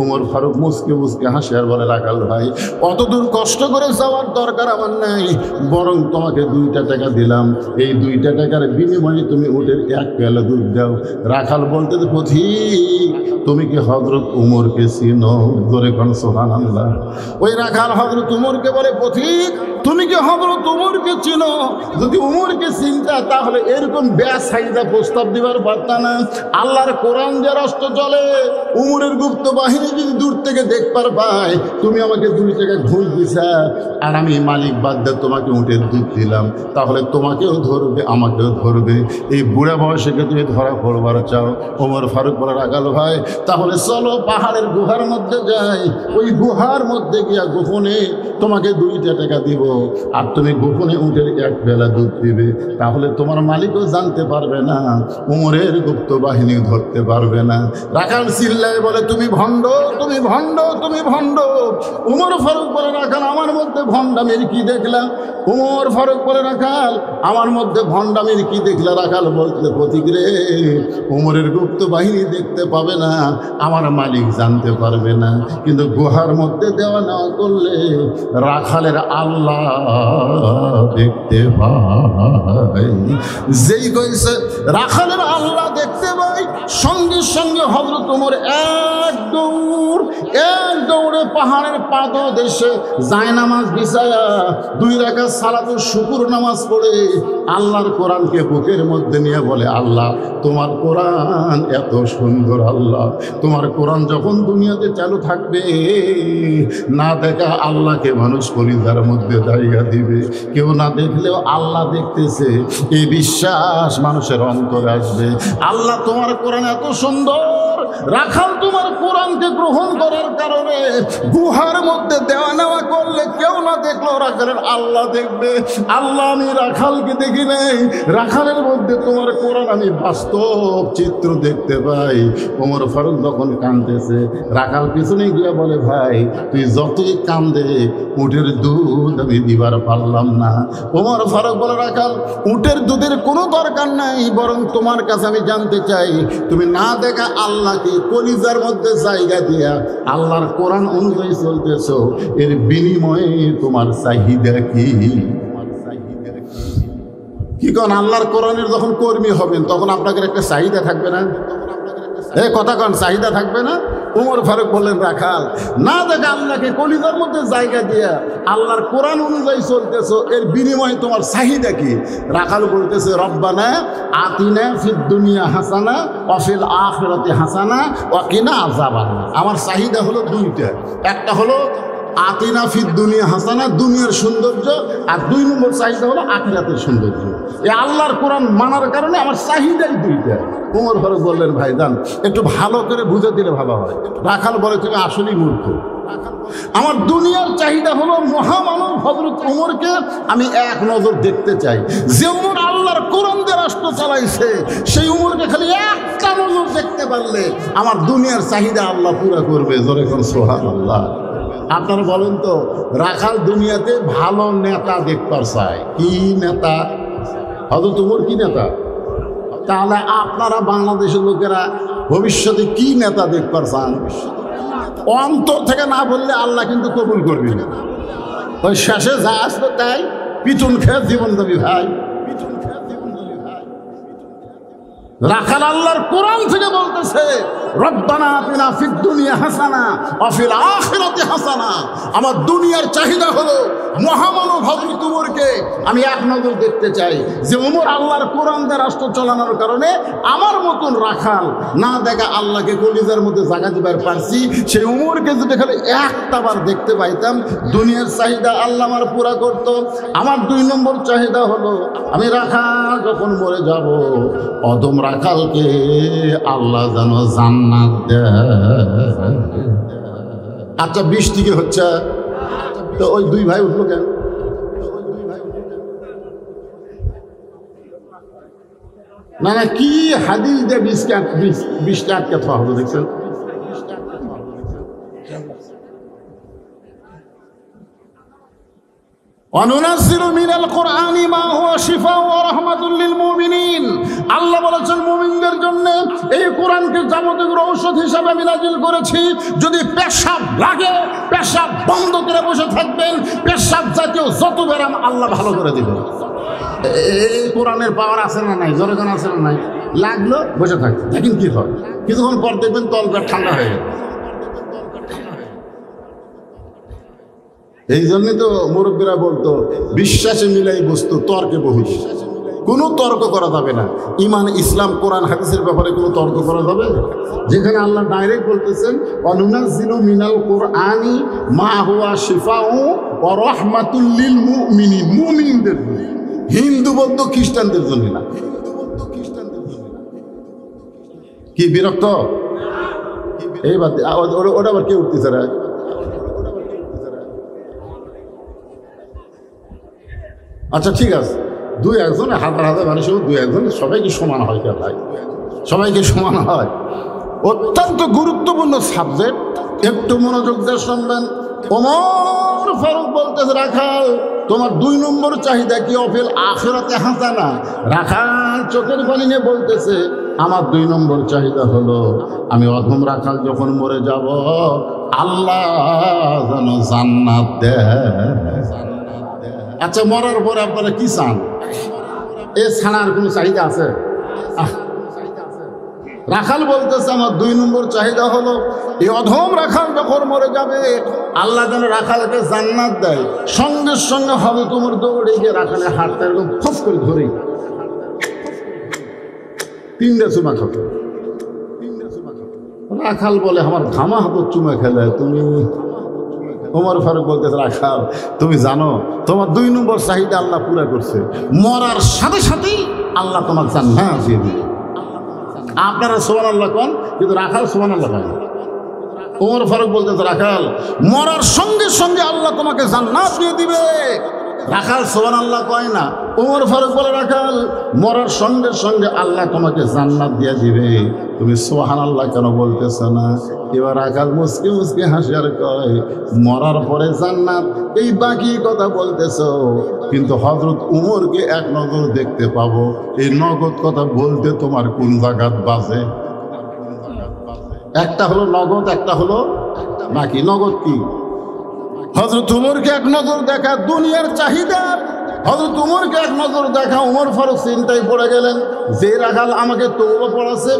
উমর ফারুক মুসকে মুসকে হাসে আর বলে, রাখাল ভাই, অত দূর কষ্ট করে যাওয়ার দরকার আমার নাই, বরং তোমাকে 2টা টাকা দিলাম, এই 2টা টাকার বিনিময়ে তুমি উটের 1 পেয়ালা দুধ দাও। রাখাল বলতে, পথিক তুমি কি হযরত উমরকে চিনো? জোরে কোন সুবহানাল্লাহ। ওই রাখাল হযরত উমরকে বলে, পথিক তুমি কি হযরত উমরকে চিনো? যদি উমরকে চিনতা তাহলে এরকম বেসাইদা প্রস্তাব দিবার পারতা না। আল্লাহর কোরআন যে রাষ্ট্র চলে, উমরের গুপ্ত বাহিনী যদি দূর থেকে দেখবার পায় তুমি আমাকে 2 টাকা ঘুষ দিছা আর আমি মালিক বাদ দিয়ে তোমাকে উটের দুধ দিলাম, তাহলে তোমাকেও ধরবে আমাকেও ধরবে। এই বুড়া বয়সে তুমি ধরা পড়বার চাও? ওমর ফারুক বলে, রাখাল ভাই তাহলে চলো পাহাড়ের গুহার মধ্যে যাই, ওই গুহার মধ্যে গিয়া গোপনে তোমাকে 2টা টাকা দিব আর তুমি গোপনে উটের 1 বেলা দুধ দিবে, তাহলে তোমার মালিকও জানতে পারবে না, উমরের গুপ্ত বাহিনী ধরতে পারবে না। রাখাল চিল্লায় বলে, তুমি ভণ্ড, তুমি ভণ্ড, তুমি ভণ্ড। উমর ফারুক বলে, রাখাল আমার মধ্যে ভণ্ডামির কি দেখলাম? উমর ফারুক বলে, রাখাল আমার মধ্যে ভণ্ডামির কি দেখলা? রাখাল বলতে, পথিক রে, উমরের গুপ্ত বাহিনী দেখতে পাবে না, আমার মালিক জানতে পারবে না, কিন্তু গুহার মধ্যে দেওয়া নেওয়া করলে রাখালের আল্লাহ দেখতে পায়। যেই কইছে রাখালের আল্লাহ দেখতে পাই, সঙ্গে সঙ্গে হযরত ওমর এক দৌড়ে পাহাড়ের পাদদেশে জায়নামাজ বিছায়া 2 রাকাত সালাতুল শুকর নামাজ পড়ে আল্লাহর কোরআনকে বুকের মধ্যে নিয়ে বলে, আল্লাহ তোমার কোরআন এত সুন্দর, আল্লাহ তোমার কোরআন যখন দুনিয়াতে চালু থাকবে না দেখা আল্লাহকে মানুষ কলিজার মধ্যে জায়গা দিবে, কেউ না দেখলেও আল্লাহ দেখতেছে এই বিশ্বাস মানুষের অন্তরে আসবে। আল্লাহ তোমার কোরআন এত সুন্দর, রাখাল তোমার কোরআনকে গ্রহণ করার কারণে গুহার মধ্যে দেওয়া নেওয়া করলে কেউ না দেখলেও রাখালের আল্লাহ দেখবে। আল্লাহ আমি রাখালকে দেখি নাই, রাখালের মধ্যে তোমার কোরআন আমি বাস্তব চিত্র দেখতে পাই। ওমর ফারুক যখন কাঁদতেছে, রাখাল পিছনে গিয়ে বলে, ভাই তুই যতই কান্দে উটের দুধ আমি দিবার পারলাম না। ওমর ফারুক বলে, রাখাল উটের দুধের কোনো দরকার নাই, বরং তোমার কাছে আমি জানতে চাই তুমি না দেখা আল্লাহকে কলিজার মধ্যে জায়গা দিয়া আল্লাহর কোরআন অনুযায়ী চলতেছ, এর বিনিময়ে তোমার চাহিদা কি? কি কন? আল্লাহর কোরআনের যখন কর্মী হবেন তখন আপনাদের একটা চাহিদা থাকবে না? কথা কন, চাহিদা থাকবে না? ওমর ফারুক বললেন, রাখাল না দেখা আল্লাহকে কলিজার মধ্যে জায়গা দিয়া আল্লাহর কোরআন অনুযায়ী চলতেছ, এর বিনিময়ে তোমার চাহিদা কি? রাখাল বলতেছে, রব্বানা আতিনা ফিদ দুনিয়া হাসানা ওয়া ফিল আখিরাতি হাসানা ওয়া কিনা আযাবান্নার। আমার চাহিদা হলো 2টা, একটা হলো আতিনা ফিদ দুনিয়া হাসানা, দুনিয়ার সৌন্দর্য, আর 2 নম্বর চাহিদা হলো আখিরাতের সৌন্দর্য। এই আল্লাহর কোরআন মানার কারণে আমার চাহিদাই 2টা। ওমর ফারুক বললেন, ভাইজান একটু ভালো করে বুঝে দিলে ভালো হয়। রাখাল বলে, তুমি আসলেই মূর্খ। আমার দুনিয়ার চাহিদা হলো মহামানব হযরত ওমরকে আমি এক নজর দেখতে চাই। যে ওমর আল্লাহর কোরআন দিয়ে রাষ্ট্র চালাইছে, সেই ওমরকে খালি একটা নজর দেখতে পারলে আমার দুনিয়ার চাহিদা আল্লাহ পুরা করবে। জোরে কোন সুবহানাল্লাহ। আপনারা বলেন তো, রাখাল দুনিয়াতে ভালো নেতা দেখতে চায়। কি নেতা? হযরত ওমর কি নেতা? তাহলে আপনারা বাংলাদেশের লোকেরা ভবিষ্যতে কি নেতা দেখতে চান? অন্তর থেকে না বললে আল্লাহ কিন্তু কবুল করবি না। ওই শেষে যা আসবে তাই পিছন খেয়ে জীবন যাবি ভাই। রাখাল আল্লাহর কোরআন থেকে বলতেছে, রব্বানা আতিনা ফিদ দুনিয়া হাসানা ওয়া ফিল আখিরাতি হাসানা। আমার দুনিয়ার চাহিদা হলো মহামানব হযরত ওমরকে আমি এক নজর দেখতে চাই, যে ওমর আল্লাহর কোরআন দিয়ে রাষ্ট্র চালানোর কারণে আমার মতন রাখাল না দেখা আল্লাহকে কলিজার মধ্যে জায়গা দিবার পারছি, সেই ওমরকে যদি খালি একটাবার দেখতে পাইতাম দুনিয়ার চাহিদা আল্লাহ আমার পুরা করতো। আমার 2 নম্বর চাহিদা হলো আমি রাখাল যখন মরে যাব, অদম রাখালকে আল্লাহ যেন জান্নাত দেয়। আচ্ছা, বৃষ্টি কি হচ্ছে? তো ওই 2 ভাই উঠলো কেন? না না, কি হাদিস দিয়ে বৃষ্টি আটকে থাকা হলো দেখছেন? ওয়ানুনাজ্জিলু মিনাল কুরআনি মা হুয়া শিফাউ ওয়া রাহমাতুল লিল মুমিনিন। আল্লাহ বলেছেন মুমিনদের জন্য এই কোরআনকে যাবতীয় ঔষধ হিসাবে আমি নাজিল করেছি। যদি পেশাব লাগে পেশাব বন্ধ করে বসে থাকবেন, পেশাব জাতীয় যত ব্যারাম আল্লাহ ভালো করে দিবেন। এই কোরআনের পাওয়ার আছে না নাই? জনগণ আছে না নাই? লাগলো বসে থাকবে, দেখেন কি হয়। কিছুক্ষণ পর দেখবেন তলপেট ঠান্ডা হয়ে গেল। এই জন্যই তো মুরব্বীরা বলতো বিশ্বাসে মিলাই বস্তু তর্কে বহু। কোনো তর্ক করা যাবে না। ইমান, ইসলাম, কোরআন, হাদিসের ব্যাপারে কোনো তর্ক করা যাবে? যেখানে আল্লাহ ডাইরেক্ট বলতেছেন ওয়ানুনাজ্জিলু মিনাল কুরআনি মা হুয়া শিফাউ ওয়া রাহমাতুল লিল মুমিনিন, মুমিনদের জন্য, হিন্দু বৌদ্ধ খ্রিস্টানদের জন্য না। কি বিরক্ত? এইবার ওটা আবার কে উঠতেছে রে? আচ্ছা ঠিক আছে, দুই একজন, হাজার হাজার মানুষ, দুই একজন, সবাইকে সমান হয় কে ভাই? সবাইকে সমান হয়? অত্যন্ত গুরুত্বপূর্ণ সাবজেক্ট, একটু মনোযোগ দিয়ে শুনবেন। ওমর ফারুক বলতেছে রাখাল তোমার 2 নম্বর চাহিদা কি? অফিল আখিরাতে হাসানা। রাখাল চোখের পানি নিয়ে বলতেছে আমার 2 নম্বর চাহিদা হলো আমি অধম রাখাল যখন মরে যাব আল্লাহ যেন জান্নাত দেয়। আচ্ছা, মরার পরে আপনারা কি চান? এ ছাড়ার কোনো চাহিদা আছে? রাখাল বলতেছে আমার 2 নম্বর চাহিদা হলো এই অধম রাখাল যখন মরে যাবে আল্লাহ যেন রাখালকে জান্নাত দেয়। সঙ্গে সঙ্গে হবে তোমার দৌড়ে গিয়ে রাখালের হাতটা এরকম ফুস করে ধরে 3টে চুমা খাবে। রাখাল বলে আমার ঘামা হাত চুমা খেলে তুমি। ওমর ফারুক বলতেছে রাখাল তুমি জানো তোমার 2 নম্বর চাহিদা আল্লাহ পুরা করছে, মরার সাথে সাথেই আল্লাহ তোমাকে জান্নাত দিয়ে দিবে। আপনারা সুবহানাল্লাহ কোন, কিন্তু রাখাল সুবহানাল্লাহ কয় না। ওমর ফারুক বলতেছে রাখাল মরার সঙ্গে সঙ্গে আল্লাহ তোমাকে জান্নাত দিয়ে দিবে। রাখাল সুবহানাল্লাহ কয় না। ওমর ফারুক বলে রাখাল মরার সঙ্গে সঙ্গে আল্লাহ তোমাকে জান্নাত দিয়ে দিবে, তুমি সুবহানাল্লাহ কেন বলতেছ না? এবার রাখাল মুসকে মুসকে হাসি আর কয় মরার পরে জান্নাত, এই বাকি কথা বলতেছ, কিন্তু হযরত উমরকে এক নজর দেখতে পাবো, এই নগদ কথা বলতে তোমার কোন জায়গাত বাজে? একটা হলো নগদ, একটা হলো বাকি। নগদ কি? হযরত উমরকে এক নজর দেখা দুনিয়ার চাহিদা, হযরত উমরকে এক নজর দেখা। উমর ফারুক চিন্তায় পড়ে গেলেন, যেই রাখাল আমাকে তওবা পড়াছে,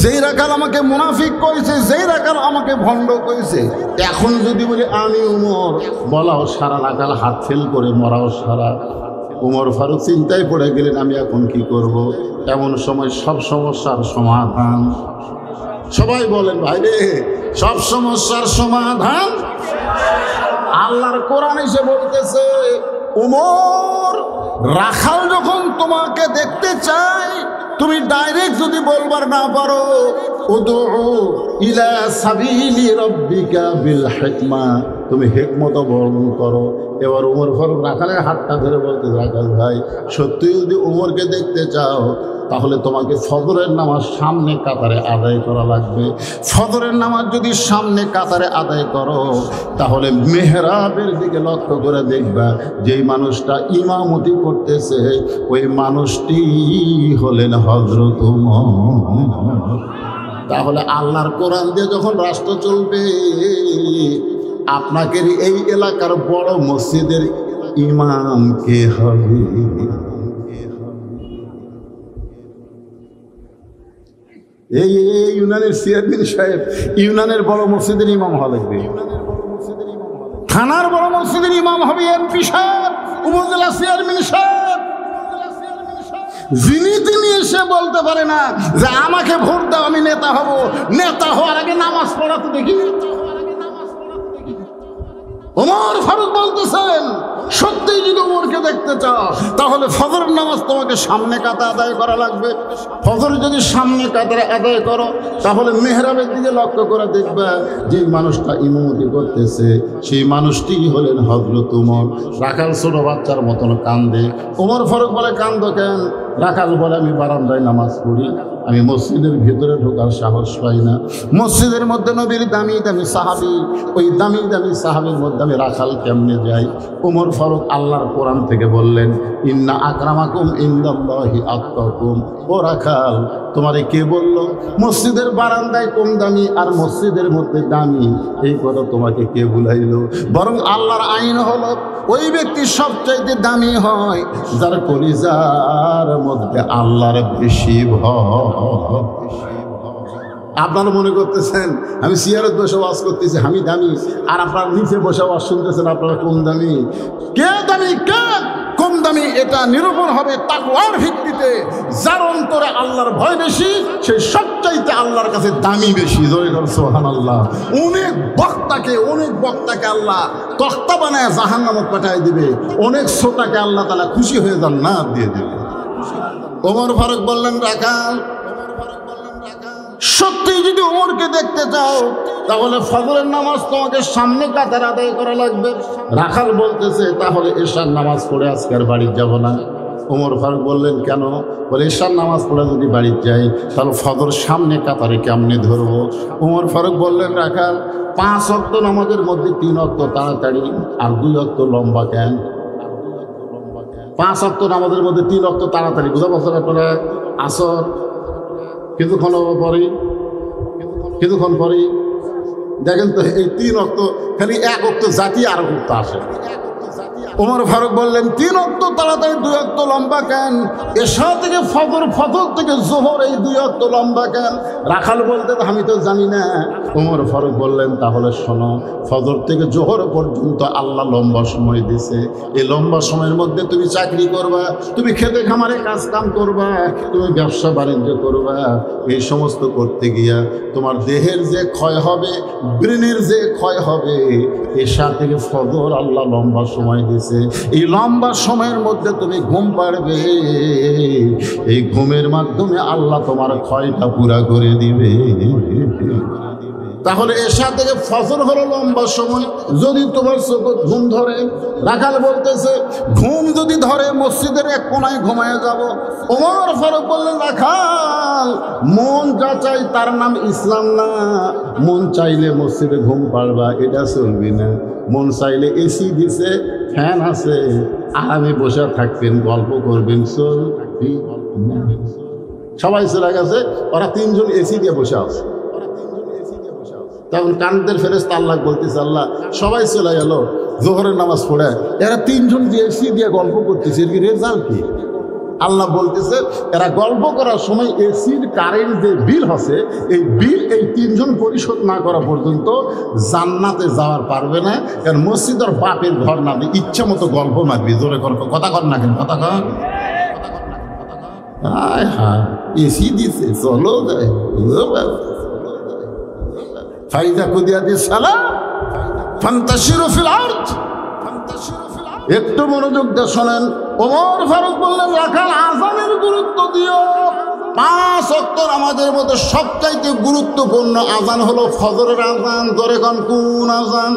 যেই রাখাল আমাকে মুনাফিক কইছে, যেই রাখাল আমাকে ভণ্ড কইছে, এখন যদি বলি আমি উমর, বলাও সারা, রাখাল হাত ফেল করে মরাও সারা। উমর ফারুক চিন্তায় পড়ে গেলেন আমি এখন কি করব? এমন সময় সব সমস্যার সমাধান, সবাই বলেন ভাই রে, সব সমস্যার সমাধান আল্লাহর কোরআন এসে বলতেছে উমর রাখাল যখন তোমাকে দেখতে চায় তুমি ডাইরেক্ট যদি বলবার না পারো উদউ ইলা সাবিলি রাব্বিকা বিল হিকমা, তুমি হিকমত অবলম্বন করো। এবার উমর ফারুক রাখালের হাতটা ধরে বলতে রাখাল ভাই সত্যি যদি উমরকে দেখতে চাও তাহলে তোমাকে ফজরের নামাজ সামনে কাতারে আদায় করা লাগবে। ফজরের নামাজ যদি সামনে কাতারে আদায় করো তাহলে মেহরাবের দিকে লক্ষ্য করে দেখবা যেই মানুষটা ইমামতি করতেছে ওই মানুষটি হলেন হযরত উমর। তাহলে আল্লাহর কোরআন দিয়ে যখন রাষ্ট্র চলবে আপনাকে এই এলাকার বড় মসজিদের ইমাম কে হবে? এই ইউনানের চেয়ারম্যান সাহেব ইউনানের বড় মসজিদের ইমাম হওয়া লাগবে, থানার বড় মসজিদের ইমাম হবে এমপি সাহেব, উপজেলা চেয়ারম্যান সাহেব। যিনি তিনি এসে বলতে পারে না যে আমাকে ভোট দাও আমি নেতা হব, নেতা হওয়ার আগে নামাজ পড়াতে দেখি। ওমর ফারুক বলতেছেন সত্যি যদি উমরকে দেখতে চাও তাহলে ফজরের নামাজ তোমাকে সামনে কাতারে আদায় করা লাগবে। ফজর যদি সামনে কাতারে আদায় করো তাহলে মেহরাবের দিকে লক্ষ্য করে দেখবে যে মানুষটা ইমামতি করতেছে সেই মানুষটি হলেন হযরত উমর। রাখাল ছোট বাচ্চার মতন কান্দে। ওমর ফারুক বলে কান্দো কেন? রাখাল বলে আমি বারান্দায় নামাজ পড়ি। আমি মসজিদের ভিতরে ঢোকার সাহস পাই না। মসজিদের মধ্যে নবীর দামি দামি সাহাবী, ওই দামি দামি সাহাবীর মধ্যে আমি রাখাল কেমনে যাই? ওমর ফারুক আল্লাহর কোরআন থেকে বললেন, ইন্না আকরামাকুম ইনদাল্লাহি আতকাকুম। ও রাখাল, তোমারে কে বলল মসজিদের বারান্দায় কম দামি আর মসজিদের মধ্যে দামি? এই কথা তোমাকে কে বুঝাইল? বরং আল্লাহর আইন হলো ওই ব্যক্তি সবচাইতে দামি হয় যার কলিজার মধ্যে আল্লাহর বেশি ভয়। আপনারা মনে করতেছেন আমি চেয়ারে বসে ওয়াজ করতেছি আমি দামি, আর আপনারা নিচে বসে ওয়াজ শুনতেছেন আপনারা কম দামি। কে দামি কে কম দামি এটা নিরূপণ হবে তাকওয়ার ভিত্তিতে। যার অন্তরে আল্লাহর ভয় বেশি সে সবচাইতে আল্লাহর কাছে দামি বেশি। জয় কর সুবহানাল্লাহ। অনেক বক্তাকে আল্লাহ তখ্তা বানায় জাহান্নামে পাঠায় দিবে, অনেক ছোটাকে আল্লাহ তাআলা খুশি হয়ে জান্নাত দিয়ে দিবে। ওমর ফারুক বললেন, রাখাল সত্যি যদি ওমরকে দেখতে চাও তাহলে ফজরের নামাজ তোমাকে সামনে কাতার আদায় করা লাগবে। রাখাল বলতেছে, তাহলে এশার নামাজ পড়ে আজকে আর বাড়ি যাব না। ওমর ফারুক বললেন, কেন? বলে এশার নামাজ পড়ে যদি বাড়ি যাই তাহলে ফজর সামনে কাতারে কেমনে ধরবো? ওমর ফারুক বললেন, রাখাল 5 ওয়াক্ত নামাজের মধ্যে 3 ওয়াক্ত তাড়াতাড়ি আর 2 ওয়াক্ত লম্বা কেন? 5 ওয়াক্ত নামাজের মধ্যে 3 ওয়াক্ত তাড়াতাড়ি বুঝা পাচ্ছেন আপনারা? আসর কিছুক্ষণ পরেই দেখেন তো এই 3 ওয়াক্ত খালি 1 ওয়াক্ত জাতি আর ওয়াক্ত আসে। ওমর ফারুক বললেন, 3 ওয়াক্ত তাড়াতাড়ি 2 ওয়াক্ত লম্বা কেন? এশা থেকে ফজর, ফজর থেকে জোহর, এই 2 ওয়াক্ত লম্বা কেন? রাখাল বলতে আমি তো জানি না। ওমর ফারুক বললেন, তাহলে শোনো, ফজর থেকে জোহর পর্যন্ত আল্লাহ লম্বা সময় দিছে। এই লম্বা সময়ের মধ্যে তুমি চাকরি করবা, তুমি খেতে খামারে কাজ কাম করবা, তুমি ব্যবসা বাণিজ্য করবা। এই সমস্ত করতে গিয়া তোমার দেহের যে ক্ষয় হবে, ব্রেনের যে ক্ষয় হবে, এশা থেকে ফজর আল্লাহ লম্বা সময় দিছে। এই লম্বা সময়ের মধ্যে তুমি ঘুম পাড়বে, এই ঘুমের মাধ্যমে আল্লাহ তোমার ক্ষয়টা পুরা করে দিবে। তাহলে এশা থেকে ফজর হলো লম্বা সময়। যদি তোমার চোখে ঘুম ধরে, রাখাল বলতেছে ঘুম যদি ধরে মসজিদের এক কোনায় ঘুমায় যাব। ওমর ফারুক বললেন, রাখাল মন যা চাই তার নাম ইসলাম না। মন চাইলে মসজিদে ঘুম পাড়বা, এটা চলবি না। মন চাইলে এসি দিছে, ফ্যান আছে, আরামে বসে থাকবেন, গল্প করবেন, চলবি না। সবাই চলে গেছে, ওরা 3 জন এসি দিয়ে বসে আছে। তখন কান্দের ফেরেশতা আল্লাহ বলতেছে, আল্লাহ সবাই চলে গেল জোহরের নামাজ পড়ে, এরা 3 জন দিয়ে এসি দিয়ে গল্প করতেছে, এর কি রেজাল্ট কি? আল্লাহ বলতেছে, এরা গল্প করার সময় এসির কারেন্ট যে বিল হচ্ছে, এই বিল এই 3 জন পরিশোধ না করা পর্যন্ত জান্নাতে যাওয়ার পারবে না। কারণ মসজিদের বাপের ঘর না, ইচ্ছা মতো গল্প মারবি, জোরে গল্প কথা কর না কেন, কথা কর। হ্যাঁ এসি দিছে, চলো যায়। ফাইদা কুদিয়াতি সালা ফান্তাশিরু ফিল আরদ। একটু মনোযোগ দিয়ে শোনেন। ওমর ফারুক বললেন, রাখাল আযানের গুরুত্ব দিও। 5 ওয়াক্ত নামাজের মধ্যে সবচাইতে গুরুত্বপূর্ণ আযান হলো ফজরের আযান। ধরে কোন আযান?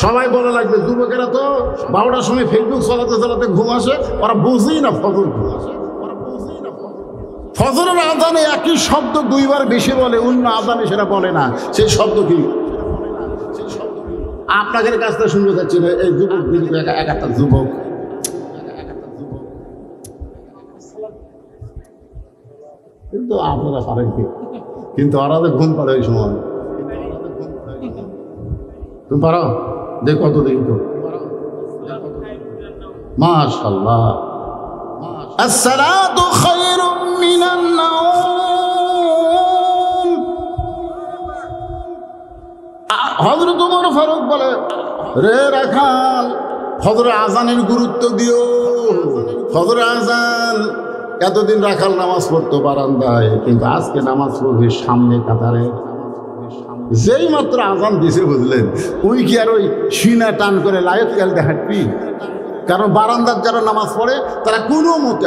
সবাই বলে লাগবে, যুবকেরা তো 12টার সময় ফেসবুক চালাতে ঘুম আসে, ওরা বুঝেই না ফজর ঘুম আসে। ফজরের আযানে একই শব্দ 2 বার বেশি বলে, অন্য আযানে সেটা বলে না। সেই শব্দ কি? আপনাদের কাছ থেকে শুনতে চাচ্ছি না। এই যুবক একটা যুবক কিন্তু আপনারা পারেন কি? কিন্তু ওরা তো ঘুম পাড়ে ওই সময়। তুমি পারো? দেখ কত দিন তো। মাশাআল্লাহ। আসসালাতু খায়রুম মিনান নাওম। হযরত ওমর ফারুক বলে, রে রাখাল ফজরের আযানের গুরুত্ব দিও। ফজরের আযান এতদিন রাখাল নামাজ পড়তো বারান্দায়, কিন্তু আজকে নামাজ পড়বে সামনে কাতারে। যেই মাত্র আযান দিছে বুঝলেন, ওই কি আর ওই সিনা টান করে লাইট খেলতে হাঁটবি? কারণ বারান্দার যারা নামাজ পড়ে তারা কোনো মতে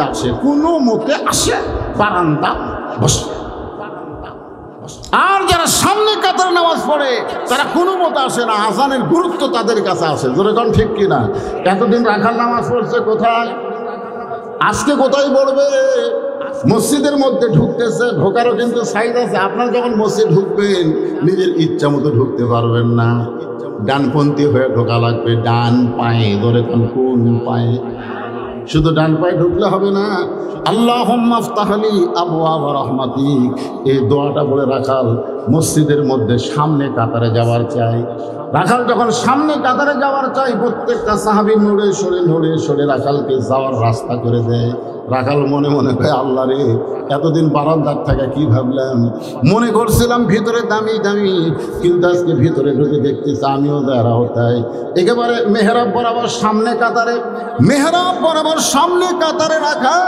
আসে বারান্দা বসে, আর যারা সামনে কাতার নামাজ পড়ে তারা কোনো মতে আসে না। আযানের গুরুত্ব তাদের কাছে আসে। যেরকম ঠিক কিনা? এতদিন রাখাল নামাজ পড়ছে কোথায়, আজকে কোথায় পড়বে? মসজিদের মধ্যে ঢুকতেছে, ঢোকারও কিন্তু সাইজ আছে। আপনারা যখন মসজিদ ঢুকবেন নিজের ইচ্ছা মতো ঢুকতে পারবেন না, ডানপন্থী হয়ে ঢোকা লাগবে, ডান পায়ে ধরে। কোন পায়ে? শুধু ডান পায়ে ঢুকলে হবে না। আল্লাহুম্মা আফতাহলি আবওয়াব রাহমাতিক, এই দোয়াটা বলে রাখাল মসজিদের মধ্যে সামনে কাতারে যাওয়ার চাই। রাখাল যখন সামনে কাতারে যাওয়ার চাই, প্রত্যেকটা সাহাবী নড়ে সরে রাখালকে যাওয়ার রাস্তা করে দেয়। রাখাল মনে মনে কয়, আল্লাহ রে, এতদিন বারান্দার থাকা কি ভাবলাম, মনে করছিলাম ভিতরে দামি দামি, কিন্তু আজকে ভিতরে ঢুকে দেখতেছি আমিও দাঁড়া হতাই। একেবারে মেহরাব বরাবর সামনে কাতারে, মেহরাব বরাবর সামনে কাতারে রাখাল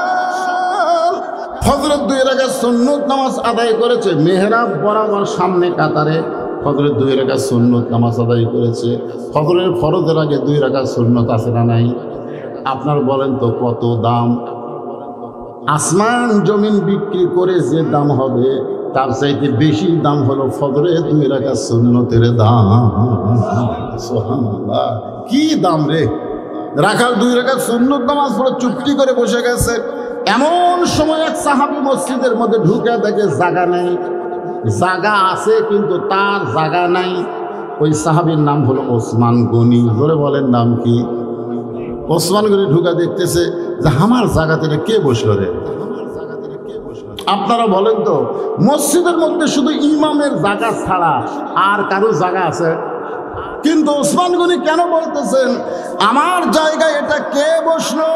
ফজরের 2 রাকাত সুন্নত নামাজ আদায় করেছে। মেহরাব বরাবর সামনে কাতারে ফজরের 2 রাকাত সুন্নত নামাজ আদায় করেছে। ফজরের ফরজের আগে 2 রাকাত সুন্নত আছে না নাই? আপনার বলেন তো কত দাম? আসমান জমিন বিক্রি করে যে দাম হবে তার চাইতে বেশি দাম হলো ফজরের 2 রাকাত সুন্নতের দাম। সুবহানাল্লাহ, কি দাম রে! রাখাল 2 রাকাত সুন্নত নামাজ পড়ে চুপটি করে বসে গেছে। এমন সময় এক সাহাবী মসজিদের মধ্যে ঢুকে দেখে জায়গা নাই, জায়গা আছে কিন্তু তার জায়গা নাই। ওই সাহাবীর নাম হলো ওসমান গনি। ধরে বলেন নাম কি? ওসমান গনি ঢুকা দেখতেছে যে আমার জায়গাতে কে বসলো রে? আপনারা বলেন তো, মসজিদের মধ্যে শুধু ইমামের জায়গা ছাড়া আর কারো জায়গা আছে? কিন্তু ওসমান গনি কেন বলতেছেন আমার জায়গায় এটা কে বসলো?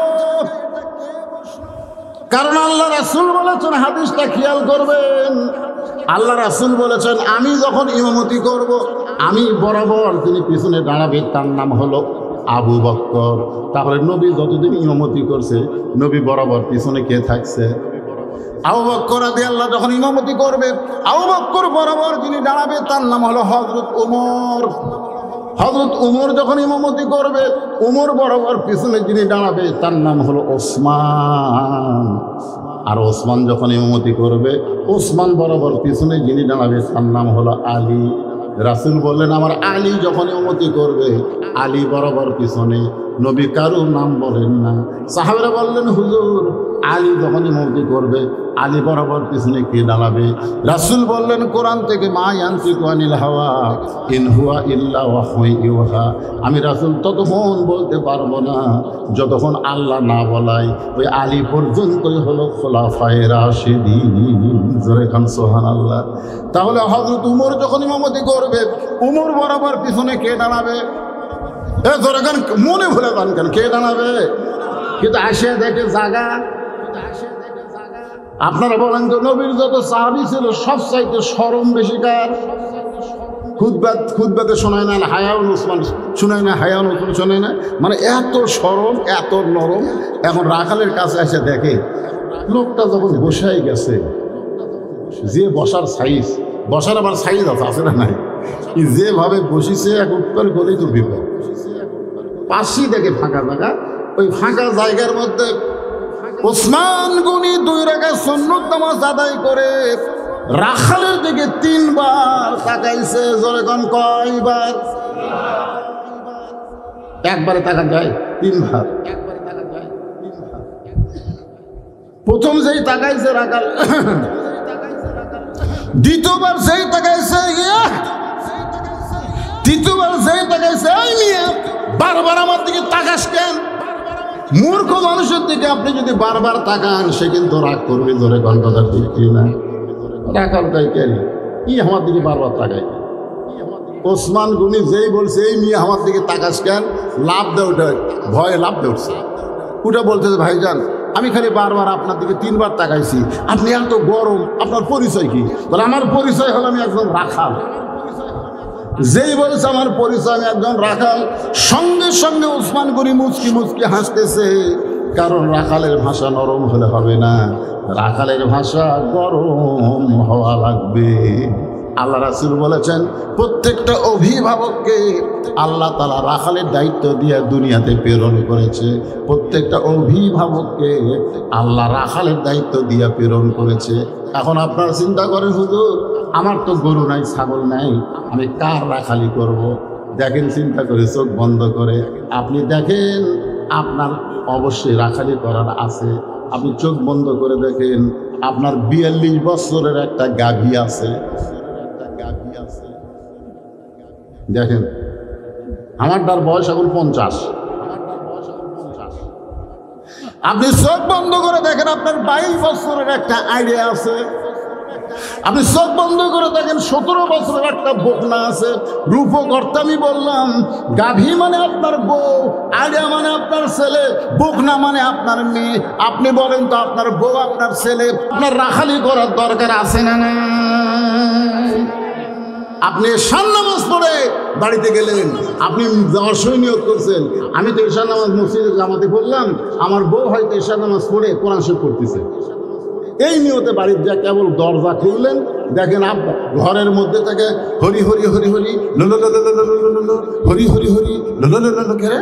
কারণ আল্লাহ রাসূল বলেছেন, হাদিসটা খেয়াল করবেন, আল্লাহ রাসূল বলেছেন আমি যখন ইমামতি করব, আমি বরাবর তিনি পিছনে দাঁড়াবে, তার নাম হলো আবু বকর। তাহলে নবী যতদিন ইমামতি করছে, নবী বরাবর পিছনে কে থাকছে? আবু বকর রাদিয়াল্লাহু যখন ইমামতি করবে, আবু বকর বরাবর যিনি দাঁড়াবে তার নাম হলো হযরত ওমর। হযরত ওমর যখন ইমামতি করবে, ওমর বরাবর পিছনে যিনি দাঁড়াবে তার নাম হলো ওসমান। আর ওসমান যখন ইমামতি করবে, ওসমান বরাবর পিছনে যিনি দাঁড়াবে তার নাম হলো আলী। রাসূল বললেন আমার আলী যখন ইমামতি করবে, আলী বরাবর পিছনে। নবী কারো নাম বলেন না। সাহাবারা বললেন হুজুর আলী যখন ইমামতি করবে, আলী বরাবর পিছনে কে দাঁড়াবে? রাসূল বললেন কোরআন থেকে, মা ইয়ানতিকু আনিল হাওয়া ইন হুয়া ইল্লা ওয়াহয়ুন ইউহা। আমি রাসূল ততক্ষণ বলতে পারবো না যতক্ষণ আল্লাহ না বলায়। ওই আলী পর্যন্তই হলো খোলাফায়ে রাশিদিন। জোরে খান সুবহানাল্লাহ। তাহলে হযরত উমর যখন ইমামতি করবে, উমর বরাবর পিছনে কে দাঁড়াবে? জোরে খান, মনে ভুলে যান কেন, কে দাঁড়াবে? কিন্তু আসে দেখে জায়গা। আপনারা বলেন তো, নবীর যত সাহাবী ছিল সব চাইতে শরম বেশি কার? খুতবাতে শোনায় না হায়াউন ওসমান শোনায় না, হায়াউন ওসমান শোনায় না, মানে এত শরম, এত নরম। এখন রাখালের কাছে এসে দেখে লোকটা যখন বসাই গেছে, যে বসার সাইজ, বসার আবার সাইজ আছে না নাই, যেভাবে বসিছে এক উত্তর গলেই তো বিপদ। পাশেই দেখে ফাঁকা জায়গা, ওই ফাঁকা জায়গার মধ্যে ওসমান গনি 2 রাকাত সুন্নত নামাজ আদায় করে রাখালের দিকে 3 বার তাকাইছে। জোরে কোন কয়বার? একবারে তাকান যায় 3 বার। প্রথম যেই তাকাইছে রাখাল, দ্বিতীয়বার যেই তাকাইছে, তৃতীয়বার যেই তাকাইছে, এই মিয়া বারবার আমার দিকে তাকাস কেন? মূর্খ মানুষের দিকে আপনি যদি বারবার তাকান, সে কিন্তু রাগ করবে। ধরে কোন কথা ঠিক কিনা? রাখাল তাই কেন কি আমার দিকে বারবার তাকায়? ওসমান গনি যেই বলছে এই মিয়া আমার দিকে তাকাস কেন, লাভ দে উঠে, ভয়ে লাভ দে উঠছে। উঠে বলতেছে ভাইজান আমি খালি বারবার আপনার দিকে 3 বার তাকাইছি, আপনি এত গরম, আপনার পরিচয় কি? বলে আমার পরিচয় হলো আমি একজন রাখাল। যেই বলেছে আমার পরিচয় আমি একজন রাখাল, সঙ্গে সঙ্গে ওসমান গনি মুচকি মুচকি হাসতেছে। কারণ রাখালের ভাষা নরম হলে হবে না, রাখালের ভাষা গরম হওয়া লাগবে। আল্লাহ রাসূল বলেছেন প্রত্যেকটা অভিভাবককে আল্লাহ তাআলা রাখালের দায়িত্ব দিয়ে দুনিয়াতে প্রেরণ করেছে। প্রত্যেকটা অভিভাবককে আল্লাহ রাখালের দায়িত্ব দিয়ে প্রেরণ করেছে। এখন আপনারা চিন্তা করেন হুজুর আমার তো গরু নাই, ছাগল নাই, আমি কার রাখালি করব? দেখেন চিন্তা করে, চোখ বন্ধ করে আপনি দেখেন আপনার অবশ্যই রাখালি করার আছে। আপনি চোখ বন্ধ করে দেখেন আপনার 42 বছরের একটা গাভী আছে। দেখেন আমারটার বয়স এখন 50। আপনি চোখ বন্ধ করে দেখেন আপনার 22 বছরের একটা আইডিয়া আছে। আপনি চোখ বন্ধ করে দেখেন 17 বছরের একটা বকনা আছে। রূপকর্তা আমি বললাম, গাভী মানে আপনার বউ, আইডিয়া মানে আপনার ছেলে, বকনা মানে আপনার মেয়ে। আপনি বলেন তো আপনার বউ আপনার ছেলে আপনার রাখালি করার দরকার আছে না না? আপনি ঈশান নামাজ পড়ে বাড়িতে গেলেন, আপনি দর্শন নিয়োগ করছেন, আমি তো ঈশান নামাজ মসজিদে জামাতে পড়লাম, আমার বউ হয়তো ঈশান নামাজ পড়ে কোরআন শরীফ পড়তেছে। এই নিয়তে বাড়ির যা কেবল দরজা খুললেন, দেখেন আপনার ঘরের মধ্যে থেকে হরি হরি হরি হরি লোলো লোলো লোলো লোলো হরি হরি হরি লোলো লোলো খেরে।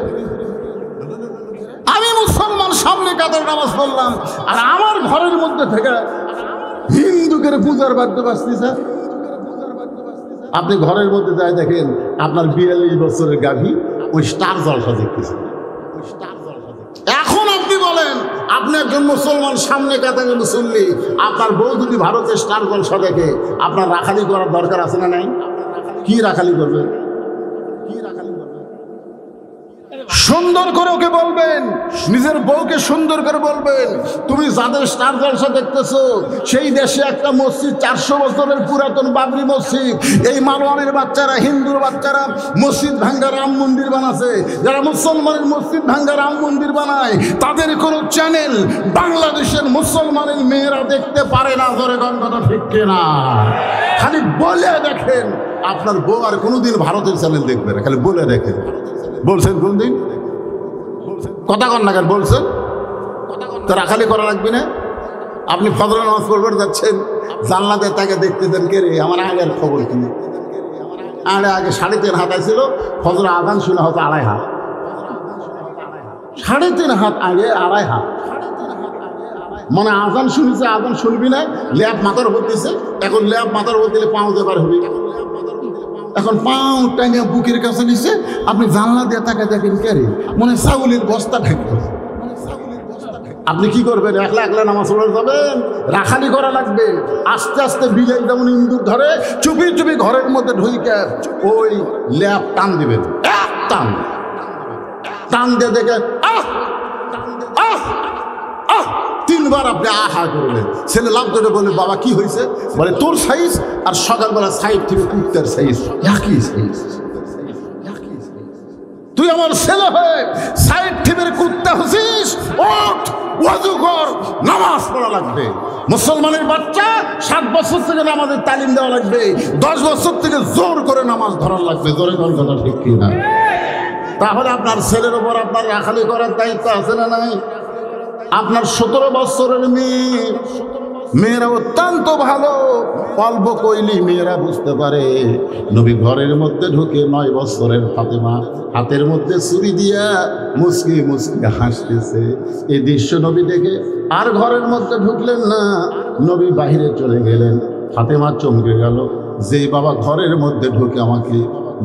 আমি মুসলমান সামনে কাতার নামাজ পড়লাম, আর আমার ঘরের মধ্যে থেকে হিন্দুকের পূজার বাদ্য বাজতেছে। আপনি ঘরের মধ্যে যাই দেখেন আপনার 42 বছরের গাভী ওই স্টার জলসা দেখতেছে। এখন আপনি বলেন, আপনি একজন মুসলমান সামনে কাতারে মুসল্লি, আপনার বউ যদি ভারতের স্টার জলসা দেখে, আপনার রাখালি করার দরকার আছে না নাই? কি রাখালি করবে? সুন্দর করে ওকে বলবেন, নিজের বউকে সুন্দর করে বলবেন, তুমি যাদের স্টার জলসা দেখতেছো সেই দেশে একটা মসজিদ 400 বছরের পুরাতন বাবরি মসজিদ, এই মালওয়ানের বাচ্চারা, হিন্দুর বাচ্চারা মসজিদ ভাঙ্গা রাম মন্দির বানাচ্ছে। যারা মুসলমানের মসজিদ ভাঙ্গা রাম মন্দির বানায় তাদের কোনো চ্যানেল বাংলাদেশের মুসলমানের মেয়েরা দেখতে পারে না। ধরে কথা ঠিক কিনা? খালি বলে দেখেন, আপনার বউ আর কোনোদিন ভারতের চ্যানেল দেখবে না, খালি বলে দেখেন। বলছেন কোনদিন? কথা কন না কেন? বলছেন তো রাখালি করা লাগবে না? আপনি ফজর নামাজ পড়বেন যাচ্ছেন, জানলাতে তাকে দেখতেছেন, কে রে? আমার আগের খবর কি? আগে 3.5 হাত ছিল, ফজর আজান শুনে হতো 2.5 হাত। 3.5 হাত আগে 2.5 হাত, মানে আজান শুনেছে, আজান শুনবি না, ল্যাব মাথার উপর দিছে। এখন ল্যাব মাথার উপর দিলে পাও দেবার হবে, এখন পাও টাইনে বুকের কাছে নিচ্ছে। আপনি জানলা দিয়ে তাকে দেখেন, কে রে? মনে চাউলের বস্তা ঢাকবে। আপনি কি করবেন? একলা একলা নামাজ পড়ে যাবেন? রাখালি করা লাগবে। আস্তে আস্তে বিলের যেমন ইন্দুর ধরে চুপি চুপি ঘরের মধ্যে ঢুকে ওই ল্যাব টান দিবেন, এক টান টান দিয়ে দেখেন, আহ আহ আহ 3 বার আপনি আহা করলেন। ছেলে লাভ ধরে বলে, বাবা কি হয়েছে? বলে, তোর সাইজ আর সকালবেলা সাইড থেকে কুত্তার সাইজ একই সাইজ। তুই আমার ছেলে হয়ে সাইড টিমের কুত্তা হচ্ছিস? ওঠ, ওয়াজু কর, নামাজ পড়া লাগবে। মুসলমানের বাচ্চা 7 বছর থেকে নামাজের তালিম দেওয়া লাগবে, 10 বছর থেকে জোর করে নামাজ ধরার লাগবে। জোরে কথা ঠিক কিনা? তাহলে আপনার ছেলের উপর আপনার রাখালি করার দায়িত্ব আছে না নাই? আপনার 17 বছরের মেয়েরা অত্যন্ত ভালো, অল্প কইলি মেয়েরা বুঝতে পারে। নবী ঘরের মধ্যে ঢুকে 9 বছরের ফাতেমা হাতের মধ্যে ছুরি দিয়া মুসকি মুসকি হাসতেছে। এই দৃশ্য নবী দেখে আর ঘরের মধ্যে ঢুকলেন না, নবী বাহিরে চলে গেলেন। ফাতেমা চমকে গেল, যে বাবা ঘরের মধ্যে ঢুকে আমাকে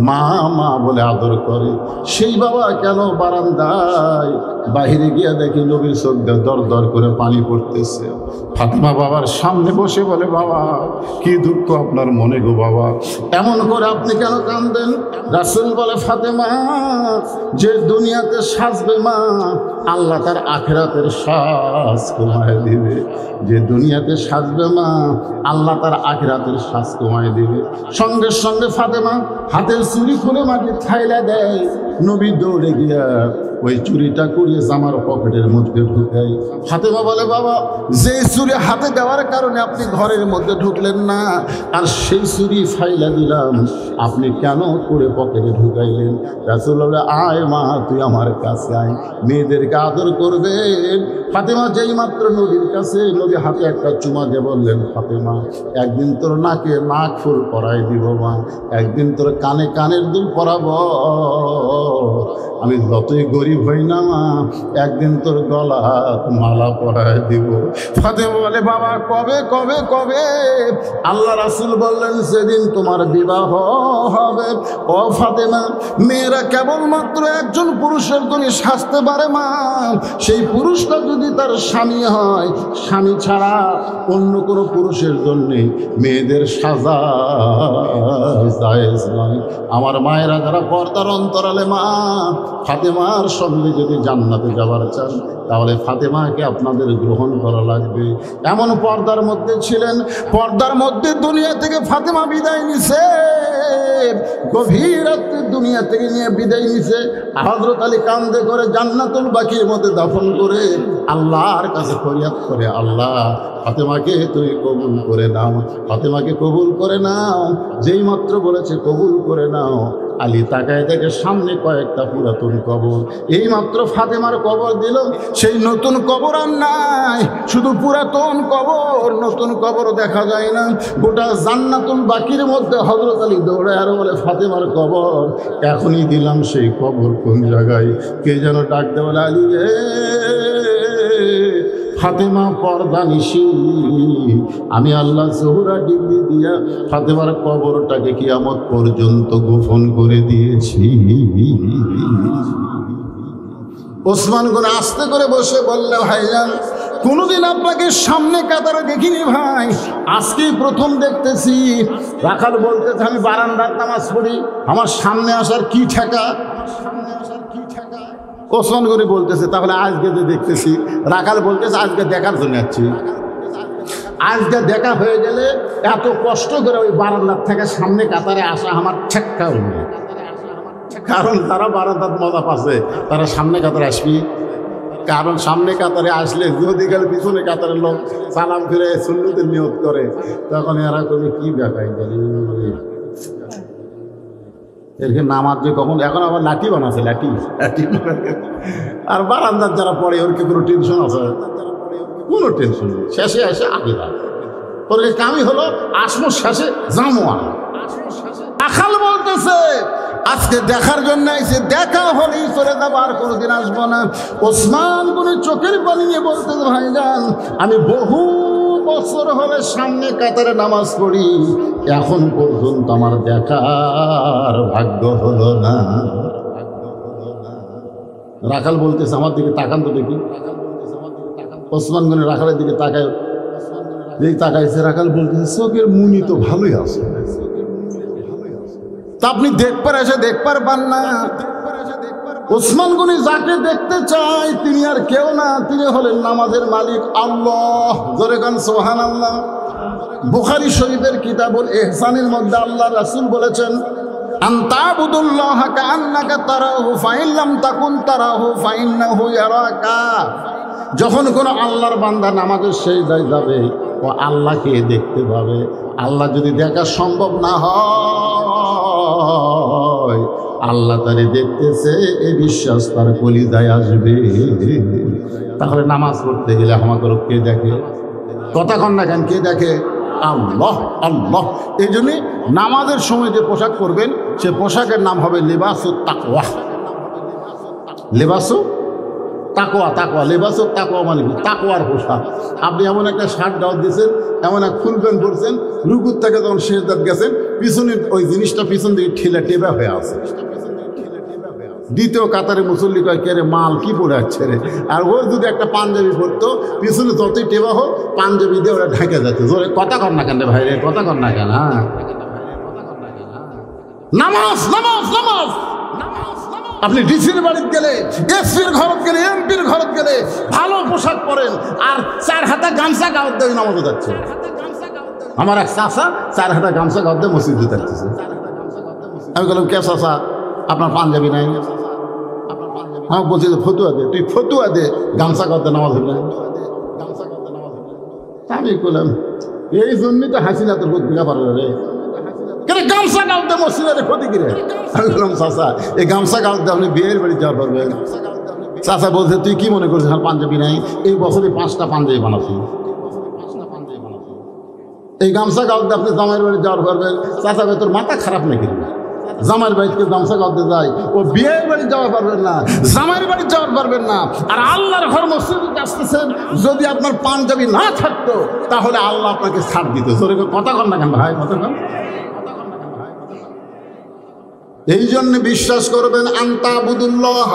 মা মা বলে আদর করে, সেই বাবা কেন বারান্দায়? বাহিরে গিয়া দেখি নবীর চোখ দিয়ে দর দর করে পানি পড়তেছে। ফাতেমা বাবার সামনে বসে বলে, বাবা কি দুঃখ আপনার মনে গো বাবা, এমন করে আপনি কেন কাঁদেন? রাসূল বলে, ফাতেমা যে দুনিয়াতে সাজবে মা, আল্লাহ তার আখিরাতের সাজ কমায় দিবে। যে দুনিয়াতে সাজবে মা, আল্লাহ তার আখিরাতের সাজ কমায় দিবে। সঙ্গে সঙ্গে ফাতেমা হাতের চুরি খুলে মাটি খাইলা দেয়। নবী দৌড়ে গিয়া ওই চুরিটা করিয়ে জামার পকেটের মধ্যে ঢুকাই। ফাতেমা বলে, বাবা যে চুরি হাতে দেওয়ার কারণে আপনি ঘরের মধ্যে ঢুকলেন না, আর সেই চুরি ফাইলা দিলাম, আপনি কেন করে পকেটে ঢুকাইলেন? রাসূল বলে, আয় মা তুই আমার কাছে আয়, মেয়েদেরকে আদর করবেন। ফাতেমা যেই মাত্র নবীর কাছে, নবী হাতে একটা চুমা দিয়ে বললেন, ফাতেমা একদিন তোর নাকে নাক ফুল পরাই দিব মা, একদিন তোর কানে কানের দুল পরাবো। আমি যতই গরিব গরিব হই না মা, একদিন তোর গলা মালা পরায় দিব। ফাতেমা বলে বাবা কবে কবে কবে? আল্লাহ রাসূল বললেন সেদিন তোমার বিবাহ হবে। ও ফাতেমা, মেয়েরা কেবলমাত্র একজন পুরুষের জন্য সাজতে পারে মা, সেই পুরুষটা যদি তার স্বামী হয়, স্বামী ছাড়া অন্য কোনো পুরুষের জন্যে মেয়েদের সাজা জায়েজ নয়। আমার মায়েরা যারা পর্দার অন্তরালে মা, ফাতেমার সঙ্গে যদি জান্নাতে যাবার চান তাহলে ফাতেমাকে আপনাদের গ্রহণ করা লাগবে। এমন পর্দার মধ্যে ছিলেন, পর্দার মধ্যে দুনিয়া থেকে ফাতেমা বিদায় নিছে, গভীর রাত্রে দুনিয়া থেকে নিয়ে বিদায় নিছে। হযরত আলী কান্দে করে জান্নাতুল বাকির মধ্যে দাফন করে আল্লাহর কাছে ফরিয়াদ করে, আল্লাহ ফাতেমাকে তুমি কবুল করে নাও, ফাতেমাকে কবুল করে নাও। যেই মাত্র বলেছে কবুল করে নাও, আলী তাকায় দেখে সামনে কয়েকটা পুরাতন কবর। এই মাত্র ফাতেমার কবর দিল, সেই নতুন কবর আর নাই, শুধু পুরাতন কবর, নতুন কবর দেখা যায় না। গোটা জান্নাতুল বাকির মধ্যে হযরত আলী দৌড়ে আর বলে ফাতেমার কবর এখনই দিলাম, সেই কবর কোন জায়গায়? কে যেন ডাক দেয়, বলে আলী রে, ফাতেমা পর্দা নিশি, আমি আল্লাহ জোহরা ডিগ্রি দিয়া ফাতেমার কবরটাকে কিয়ামত পর্যন্ত গোপন করে দিয়েছি। ওসমান গনি আস্তে করে বসে বললে, ভাইজান কোনোদিন আপনাকে সামনে কাতারে দেখিনি ভাই, আজকেই প্রথম দেখতেছি। রাখাল বলতেছে আমি বারান্দার নামাজ পড়ি, আমার সামনে আসার কি ঠেকা? ওসমান গনি বলতেছে তাহলে আজকে যে দেখতেছি। রাখাল বলতেছে আজকে দেখার জন্য যাচ্ছি, আজকে দেখা হয়ে গেলে এত কষ্ট করে ওই বারান্দার থেকে সামনে কাতারে আসা আমার ঠেক্কা হইবে। কারণ তারা বারান্দার মজা পাচ্ছে, তারা সামনে কাতারে আসবি। কারণ সামনে কাতারে আসলে যদি গেলে পিছনে কাতারের লোক সালাম ফিরে সুন্নতের নিয়ত করে, তখন এরা কবি কি দেখাই গেল এরকম নামাজ যে কখন। এখন আবার লাঠি বানাচ্ছে, লাঠি লাঠি। আর বারান্দার যারা পড়ে ওর কি কোনো টেনশন আছে? কোনো টেনশন নেই, শেষে এসে আগে যাবে। ওর কামই হলো আসমো শেষে জামোয়া। রাখাল বলতেছে আজকে দেখার জন্য এসে, দেখা হলেই চলে যাবো, আর কোনোদিন আসবো না। ওসমান গনি চোখের পানি নিয়ে বলতেছে ভাইজান আমি বহু বছর হলে সামনে কাতারে নামাজ পড়ি, এখন পর্যন্ত আমার দেখার ভাগ্য হলো না। রাখাল বলতেছে আমার দিকে তাকান তো দেখি। ওসমান গনি রাখালের দিকে তাকায়, যেই তাকাইছে রাখাল বলতেছে চোখের মুনি তো ভালোই আছে, তা আপনি দেখবার এসে দেখবার পান না। ওসমান গনি যাকে দেখতে চায় তিনি আর কেউ না, তিনি হলেন নামাজের মালিক আল্লাহ। জোরে গান সুবহানাল্লাহ। বুখারী শরীফের কিতাবুল ইহসানের মধ্যে আল্লাহ রাসূল বলেছেন আনতাবুদুল্লাহা কাআন্নাকা তারাহু ফাইন লাম তাকুন তারাহু ফাইন্নাহু ইয়ারাকা। যখন কোনো আল্লাহর বান্দা নামাজের সিজদায় যাবে ও আল্লাহকে দেখতে পাবে। আল্লাহ যদি দেখা সম্ভব না হয়, আল্লাহ তারে দেখতেছে এই বিশ্বাস তার কলিজায় আসবে। তাহলে নামাজ পড়তে গেলে আমাকে কে দেখে? কথা কন না কেন? কে দেখে? আল্লাহ। আল্লাহ। এই জন্যে নামাজের সময় যে পোশাক পরবেন সে পোশাকের নাম হবে লিবাসুত তাকওয়া। লিবাসু তাকওয়া, তাকওয়া, লেবাসুত তাকওয়া মানে কি? তাকওয়ার পোশাক। আপনি এমন একটা শার্ট ডাউট দিয়েছেন, এমন এক ফুল প্যান্ট পরছেন, রুকুর থেকে যখন শেষদাত গেছেন পিছনে ওই জিনিসটা পিছন দিকে ঠেলা টেবা হয়ে আছে। দ্বিতীয় কাতারে মুসল্লি কয় কে রে মাল কি পরে আসছে রে। আর ওই যদি একটা পাঞ্জাবি পরতো পিছনে যতই টেবা হোক পাঞ্জাবি দিয়ে ওরা ঢাকে যাচ্ছে। জোরে কথা কর না কেন রে ভাই রে, কথা কর না কেন? নামাজ নামাজ নামাজ। আপনি ডিসির বাড়িতে গেলে, এসপির ঘরত গেলে, এমপির ঘরত গেলে ভালো পোশাক পরেন আর 4 হাতা গামছা গাওয়ার দিয়ে নামাজে যাচ্ছে। আমার এক চাচা 4 হাতা গামছা গাওয়ার দিয়ে মসজিদে যাচ্ছে। আমি বললাম কে চাচা আপনার পাঞ্জাবি নাই? আমাকে বলছি যে ফতুয়া দে, তুই ফতুয়া দে, গামছা গাওয়ার দিয়ে নামাজ হইলে। আমি বললাম এই জন্যই তো হাসিনা তোর ভূমিকা পারল রে, গামছা গাওয়াতে মসজিদে ক্ষতি কিরে। আমি বললাম চাচা এই গামছা গাওয়াতে আপনি বিয়ের বাড়ি যাওয়ার পারবেন? চাচা বলছে তুই কি মনে করছিস আমার পাঞ্জাবি নাই? এই বছরে 5টা পাঞ্জাবি বানাচ্ছি। এই গামছা গাওয়াতে আপনি জামাইয়ের বাড়ি যাওয়ার পারবেন? চাচা তোর মাথা খারাপ নাকি? জামাইয়ের বাড়িতে গামছা করতে যায়, ও বিয়ের বাড়ি যাওয়া পারবেন না, জামাইয়ের বাড়ি যাওয়া পারবেন না। আর আল্লাহর ঘর মসজিদে আসতেছেন, যদি আপনার পাঞ্জাবি না থাকতো তাহলে আল্লাহ আপনাকে ছাড় দিত। জোরে কথা কন না কেন ভাই, কথা কন। এই জন্য বিশ্বাস করবেন, আনতা বুদুল্লাহ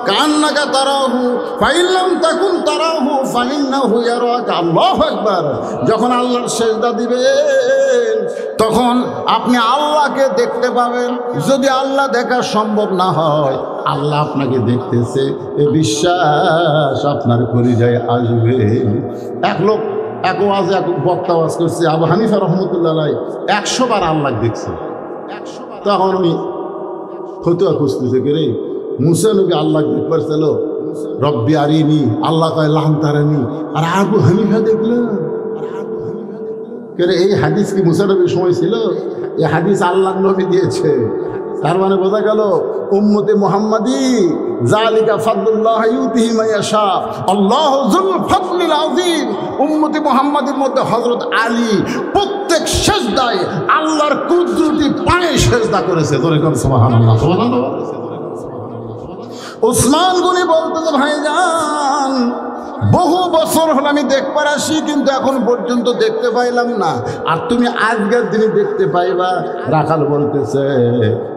কান্নাকা তারাহু ফাইল্লাম তাকুন তারাহু ফাইন্নাহু ইয়ারাকা। আল্লাহু আকবার। যখন আল্লাহর সিজদা দিবেন তখন আপনি আল্লাহকে দেখতে পাবেন। যদি আল্লাহ দেখা সম্ভব না হয়, আল্লাহ আপনাকে দেখতেছে, এই বিশ্বাস আপনার কলিজায় আসবে। এক লোক এক ওয়াজ, এক বক্তা ওয়াজ করছে, আবু হানিফা রহমতুল্লাহ আলাইহি 100 বার আল্লাহ দেখছে। তখন উনি ফতুয়া খুঁজতেছে, কে রে মুসা নবী আল্লাহ দেখবার ছিল, রব্বি আরিনি, আল্লাহ কয় লাম তারানি, আর আবু হানিফা দেখলো। কে রে, এই হাদিস কি মুসা নবীর সময় ছিল? এই হাদিস আল্লাহ নবী দিয়েছে। তার মানে বোঝা গেল উম্মতে মুহাম্মাদি যালিকা ফাদলুল্লাহ ইউতিহি মান ইয়াশা, আল্লাহু যুল ফাদলিল আযীম। উম্মতে মুহাম্মাদের মধ্যে হযরত আলী প্রত্যেক সিজদায় আল্লাহর কুদরতি পায়ে সিজদা করেছে। জোরে কোন সুবহানাল্লাহ, সুবহানাল্লাহ। উসমান গনি বলতেছে, ভাইজান বহু বছর হলো আমি দেখবার আসি, কিন্তু এখন পর্যন্ত দেখতে পাইলাম না, আর তুমি আজকের দিনে দেখতে পাইবা। রাখাল বলতেছে,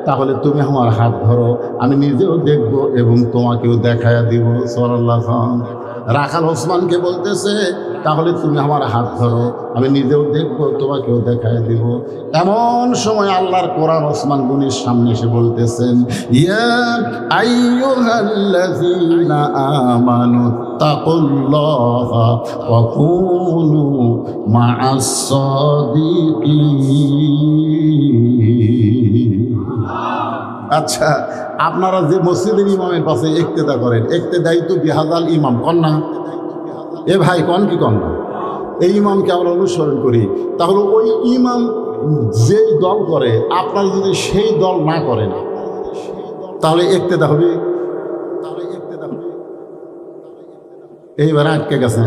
তাহলে তুমি আমার হাত ধরো, আমি নিজেও দেখব এবং তোমাকেও দেখায়া দিব। সাল্লাল্লাহু আলাইহি ওয়াসাল্লাম। রাখাল ওসমানকে বলতেছে, তাহলে তুমি আমার হাত ধরো, আমি নিজেও দেখবো, তোমাকেও দেখায় দিব। এমন সময় আল্লাহর কোরআন ওসমান গনির সামনে এসে বলতেছেন, ইয়া আইয়ুহাল্লাযীনা আমানু তাকুল্লাহা ওয়া কুনু মা'আস সাদিকিন। আচ্ছা, আপনারা যে মসজিদের ইমামের পাশে ইক্তেদা করেন, ইক্তেদাই তো বিহাজাল ইমাম কন না? এ ভাই কন কি কন না? এই ইমামকে আমরা অনুসরণ করি, তাহলে ওই ইমাম যেই দল করে, আপনারা যদি সেই দল না করেন তাহলে ইক্তেদা হবে। এইবার আটকে গেছেন।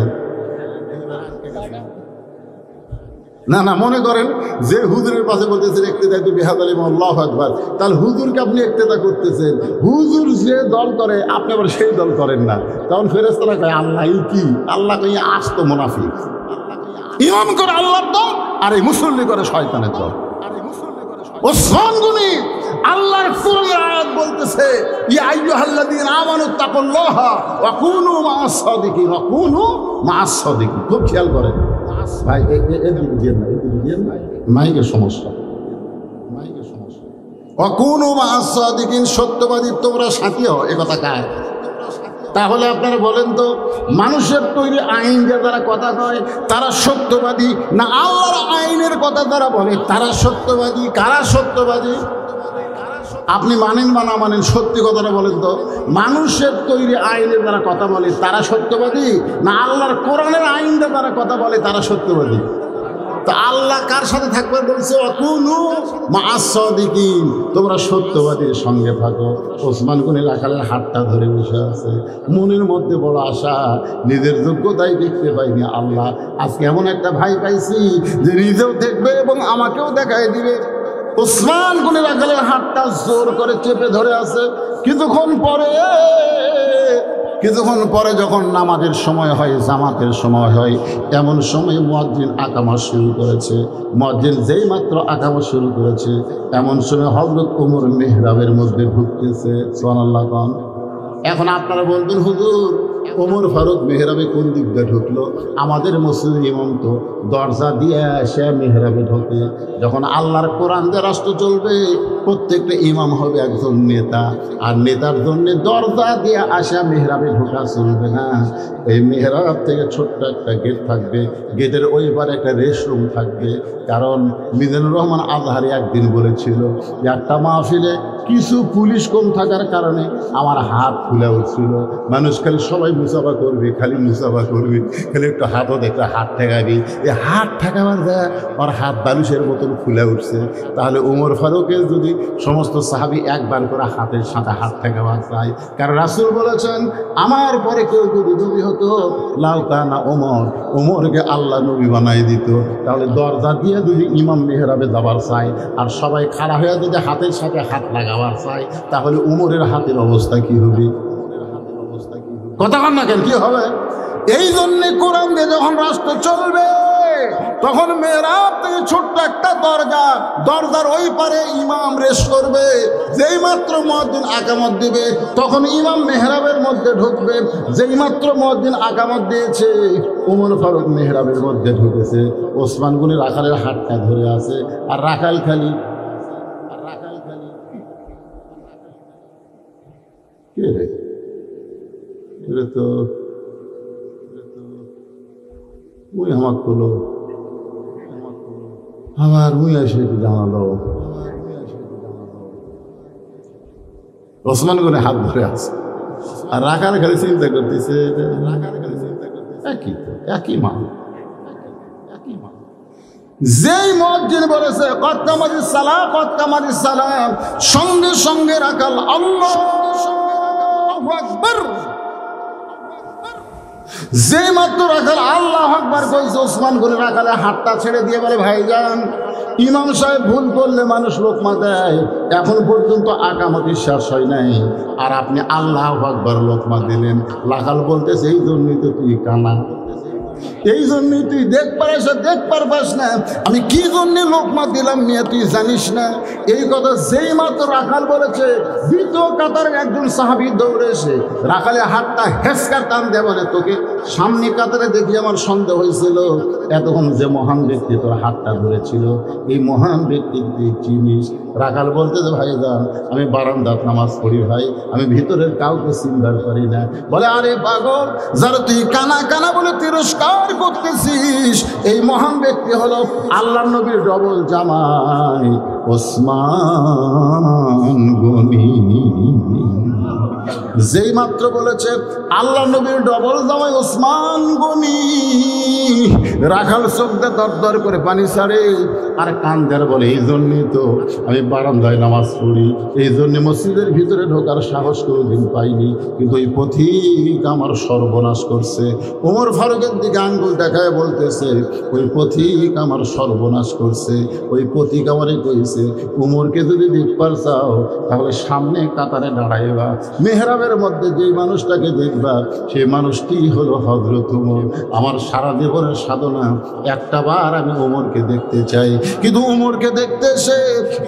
না না, মনে করেন যে হুজুরের পাশে বলতেছেন ইক্তেদা তো বিহাজাল ইমাম, আল্লাহু আকবার, তাহলে হুজুরকে আপনি ইক্তেদা করতেছেন। হুজুর যে দল করে আপনি আবার সেই দল করেন না, তখন ফেরেশতারা কয় আল্লাহ কি? আল্লাহ কই আস্ত মুনাফিক। ইমাম করে আল্লাহর দল, আর এই মুসল্লি করে শয়তানের দল। ওসমান গনি আল্লাহর কোরআনের আয়াত বলতেছে, ইয়া আইয়ুহাল্লাযীনা আমানু তাকুল্লাহা ওয়া কুনু মা'আস সাদিকিন, ওয়া কুনু মা'আস সাদিকিন। খুব খেয়াল করেন ভাই, এদিকে দিয়ে না, এদিকে দিয়ে না, মাইকের সমস্যা, মাইকের সমস্যা। ওয়া কুনু মা'আস সাদিকিন, সত্যবাদী তোমরা সাথী হও, এ কথা কার? তাহলে আপনারা বলেন তো, মানুষের তৈরি আইন যে তারা কথা কয় তারা সত্যবাদী, না আল্লাহর আইনের কথা তারা বলে তারা সত্যবাদী? কারা সত্যবাদী? আপনি মানেন বা না মানেন, সত্যি কথাটা বলেন তো, মানুষের তৈরি আইনের যারা কথা বলে তারা সত্যবাদী, না আল্লাহর কোরআনের আইন যে তারা কথা বলে তারা সত্যবাদী? তো আল্লাহ কার সাথে থাকবে বলছে, ওয়াকুনু মা'আস সাদিকিন, তোমরা সত্যবাদীর সঙ্গে থাকো। ওসমান গনি রাখালের হাতটা ধরে বসে আছে, মনের মধ্যে বড় আশা, নিজের যোগ্যতাই দেখতে পাইনি, আল্লাহ আজকে এমন একটা ভাই পাইছি যে নিজেও দেখবে এবং আমাকেও দেখাই দিবে। ওসমান গনি রাখালের হাতটা জোর করে চেপে ধরে আছে। কিছুক্ষণ পরে যখন নামাজের সময় হয়, জামাতের সময় হয়, এমন সময় মুয়াজ্জিন আকামত শুরু করেছে। মুয়াজ্জিন যেই মাত্র আকামত শুরু করেছে, এমন সময় হযরত ওমর মিহরাবের মধ্যে ঢুকতেছে। সুবহানাল্লাহ। এখন আপনারা বলবেন, হুজুর ওমর ফারুক মেহরাবে কোন দিক দিয়ে ঢুকলো? আমাদের মসজিদের ইমাম তো দরজা দিয়ে এসে মেহরাবে ঢোকে। যখন আল্লাহর কোরআন দিয়ে রাষ্ট্র চলবে, প্রত্যেকটা ইমাম হবে একজন নেতা, আর নেতার জন্য দরজা দিয়ে আসা মেহরাবে ঢোকা চলবে না। এই মেহরাব থেকে ছোট্ট একটা গেট থাকবে, গেটের ওই পারে একটা রেস্টরুম থাকবে। কারণ মিজানুর রহমান আজহারি একদিন বলেছিল যে একটা মাহফিলে কিছু পুলিশ কম থাকার কারণে আমার হাত ফুলে উঠছিল। মানুষ খালি সবাই মুসাফা করবে, খালি মুসাফা করবে, খালি একটু হাতও দেখলে হাত ঠেকাবি। এই হাত ঠেকাবার যায় ওর হাত বালুশের মতন ফুলে উঠছে। তাহলে ওমর ফারুকের যদি সমস্ত সাহাবী একবার করে হাতের সাথে হাত ঠেকাবার চাই, কারণ রাসূল বলেছেন আমার পরে কেউ যদি নবী হতো লাউ কানা ওমর, ওমরকে আল্লাহ নবী বানাই দিত। তাহলে দরজা দিয়ে যদি ইমাম মেহরাবে যাবার চাই আর সবাই খাড়া হয়ে যদি হাতের সাথে হাত লাগাবার চাই, তাহলে উমরের হাতের অবস্থা কি হবে? কথা কন না কেন, কি হবে? এই জন্যে কোরআন দিয়ে যখন রাষ্ট্র চলবে তখন মেহরাব থেকে ছোট্ট একটা দরজা, দরজার ওই পারে ইমাম রেশ করবে, যেই মাত্র মুয়াজ্জিন আকামত দিবে তখন ইমাম মেহরাবের মধ্যে ঢুকবে। যেই মাত্র মুয়াজ্জিন আকামত দিয়েছে ওমর ফারুক মেহরাবের মধ্যে ঢুকেছে, ওসমান গনি রাখালের হাতটা ধরে আছে, আর রাখাল খালি কে রে? এটা তো মুই আমার তোলো, আমার মুই এসে জানালো ওসমান গনি হাত ধরে আছে, আর রাখাল খালি চিন্তা করতেছে একই মা। যেই মুয়াজ্জিন বলেছে কদ কামাতিস সালাহ কদ কামাতিস সালাম, সঙ্গে সঙ্গে রাখাল আল্লাহু আকবার। যেই মাত্র রাখাল আল্লাহু আকবার কইছে ওসমান গনি রাখালের হাতটা ছেড়ে দিয়ে বলে ভাইজান ইমাম সাহেব ভুল করলে মানুষ লোকমা দেয়, এখন পর্যন্ত আকামতি শেষ হয় নাই আর আপনি আল্লাহু আকবার লোকমা দিলেন। রাখাল বলতেছে এই জন্যই তো তুই কানা, এই জন্যই তুই দেখ পারবাস না আমি কি জন্য লোকমা দিলাম মিয়া, তুই জানিস না? এই কথা যেই মাত্র রাখাল বলেছে দ্বিতীয় কাতারের একজন সাহাবী দৌড়ে এসে রাখালের হাতটা হেসকার টান দিয়ে বলে তোকে সামনে কাতারে দেখি আমার সন্দেহ হয়েছিল, এতক্ষণ যে মহান ব্যক্তি তোর হাতটা ধরেছিল এই মহান ব্যক্তি তুই চিনিস? রাখাল বলতে যে ভাইজান আমি বারান্দাত নামাজ পড়ি ভাই, আমি ভিতরের কাউকে চিনবার পারি না। বলে আরে পাগল, যারা তুই কানা কানা বলে তিরস্কার করতেছিস এই মহান ব্যক্তি হলো আল্লাহর নবীর ডবল জামাই ওসমান গনি। যেই মাত্র বলেছে আল্লাহ নবীর ডবল জামাই ওসমান গনি, রাখাল চোখটা দরদর করে পানি ছাড়ে আর কান্দার বলে এই জন্যই তো আমি বারান্দায় নামাজ পড়ি, এই জন্যে মসজিদের ভিতরে ঢোকার সাহস কোনোদিন পাইনি, কিন্তু ওই পথিক আমার সর্বনাশ করছে। ওমর ফারুকের দিকে আঙ্গুল দেখায় বলতেছে ওই পথিক আমার সর্বনাশ করছে, ওই পথিক আমারে কইছে উমরকে যদি দেখবার চাও তাহলে সামনে কাতারে দাঁড়াইবা, মেহরাবের মধ্যে যেই মানুষটাকে দেখবা সেই মানুষটি হলো হযরত উমর। আমার সারা জীবনের সাধনা একটা বার আমি উমরকে দেখতে চাই, কিন্তু উমরকে দেখতে এসে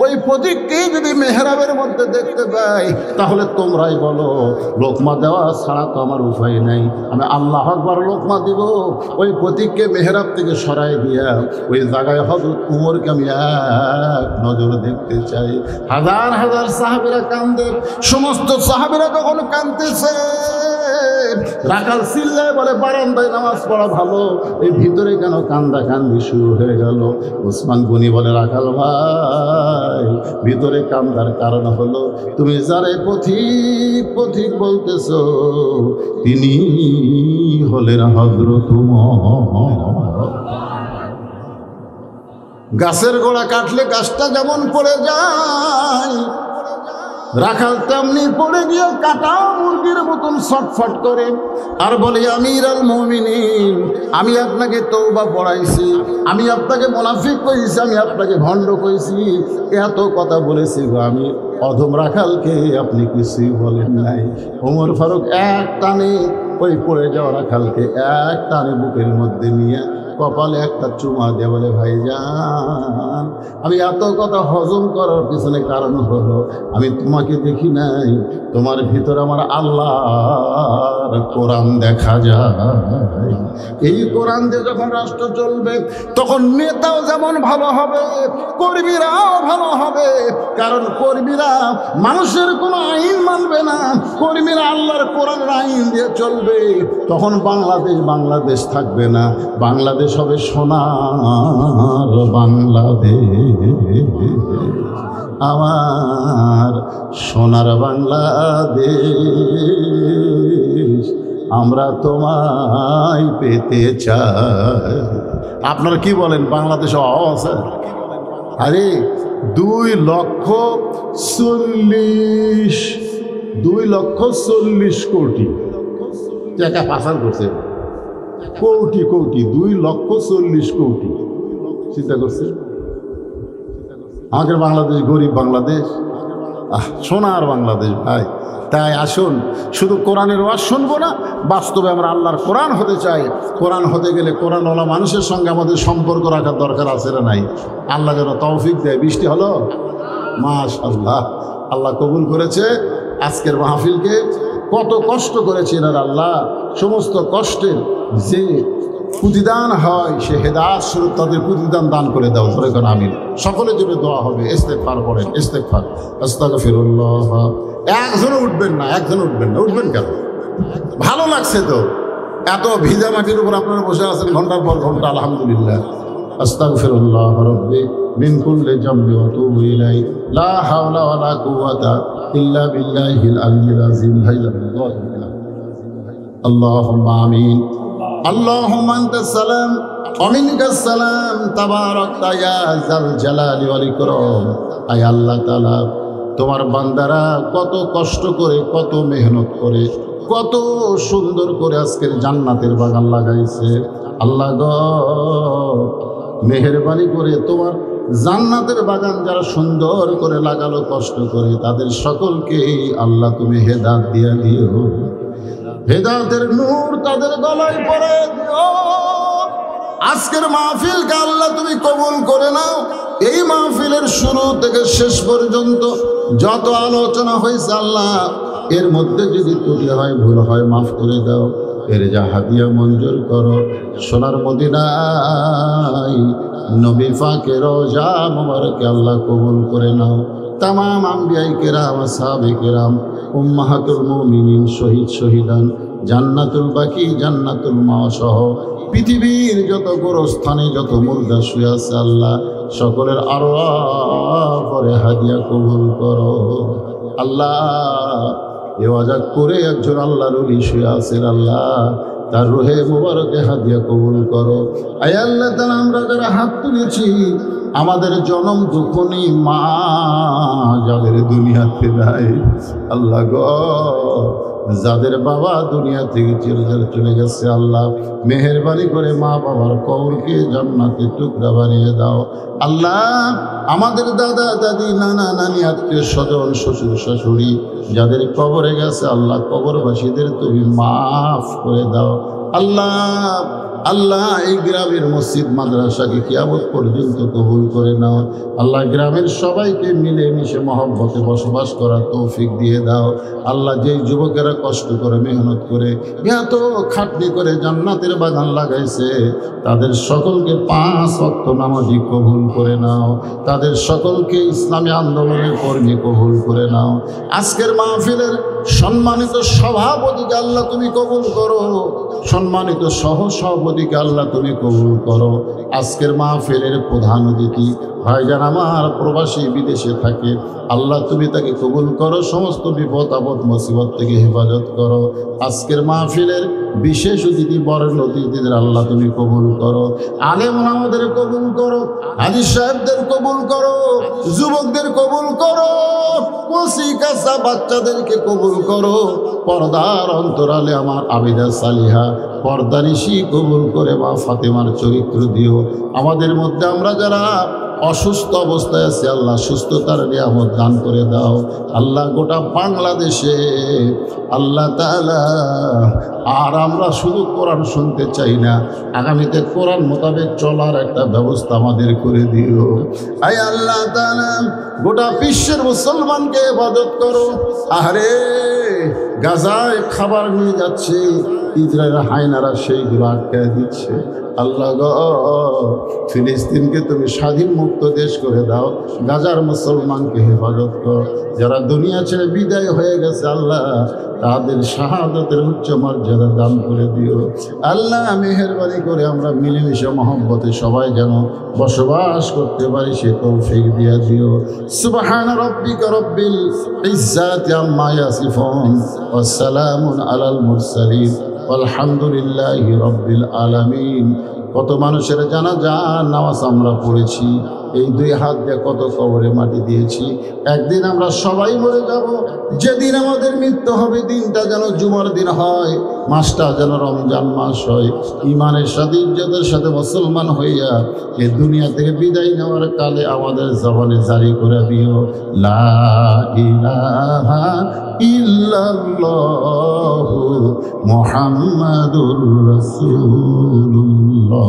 ওই প্রতীককে যদি মেহরাবের মধ্যে দেখতে পাই তাহলে তোমরাই বলো লোকমা দেওয়া ছাড়া তো আমার উপায় নাই, আমি আল্লাহু আকবার লোকমা দিব। ওই প্রতীককে মেহরাব থেকে সরাই দিয়া ওই জায়গায় হযরত উমরকে আমি এক নজর দেখতে চাই। হাজার হাজার সাহাবীরা কান্দে, সমস্ত সাহাবীরা যখন কাঁদতেছে রাখাল চিল্লায় বলে বারান্দায় নামাজ পড়া ভালো, এই ভিতরে কেন কান্দা কান্দি শুরু হয়ে গেল? ওসমান গনি বলে রাখাল ভাই ভিতরে কান্দার কারণ হলো তুমি যারে পথিক পথিক বলতেছ তিনি হলেন হযরত উমর। গাছের গোড়া কাটলে গাছটা যেমন পড়ে যায়, রাখাল তেমনি পড়ে গিয়ে কাটা মুরগির মতন ছটফট করে আর বলে আমিরুল মুমিনিন আমি আপনাকে তওবা পড়াইছি, আমি আপনাকে মুনাফিক কইছি, আমি আপনাকে ভণ্ড কইছি, এত কথা বলেছি গো আমি অধম রাখালকে আপনি কিছুই বলেন নাই। ওমর ফারুক এক টানে ওই পড়ে যাওয়া রাখালকে এক টানে বুকের মধ্যে নিয়ে কপালে একটা চুমা দিয়ে বলে ভাইজান আমি এত কথা হজম করার পিছনে কারণ হলো আমি তোমাকে দেখি নাই, তোমার ভিতরে আমার আল্লাহর কোরআন দেখা যায়। এই কোরআন দিয়ে যখন রাষ্ট্র চলবে তখন নেতাও যেমন ভালো হবে কর্মীরাও ভালো হবে, কারণ কর্মীরা মানুষের কোনো আইন মানবে না, কর্মীরা আল্লাহর কোরআনের আইন দিয়ে চলবে। তখন বাংলাদেশ থাকবে না, বাংলাদেশ হবে সোনার বাংলাদেশ, আমার সোনার বাংলাদেশ আমরা তোমায় পেতে চাই। আপনারা কি বলেন? বাংলাদেশ আছে? আরে 2,40,2,40 কোটি টাকা পাচার করছে। কোটি কোটি, 2,40,000 কোটি। চিন্তা করছে আমাদের বাংলাদেশ, গরিব বাংলাদেশ, সোনার বাংলাদেশ ভাই। তাই আসুন, শুধু কোরআনের ওয়াজ শুনবো না, বাস্তবে আমরা আল্লাহর কোরআন হতে চাই। কোরআন হতে গেলে কোরআনওয়ালা মানুষের সঙ্গে আমাদের সম্পর্ক রাখার দরকার আছে না নাই? আল্লাহ যেন তৌফিক দেয়। বৃষ্টি হলো মাশাআল্লাহ, আল্লাহ কবুল করেছে আজকের মাহফিলকে। কত কষ্ট করেছে এনারা, আল্লাহ সমস্ত কষ্টের যে প্রতিদান হয় সে হেদায়েত স্বরূপ তাদের প্রতিদান দান করে দাও। ধরে কোন আমিন। সকলের জন্য দোয়া হবে। ইস্তেগফার পড়েন, ইস্তেগফার, আস্তাগফিরুল্লাহ। একজনও উঠবেন না, উঠবেন কেন? ভালো লাগছে তো, এত ভিজা মাটির উপর আপনারা বসে আছেন ঘন্টার পর ঘন্টা। আলহামদুলিল্লাহ। আস্তাগফিরুল্লাহ রাব্বি মিন কুল্লি জামবি ওয়া তুবু ইলাইহি লা হাওলা ওয়া লা কুওয়াতা ইল্লা বিল্লাহিল আলিয়্যিল আযীম। আল্লাহুম্মা আমিন। আল্লাহুম্মা আনতাস সালাম ওয়া মিনকাস সালাম তাবারাকতা ইয়া যাল জালালি ওয়াল ইকরাম। আয় আল্লাহ তাআলা, তোমার বান্দারা কত কষ্ট করে, কত মেহনত করে, কত সুন্দর করে আজকের জান্নাতের বাগান লাগাইছে। আল্লাহ গো, মেহেরবানি করে তোমার জান্নাতের বাগান যারা সুন্দর করে লাগালো কষ্ট করে, তাদের সকলকে আল্লাহ তুমি হেদায়েত দিয়ে দিও। হেদায়েতের নূর তাদের গলায় পড়ে দিও। আজকের মাহফিলকে আল্লাহ তুমি কবুল করে নাও। এই মাহফিলের শুরু থেকে শেষ পর্যন্ত যত আলোচনা হয়েছে আল্লাহ, এর মধ্যে যদি ত্রুটি হয়, ভুল হয়, মাফ করে দাও। এর যা হাদিয়া মঞ্জুর করো। সোনার মদিনায় নবী পাকের রওজা মুবারকে আল্লাহ কবুল করে নাও। তামাম আম্বিয়ায়ে কেরাম, আসহাবে কেরাম, উম্মাহাতুল মুমিনিন, শহীদ শহীদান, জান্নাতুল বাকি, জান্নাতুল মাওয়া সহ পৃথিবীর যত গোরস্থানে যত মুর্দা শুয়ে আছে আল্লাহ, সকলের আরওয়াহ পরে হাদিয়া কবুল করো। আল্লাহ, এ ওয়াজ করে একজন আল্লাহর ওলি শুয়ে আছেন আল্লাহ, তার রুহে মুবারকে হাদিয়া কবুল করো। আয় আল্লাহ তাআলা, আমরা যারা হাত তুলেছি, আমাদের জনম দুঃখনি মা যাদের দুনিয়াতে নাই আল্লাহ গো, যাদের বাবা দুনিয়া থেকে চলে গেছে আল্লাহ, মেহেরবানি করে মা বাবার কবরকে জান্নাতের টুকরা বানিয়ে দাও। আল্লাহ, আমাদের দাদা দাদি, নানা নানি, আত্মীয় স্বজন, শ্বশুর শাশুড়ি যাদের কবরে গেছে আল্লাহ, কবরবাসীদের তুমি মাফ করে দাও। আল্লাহ, এই গ্রামের মসজিদ মাদ্রাসাকে কিয়ামত পর্যন্ত কবুল করে নাও। আল্লাহ, গ্রামের সবাইকে মিলে মিশে মহব্বতে বসবাস করার তৌফিক দিয়ে দাও। আল্লাহ, যেই যুবকেরা কষ্ট করে মেহনত করে এত খাটনি করে জান্নাতের বাগান লাগাইছে, তাদের সকলকে 5 ওয়াক্ত নামাজি কবুল করে নাও। তাদের সকলকে ইসলামী আন্দোলনের কর্মী কবুল করে নাও। আজকের মাহফিলের সম্মানিত সভাপতিকে আল্লাহ তুমি কবুল করো। সম্মানিত সহ সভাপতিকে আল্লাহ তুমি কবুল করো। আজকের মাহফিলের প্রধান অতিথি ভাইজান আমার প্রবাসী বিদেশে থাকে, আল্লাহ তুমি তাকে কবুল করো। সমস্ত বিপদ আপদ মুসিবত থেকে হেফাজত করো। আজকের মাহফিলের বিশেষ অতিথি, বরেণ্য অতিথিদের আল্লাহ তুমি কবুল করো। আলেম ওলামাদের কবুল করো, হাজী সাহেবদের কবুল করো, যুবকদের কবুল করো, কচি কাঁচা বাচ্চাদেরকে কবুল করো। পর্দার অন্তরালে আমার আবিদা সালিহা পর্দানিশি কবুল করে মা ফাতেমার চরিত্র দিও। আমাদের মধ্যে আমরা যারা অসুস্থ অবস্থায় আছে আল্লাহ, সুস্থতার নিয়ামত দান করে দাও। আল্লাহ, গোটা বাংলাদেশে আল্লাহ তাআলা আর আমরা শুধু কোরআন শুনতে চাই না, আগামীতে কোরআন মোতাবেক চলার একটা ব্যবস্থা আমাদের করে দিও। আয় আল্লাহ তাআলা, গোটা বিশ্বের মুসলমানকে ইবাদত করো। আরে গাজায় খাবার নিয়ে যাচ্ছে, ইসরায়েলের হায়নারা সেইগুলো আটকায় দিচ্ছে। আল্লাহ গো, ফিলিস্তিনকে তুমি স্বাধীন মুক্ত দেশ করে দাও। গাজার মুসলমানকে হেফাজত কর। যারা দুনিয়া ছেড়ে বিদায় হয়ে গেছে আল্লাহ, তাদের শাহাদাতের উচ্চ মর্যাদা দান করে দিও। আল্লাহ, মেহেরবানি করে আমরা মিলেমিশে মহব্বতে সবাই যেন বসবাস করতে পারি, সে তৌফিক দিয়া দিও। সুবহান রাব্বিকা রব্বিল ইজ্জাতি আম্মা ইয়াসিফুন ওয়া সালামুন আলাল মুরসালিন আলহামদুলিল্লাহি রাব্বিল আলামিন। কত মানুষের জানাজা নামাজ আমরা পড়েছি, এই দুই হাত দিয়ে কত কবরে মাটি দিয়েছি। একদিন আমরা সবাই মরে যাব। যেদিন আমাদের মৃত্যু হবে দিনটা যেন জুমার দিন হয়, মাসটা যেন রমজান মাস হয়। ইমানের সাথে ইজ্জতের সাথে মুসলমান হইয়া এই দুনিয়া থেকে বিদায় নেওয়ার কালে আমাদের জবানে জারি করে দিও লা ইলাহা ইল্লাল্লাহু মুহাম্মাদুর রাসূলুল্লাহ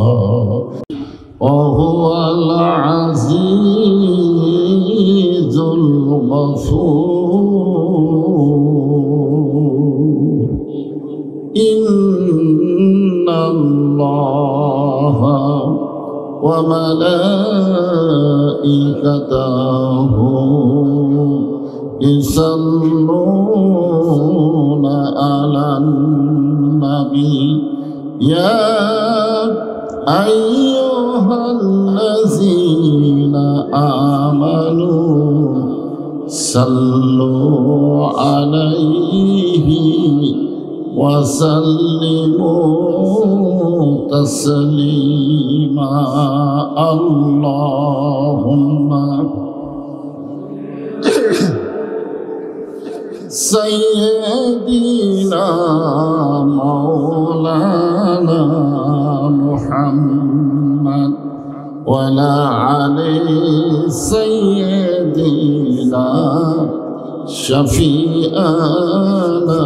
ওহুয়াল আজিজুল গফুর ইন্নাল্লাহা ওয়া মালাইকাতাহু ইসাল্লুনা আলান নবী ইয়া আইয়ুহাল্লাযীনা আমানু সাল্লু আলাইহি ওয়া সাল্লিমু তাসলিমা আল্লাহুম্মা سيدنا مولانا محمد وعلى علي سيدنا شفيعنا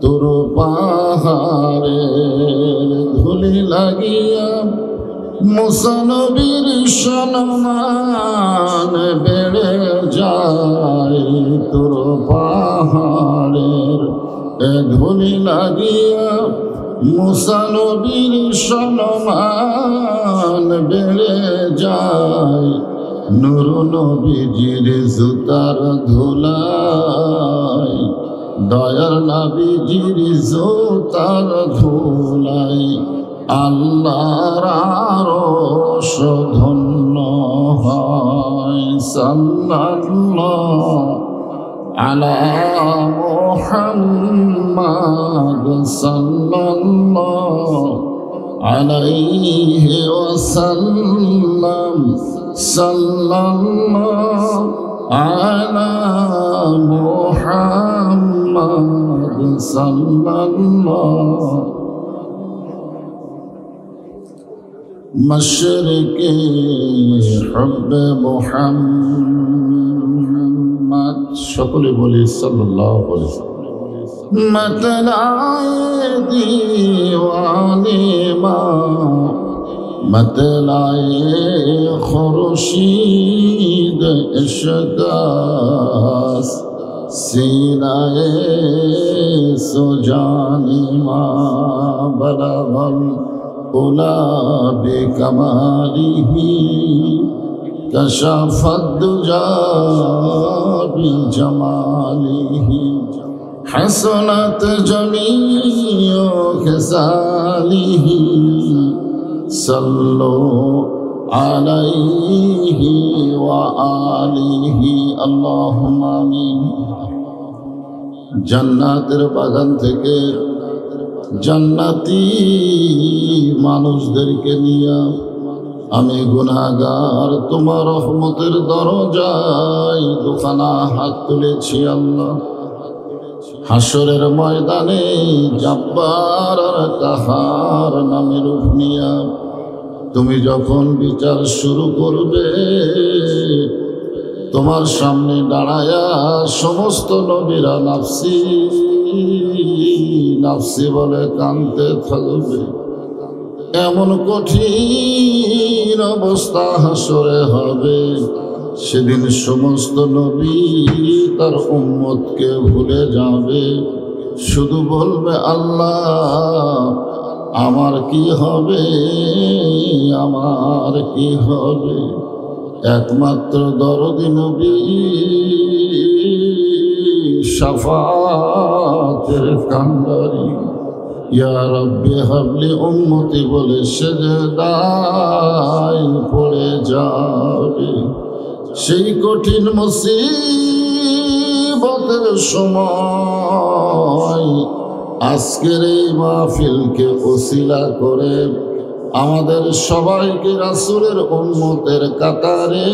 তোর পাহাড়ের ধুলি লাগিয়া মুসানবীর সম্মান বেড়ে যায়। তোর পাহাড়ের ধুলি লাগিয়া মুসানবীর সম্মান বেড়ে যায়। নূর নবীজির জুতার ধুলাই, দয়ার নবীজির জুতার ধুলাই আল্লাহর আরশ ধন্য হয়। সাল্লাল্লাহু আলা মুহাম্মাদ সাল্লাল্লাহু আলাইহি ওয়াসাল্লাম সাল্লাল্লাহু আলা মুহাম্মাদ সাল্লাল্লাহু মশরিকে হুব্বে মুহাম্মদ সকলে বলি সাল্লাল্লাহু আলাইহি ওয়াসাল্লাম। मतलाए दीवाने मतलाए खुर्शीद इश्क़ास सीनाए सुजानी बलगल उला बिकमालिही कशफत दुजा बिजमालिही हसनत जमीओ खिसालिही सल्लो अलैहि व आलिहि अल्लाहुम्मा आमीन। জান্নাতের বাগান থেকে জান্নাতি মানুষদেরকে নিয়ে আমি গুনাহগার তোমার রহমতের দরজায় দুখানা হাত তুলেছি আল্লাহ। হাসরের ময়দানে জব্বার আর কাহার নামের রূপ নিয়া তুমি যখন বিচার শুরু করবে, তোমার সামনে দাঁড়ায়া সমস্ত নবীরা নাফসি নাফসি বলে কাঁদতে থাকবে। এমন কঠিন অবস্থা হাসরে হবে, সেদিন সমস্ত নবী তার উম্মতকে ভুলে যাবে, শুধু বলবে আল্লাহ আমার কি হবে, আমার কি হবে। একমাত্র দরদি নবী শাফাতের কান্ডারি ইয়া রব্বি হাবলি উম্মতি বলে সেজদায় পড়ে যাবে। সেই কঠিন মুসিবতের সময় আজকের এই মাহফিলকে ওসিলা করে আমাদের সবাইকে রাসূলের উম্মতের কাতারে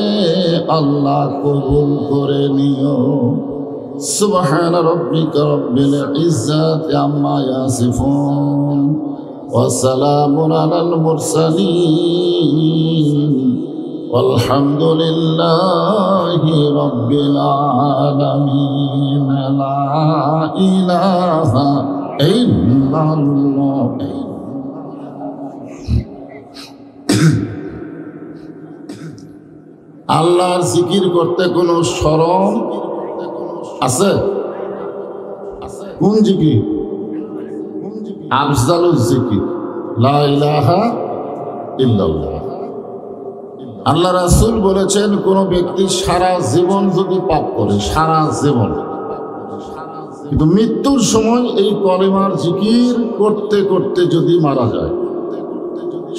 আল্লাহ কবুল করে নিও। সুবহান রাব্বিকা রব্বিল ইজ্জাতি আম্মা ইয়াসিফুন ওয়া সালামুন আলাল মুরসালিন walhamdulillahi rabbil alamin la ilaha illallah। আল্লাহর জিকির করতে কোনো শরম আছে? কোন জিকির? আফজালুল জিকির লা ইলাহা ইল্লাল্লাহ। আল্লাহ রাসূল বলেছেন, কোন ব্যক্তি সারা জীবন যদি পাপ করে, সারা জীবন, কিন্তু মৃত্যুর সময় এই কলেমার জিকির করতে করতে যদি মারা যায়,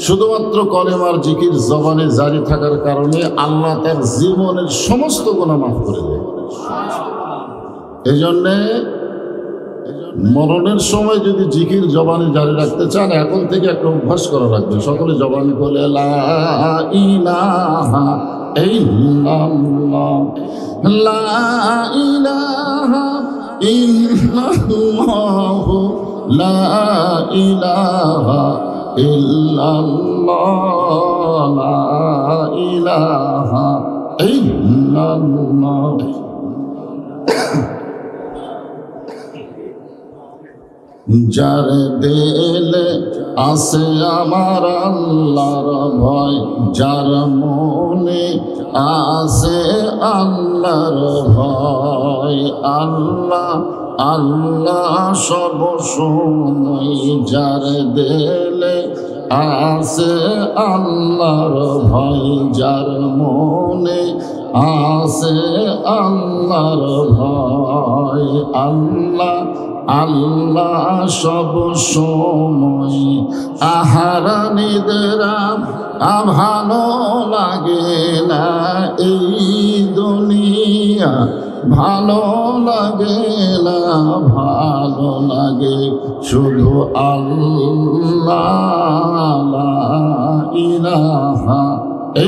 শুধুমাত্র কলেমার জিকির জবানে জারি থাকার কারণে আল্লাহ তার জীবনের সমস্ত গুনাহ মাফ করে দেয়। এই জন্যে মরণের সময় যদি জিকির জবানে জারি রাখতে চান, এখন থেকে একটা অভ্যাস করা লাগবে। সকলে জবানে বলে লা ইলাহা ইল্লাল্লাহ, লা ইলাহা ইল্লাল্লাহ, লা ইলাহা ইল্লাল্লাহ, লা ইলাহা ইল্লাল্লাহ। যার দিলে আছে আমার আল্লাহর ভয়, যার মনে আছে আল্লাহর ভয়, আল্লাহ আল্লাহ সব সময়, যার দিলে আছে আল্লাহর ভয়, যার মনে আছে আল্লাহর ভয়, আল্লাহ আল্লাহ সব সময়। আহারা নিদ্রা ভালো লাগে না, এই দুনিয়া ভালো লাগে না, ভালো লাগে শুধু আল্লাহ, লা ইলাহা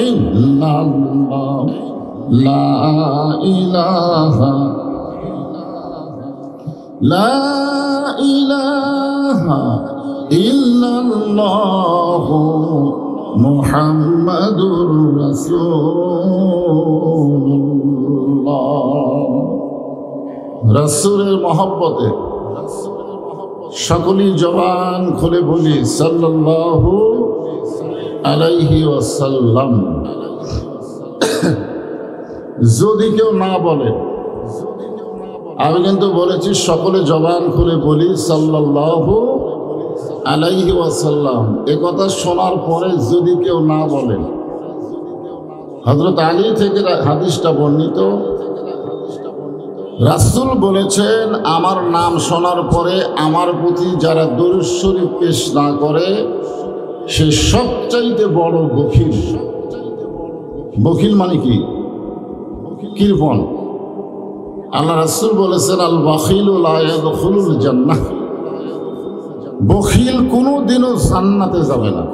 ইল্লাল্লাহ, লা ইলাহা লা ইলাহা ইল্লাল্লাহ মুহাম্মাদুর রাসূলুল্লাহ। রাসূলের মহব্বতে সকলেই জবান খুলে বলি সাল্লাল্লাহু আলাইহি ওয়াসাল্লাম। যদি কেউ না বলে, আমি কিন্তু বলেছি সকলে জবান খুলে বলি সাল্লাল্লাহু আলাইহি ওয়াসাল্লাম। এ কথা শোনার পরে যদি কেউ না বলেন, হযরত আলী থেকে হাদিসটা বর্ণিত, রাসূল বলেছেন, আমার নাম শোনার পরে আমার প্রতি যারা দরুদ শরীফ পেশ না করে সে সবচাইতে বড় বখিল। বখিল মানে কি? কৃপণ। আল্লাহ রাসূল বলেছেন, আল বাখিলু লা ইয়াদখুলুল জান্নাহ, বখিল কোনোদিনও জান্নাতে যাবে না।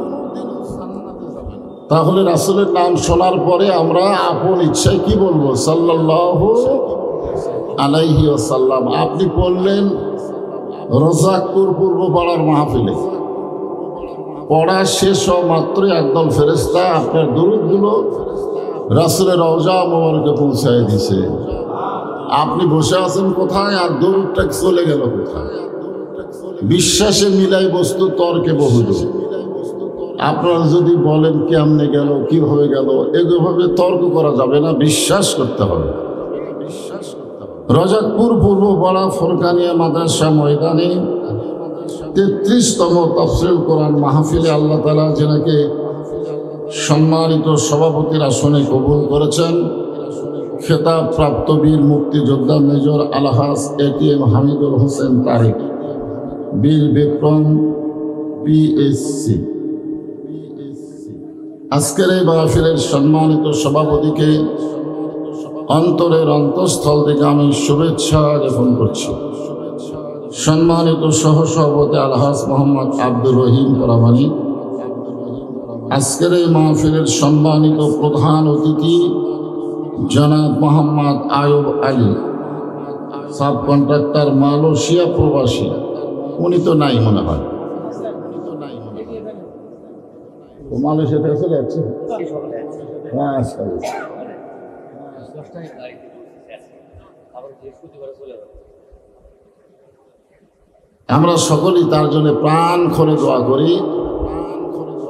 তাহলে রাসূলের নাম শোনার পরে আমরা আপন ইচ্ছায় কি বলবো? সাল্লাল্লাহু আলাইহি ওয়াসাল্লাম। আপনি পড়লেন রোজাকপুর পূর্ব পাড়ার মাহফিলে, পড়া শেষ হওয়া মাত্রই একদল ফেরেশতা আপনার দরুদগুলো রাসূলের রওজা মোবারকে পৌঁছায় দিছে। আপনি বসে আছেন কোথায় আর দরুদটা চলে গেল কোথায়? বিশ্বাসে মিলাই বস্তু, তর্কে বহুদূর। আপনারা যদি বলেন কেমনে গেল, কিভাবে গেল, এভাবে তর্ক করা যাবে না, বিশ্বাস করতে হবে। রজাকপুর পূর্ব পাড়া ফরকানিয়া মাদ্রাসা ময়দানে 33তম তাফসীরুল কোরআন মাহফিলে আল্লাহ তাআলা যেনাকে সম্মানিত সভাপতির আসনে কবুল করেছেন, খেতাব প্রাপ্ত বীর মুক্তিযোদ্ধা মেজর আলহাজ এটিএম হামিদুল হোসেন তারেক, বীর বিক্রম পিএসসি। আজকের এই মাহফিলের সম্মানিত সভাপতিকে অন্তরের অন্তঃস্থল থেকে আমি শুভেচ্ছা জ্ঞাপন করছি। সম্মানিত সহসভাপতি আলহাজ মোহাম্মদ আব্দুর রহিম পরামানিক, আজকের এই মাহফিলের সম্মানিত প্রধান অতিথি জনাব Mohammad Ayub Ali, sub contractor, Malaysia প্রবাসী। উনি তো নাই মনে হয়, মালয়েশিয়া থেকে চলে যাচ্ছে। আমরা সকলেই তার জন্য প্রাণ খুলে দোয়া করি।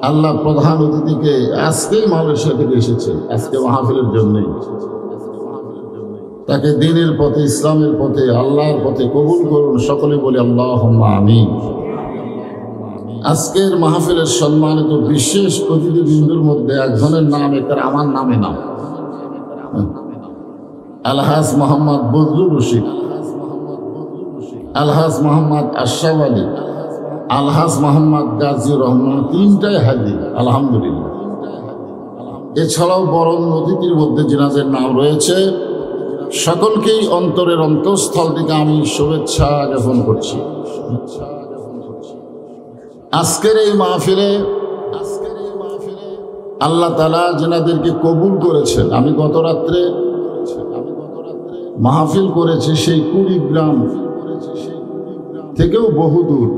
আল্লাহ প্রধান অতিথিকে আজকেই মালয়েশিয়া থেকে এসেছে, আজকে মাহফিলের জন্যই, তাকে দ্বীনের পথে, ইসলামের পথে, আল্লাহর পথে কবুল করুন। সকলে বলি আল্লাহুম্মা আমিন। আজকের মাহফিলের সম্মানিত বিশেষ অতিথিবৃন্দুর মধ্যে একজনের নাম এটার আমার নামে নাম, আলহাজ মোহাম্মদ বজলুর রশিদ, আলহাজ মোহাম্মদ আশরাফ আলী, আলহাজ মোহাম্মদ গাজী রহমান, তিনটাই হাজি আলহামদুলিল্লাহ। এছাড়াও বরং অতিথির মধ্যে যিনাদের নাম রয়েছে, সকলকেই অন্তরের অন্তঃস্থল থেকে আমি শুভেচ্ছা জ্ঞাপন করছি। আজকের এই মাহফিলে আল্লাহ তাআলা যিনাদেরকে কবুল করেছেন, আমি গত রাত্রে মাহফিল করেছি সেই কুড়িগ্রাম থেকেও বহুদূর,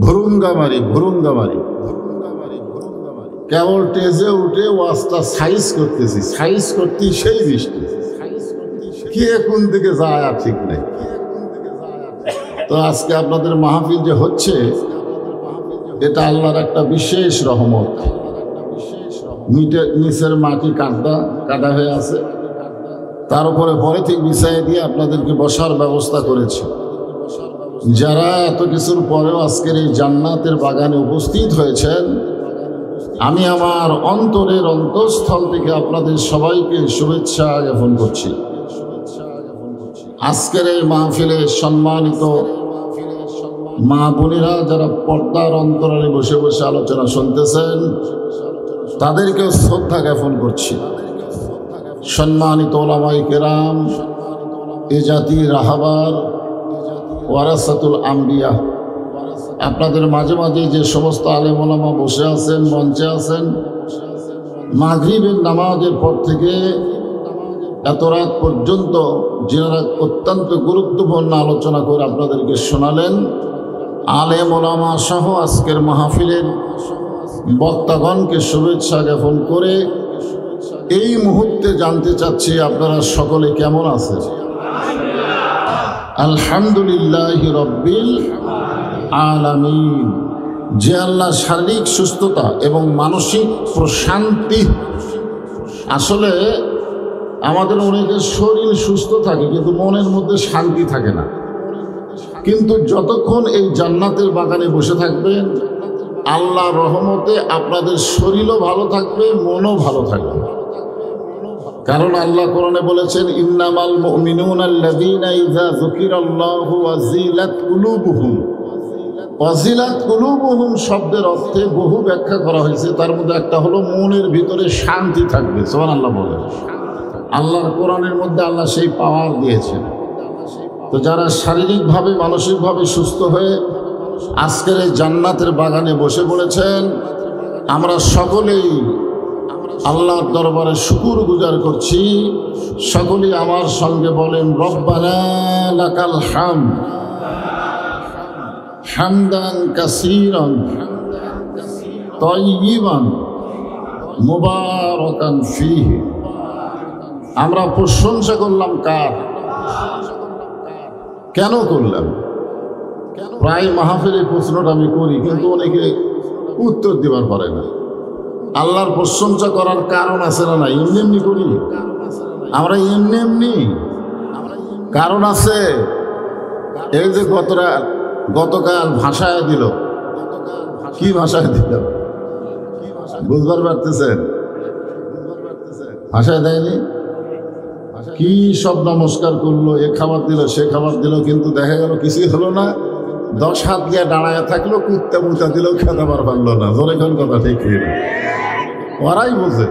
ভুরুঙ্গামারি কেবল টেজে উঠে ওয়াজটা সাইজ করতেছি, সাইজ করতেই সেই বৃষ্টি, কে কোন দিকে যায় আর ঠিক নেই। তো আজকে আপনাদের মাহফিল যে হচ্ছে, এটা আল্লাহর একটা বিশেষ রহমত। নিচের মাটি কাটা হয়ে আছে, তার উপরে পরে ঠিক বিছাইয়ে দিয়ে আপনাদেরকে বসার ব্যবস্থা করেছে। যারা এত কিছুর পরেও আজকের এই জান্নাতের বাগানে উপস্থিত হয়েছেন, আমি আমার অন্তরের অন্তঃস্থল থেকে আপনাদের সবাইকে শুভেচ্ছা জ্ঞাপন করছি। আজকের এই মাহফিলে সম্মানিত মা বোনেরা যারা পর্দার অন্তরালে বসে বসে আলোচনা শুনতেছেন, তাদেরকেও শ্রদ্ধা জ্ঞাপন করছি। সম্মানিত ওলামায়ে কেরাম, এ জাতির রাহাবার, ওয়ারাসাতুল আম্বিয়া, আপনাদের মাঝে মাঝে যে সমস্ত আলেম ওলামা বসে আছেন, মঞ্চে আছেন, মাগরিবের নামাজের পর থেকে এত রাত পর্যন্ত যারা অত্যন্ত গুরুত্বপূর্ণ আলোচনা করে আপনাদেরকে শোনালেন, আলেম ওলামা সহ আজকের মাহফিলের বক্তাগণকে শুভেচ্ছা জ্ঞাপন করে এই মুহূর্তে জানতে চাচ্ছি আপনারা সকলে কেমন আছেন? আলহামদুলিল্লাহ রব্বিল আলামিন। যে আল্লাহ শারীরিক সুস্থতা এবং মানসিক প্রশান্তি, আসলে আমাদের অনেকের শরীর সুস্থ থাকে কিন্তু মনের মধ্যে শান্তি থাকে না। কিন্তু যতক্ষণ এই জান্নাতের বাগানে বসে থাকবেন, আল্লাহ রহমতে আপনাদের শরীরও ভালো থাকবে, মনও ভালো থাকবে। কারণ আল্লাহ কোরআনে বলেছেন, ইন্নামাল মুমিনুনা আল্লাযীনা ইযা যুকিরাল্লাহু ওয়াজিলাত কুলুবুহুম। ওয়াজিলাত কুলুবুহুম শব্দের অর্থে বহু ব্যাখ্যা করা হয়েছে, তার মধ্যে একটা হলো মনের ভিতরে শান্তি থাকবে। সুবহানাল্লাহ বলেন। আল্লাহর কোরআনের মধ্যে আল্লাহ সেই পাওয়ার দিয়েছেন। তো যারা শারীরিকভাবে মানসিকভাবে সুস্থ হয়ে আজকের এই জান্নাতের বাগানে বসে পড়েছেন, আমরা সকলেই আল্লাহর দরবারে শুকর গুজার করছি। সকলেই আমার সঙ্গে বলেন, রব্বানা লাকাল হামদ হামদান কাসীরান তাইয়িবান মুবারাকান ফীহি। আমরা প্রশংসা করলাম কার? কেন করলাম? প্রায় মাহফিলে প্রশ্নটা আমি করি, কিন্তু অনেকে উত্তর দিবার পারে না। আল্লাহর প্রশংসা করার কারণ আছে না? না এমনি এমনি করি আমরা, এমনি এমনি কারণ আছে। এই যে গতকাল ভাষায় দিল, কি ভাষায় দিল বুঝবার পারতেছেন? ভাষায় দেয়নি, কি সব নমস্কার করলো, এ খাবার দিল, সে খাবার দিল, কিন্তু দেখা গেল কিছুই হলো না। 10 হাত দিয়ে দাঁড়ায় থাকলো, কুত্তা মুতা দিলেও খেতাবার পারলো না। যখন কথা ঠিক না, ওরাই বোঝে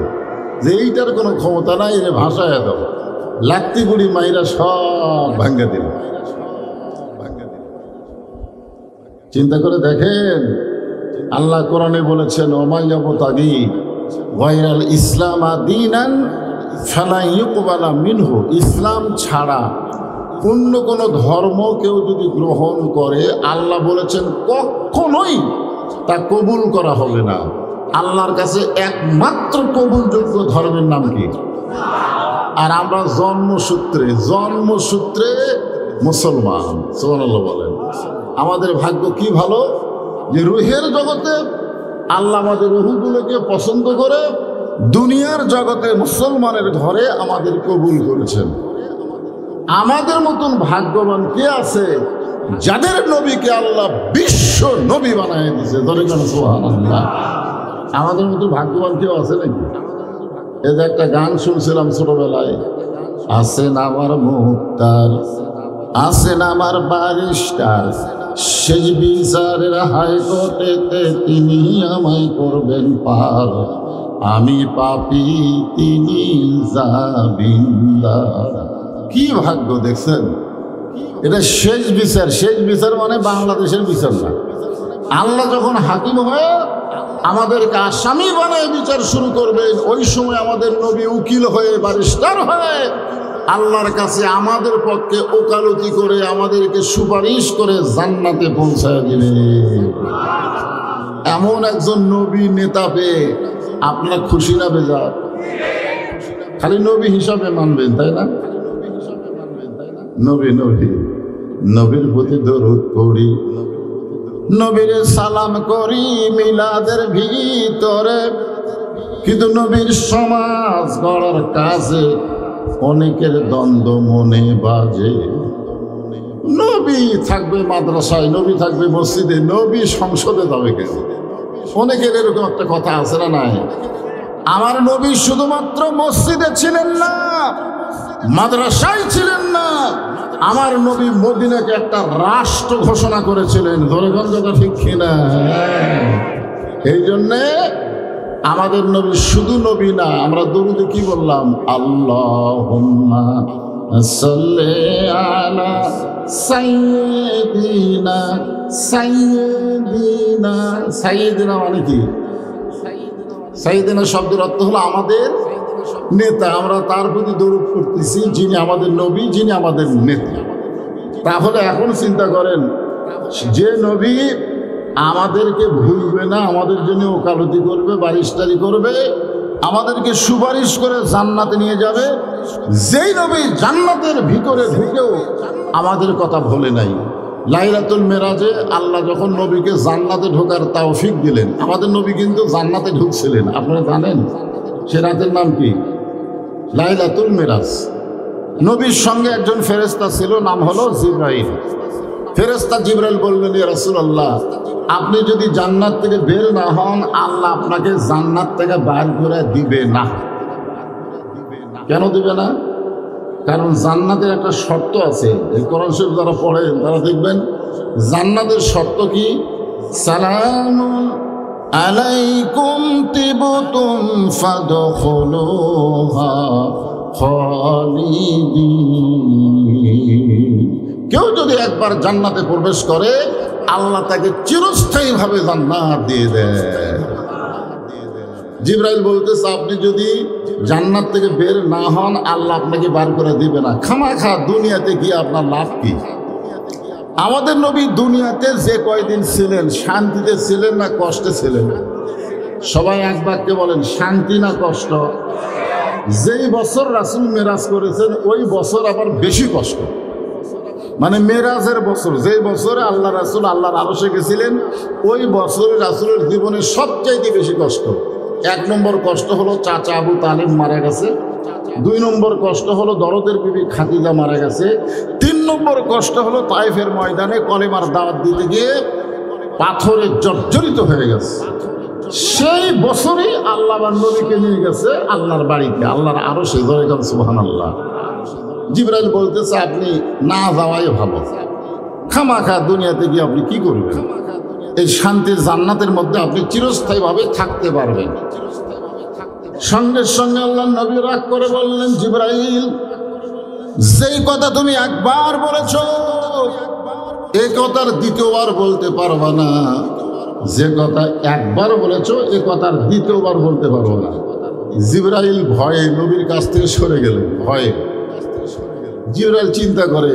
যে এইটার কোনো ক্ষমতা নাই, যে ভাষায় দাও, লাত্তি গুড়ি মাইরা সব ভাঙ্গা দিল। চিন্তা করে দেখেন, আল্লাহ কোরআনে বলেছেন ওমাইয়াবতাগি গায়রাল ইসলাম দীনান ফালা ইউকবালা মিনহু, ইসলাম ছাড়া অন্য কোনো ধর্ম কেউ যদি গ্রহণ করে আল্লাহ বলেছেন কখনোই তা কবুল করা হবে না। আল্লাহর কাছে একমাত্র কবুলযোগ্য ধর্মের নাম কি? আর আমরা জন্মসূত্রে মুসলমান। সুবহানাল্লাহ বলেন। আমাদের ভাগ্য কি ভালো যে রুহের জগতে আল্লাহ আমাদের রুহগুলোকে পছন্দ করে দুনিয়ার জগতে মুসলমানের ঘরে আমাদের কবুল করেছেন। আমাদের মতন ভাগ্যবান কে আছে যাদের নবীকে আল্লাহ বিশ্ব নবী বানায় দিয়েছে? ধরে কেন সুবহানাল্লাহ। আমাদের মতো ভাগ্যবান কেউ আছে নাকি? এই যে একটা গান শুনছিলাম ছোটবেলায়, আছেন আমার মুক্তার, আছেন আমার ব্যারিস্টার, শেষ বিচারের হাইকোর্টেতে তিনি আমায় করবেন পার, আমি পাপী তিনি জামিনদার। কি ভাগ্য দেখছেন? এটা শেষ বিচার। শেষ বিচার মানে বাংলাদেশের বিচার না। আল্লাহ যখন হাকিম হয়ে আমাদেরকে আসামি বানায় বিচার শুরু করবেন, ওই সময় আমাদের নবী উকিল হয়ে ব্যারিস্টার হয়ে আল্লাহর কাছে আমাদের পক্ষে ওকালতি করে আমাদেরকে সুপারিশ করে জান্নাতে পৌঁছায় দিবে। এমন একজন নবী নেতা পেয়ে আপনার খুশি না বেজার? খালি নবী হিসাবে মানবেন, তাই না? নবীর প্রতি দরুদ পড়ি, নবীর সালাম করি মিলাদের ভিতরে, কিন্তু নবীর সমাজ গড়ার কাজে অনেকের দ্বন্দ্ব মনে বাজে। নবী থাকবে মাদ্রাসায়, নবী থাকবে মসজিদে, নবী সংসদে যাবে কেন? অনেকের এরকম একটা কথা আছে না নাই? আমার নবী শুধুমাত্র মসজিদে ছিলেন না, মাদ্রাসায় ছিলেন না, আমার নবী মদিনাকে একটা রাষ্ট্র ঘোষণা করেছিলেন। ধরেগঞ্জ কথা ঠিক কিনা? এই জন্যে আমাদের নবী শুধু নবী না, আমরা দরুদে কি বললাম? আল্লাহুম্মা সাল্লি আলা সাইয়্যিদিনা। সাইয়্যিদিনা মানে কি? সাইয়্যিদিনা শব্দের অর্থ হলো আমাদের নেতা। আমরা তার প্রতি দরুদ করতেছি যিনি আমাদের নবী, যিনি আমাদের নেতা। তাহলে এখন চিন্তা করেন, যে নবী আমাদেরকে ভুলবে না, আমাদের জন্য ওকালতি করবে, ব্যারিস্টারি করবে, আমাদেরকে সুপারিশ করে জান্নাতে নিয়ে যাবে, যেই নবী জান্নাতের ভিতরে ঢুকেও আমাদের কথা ভোলে নাই। লাইলাতুল মেরাজে আল্লাহ যখন নবীকে জান্নাতে ঢোকার তৌফিক দিলেন, আমাদের নবী কিন্তু জান্নাতে ঢুকছিলেন। আপনারা জানেন সে রাতের নাম কি? লাইলাতুল মেরাজ। নবীর সঙ্গে একজন ফেরেশতা ছিল, নাম হলো জিবরাইল। ফেরেশতা জিবরাইল বললেন, ইয়া রাসূলুল্লাহ, আপনি যদি জান্নাত থেকে বের না হন, আল্লাহ আপনাকে জান্নাত থেকে বাইর করে দিবে না। কেন দিবে না? কারণ জান্নাতের একটা শর্ত আছে। এই কোরআন শরীফ যারা পড়েন তারা দেখবেন জান্নাতের শর্ত কি? সালামুন আলাইকুম তিবতুম ফাদখুলুহা খালিদিন। কেউ যদি একবার জান্নাতে প্রবেশ করে, আল্লাহ তাকে চিরস্থায়ীভাবে জান্নাত দিয়ে দেয়। জিবরাইল বলতেছে, আপনি যদি জান্নাত থেকে বের না হন, আল্লাহ আপনাকে বার করে দিবে না। খামাখা দুনিয়াতে গিয়ে আপনার লাভ কি? আমাদের নবী দুনিয়াতে যে কয়দিন ছিলেন, শান্তিতে ছিলেন না কষ্টে ছিলেন? সবাই এক বাক্যে বলেন, শান্তি না কষ্ট? যেই বছর রাসূল মেরাজ করেছেন ওই বছর আবার বেশি কষ্ট। মানে মেরাজের বছর, যেই বছরে আল্লাহ রাসূল আল্লাহর আরশে গেছিলেন, ওই বছরে রাসূলের জীবনে সবচাইতে বেশি কষ্ট। 1 নম্বর কষ্ট হলো চাচা আবু তালিব মারা গেছে। 2 নম্বর কষ্ট হলো দরদের বিবি খাদিজা মারা গেছে। 3 নম্বর কষ্ট হলো তায়েফের ময়দানে কলেমার দাওয়াত দিতে গিয়ে পাথরে জর্জরিত হয়ে গেছে। সেই বছরই আল্লাহ নবীকে নিয়ে গেছে আল্লাহর বাড়িতে, আল্লাহর আরশে। ধরে গেল সুবহানাল্লাহ। জিবরাইল বলতেছে, আপনি না যাওয়াই ভালো। খামাখা দুনিয়াতে গিয়ে আপনি কি করবেন? এই শান্তির জান্নাতের মধ্যে আপনি চিরস্থায়ীভাবে থাকতে পারবেন। সঙ্গে সঙ্গে আল্লাহ নবী রাগ করে বললেন, জিবরাইল, যেই কথা তুমি একবার বলেছ, এই কথার দ্বিতীয়বার বলতে পারবা না। যে কথা একবার বলেছো এ কথার দ্বিতীয়বার বলতে পারবো না। জিবরাইল ভয়ে নবীর কাছ থেকে সরে গেল, ভয়ে। জিবরাইল চিন্তা করে,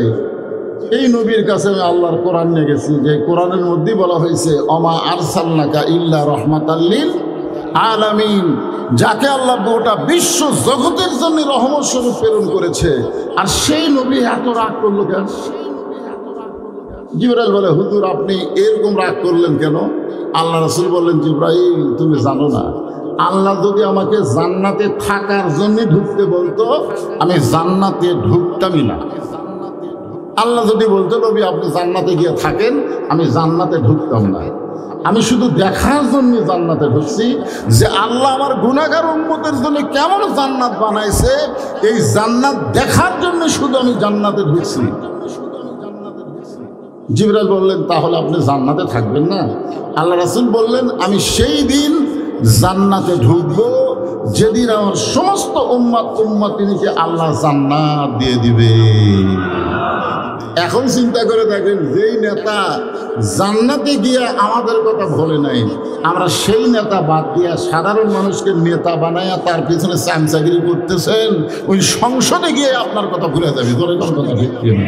এই নবীর কাছে আমি আল্লাহর কোরআন নিয়ে গেছি, যে কোরআনের মধ্যেই বলা হয়েছে অমা আরসালনাকা ইল্লা রাহমাতাল লিল আলামিন, যাকে আল্লাহ গোটা বিশ্ব জগতের জন্য রহমত স্বরূপ প্রেরণ করেছে, আর সেই নবী এত রাগ করলো কেন? জিবরাইল বলে, হুজুর আপনি এরকম রাগ করলেন কেন? আল্লাহ রাসূল বললেন, জিবরাইল তুমি জানো না, আল্লাহ যদি আমাকে জান্নাতে থাকার জন্য ঢুকতে বলতো আমি জান্নাতে ঢুকতামই না। আল্লাহ যদি বলতো নবী আপনি জান্নাতে গিয়ে থাকেন, আমি জান্নাতে ঢুকতাম না। আমি শুধু দেখার জন্য জান্নাতে ঢুকছি যে আল্লাহ আমার গুনাহগার উম্মতের জন্য কেমন জান্নাত বানাইছে, এই জান্নাত দেখার জন্য শুধু আমি জান্নাতে ঢুকছি। জিবরাইল বললেন, তাহলে আপনি জান্নাতে থাকবেন না? আল্লাহ রাসূল বললেন, আমি সেই দিন জান্নাতে ঢুকবো যেদিন আমার সমস্ত উম্মতিকে আল্লাহ জান্নাত দিয়ে দিবে। এখন চিন্তা করে দেখেন, যেই নেতা জান্নাতে গিয়ে আমাদের কথা বলে নাই, আমরা সেই নেতা বাদ দিয়া সাধারণ মানুষকে নেতা বানায়া তার পিছনে চামচাগিরি করতেছেন, ওই সংসদে গিয়ে আপনার কথা ভুলে যাবে। ধরে কোন কথা ঠিক না?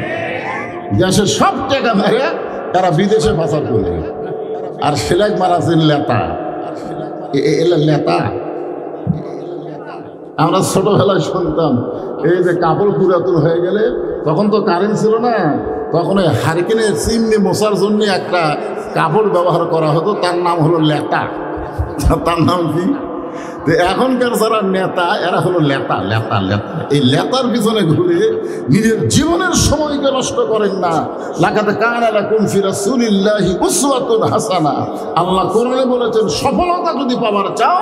দেশের সব টাকা মেরে তারা বিদেশে পাচার করবে, আর ফ্ল্যাগ মারাছেন লেতা। এলা লেতা। আমরা ছোটবেলায় শুনতাম, এই যে কাপড় পুরাতন হয়ে গেলে, তখন তো কারেন্ট ছিল না, তখন ওই হারিকেনে চিমনি মশার জন্য একটা কাপড় ব্যবহার করা হতো, তার নাম হলো লেতা। তার নাম কি? তো এখনকার যারা নেতা এরা হলো লেতা লেতা লেতা। এই লেতার পিছনে ঘুরে নিজের জীবনের সময়কে নষ্ট করেন না। লাকাদ কানা লাকুম ফি রাসূলিল্লাহি উসওয়াতুন হাসানা। আল্লাহ কোরআনে বলেছেন, সফলতা যদি পাবার চাও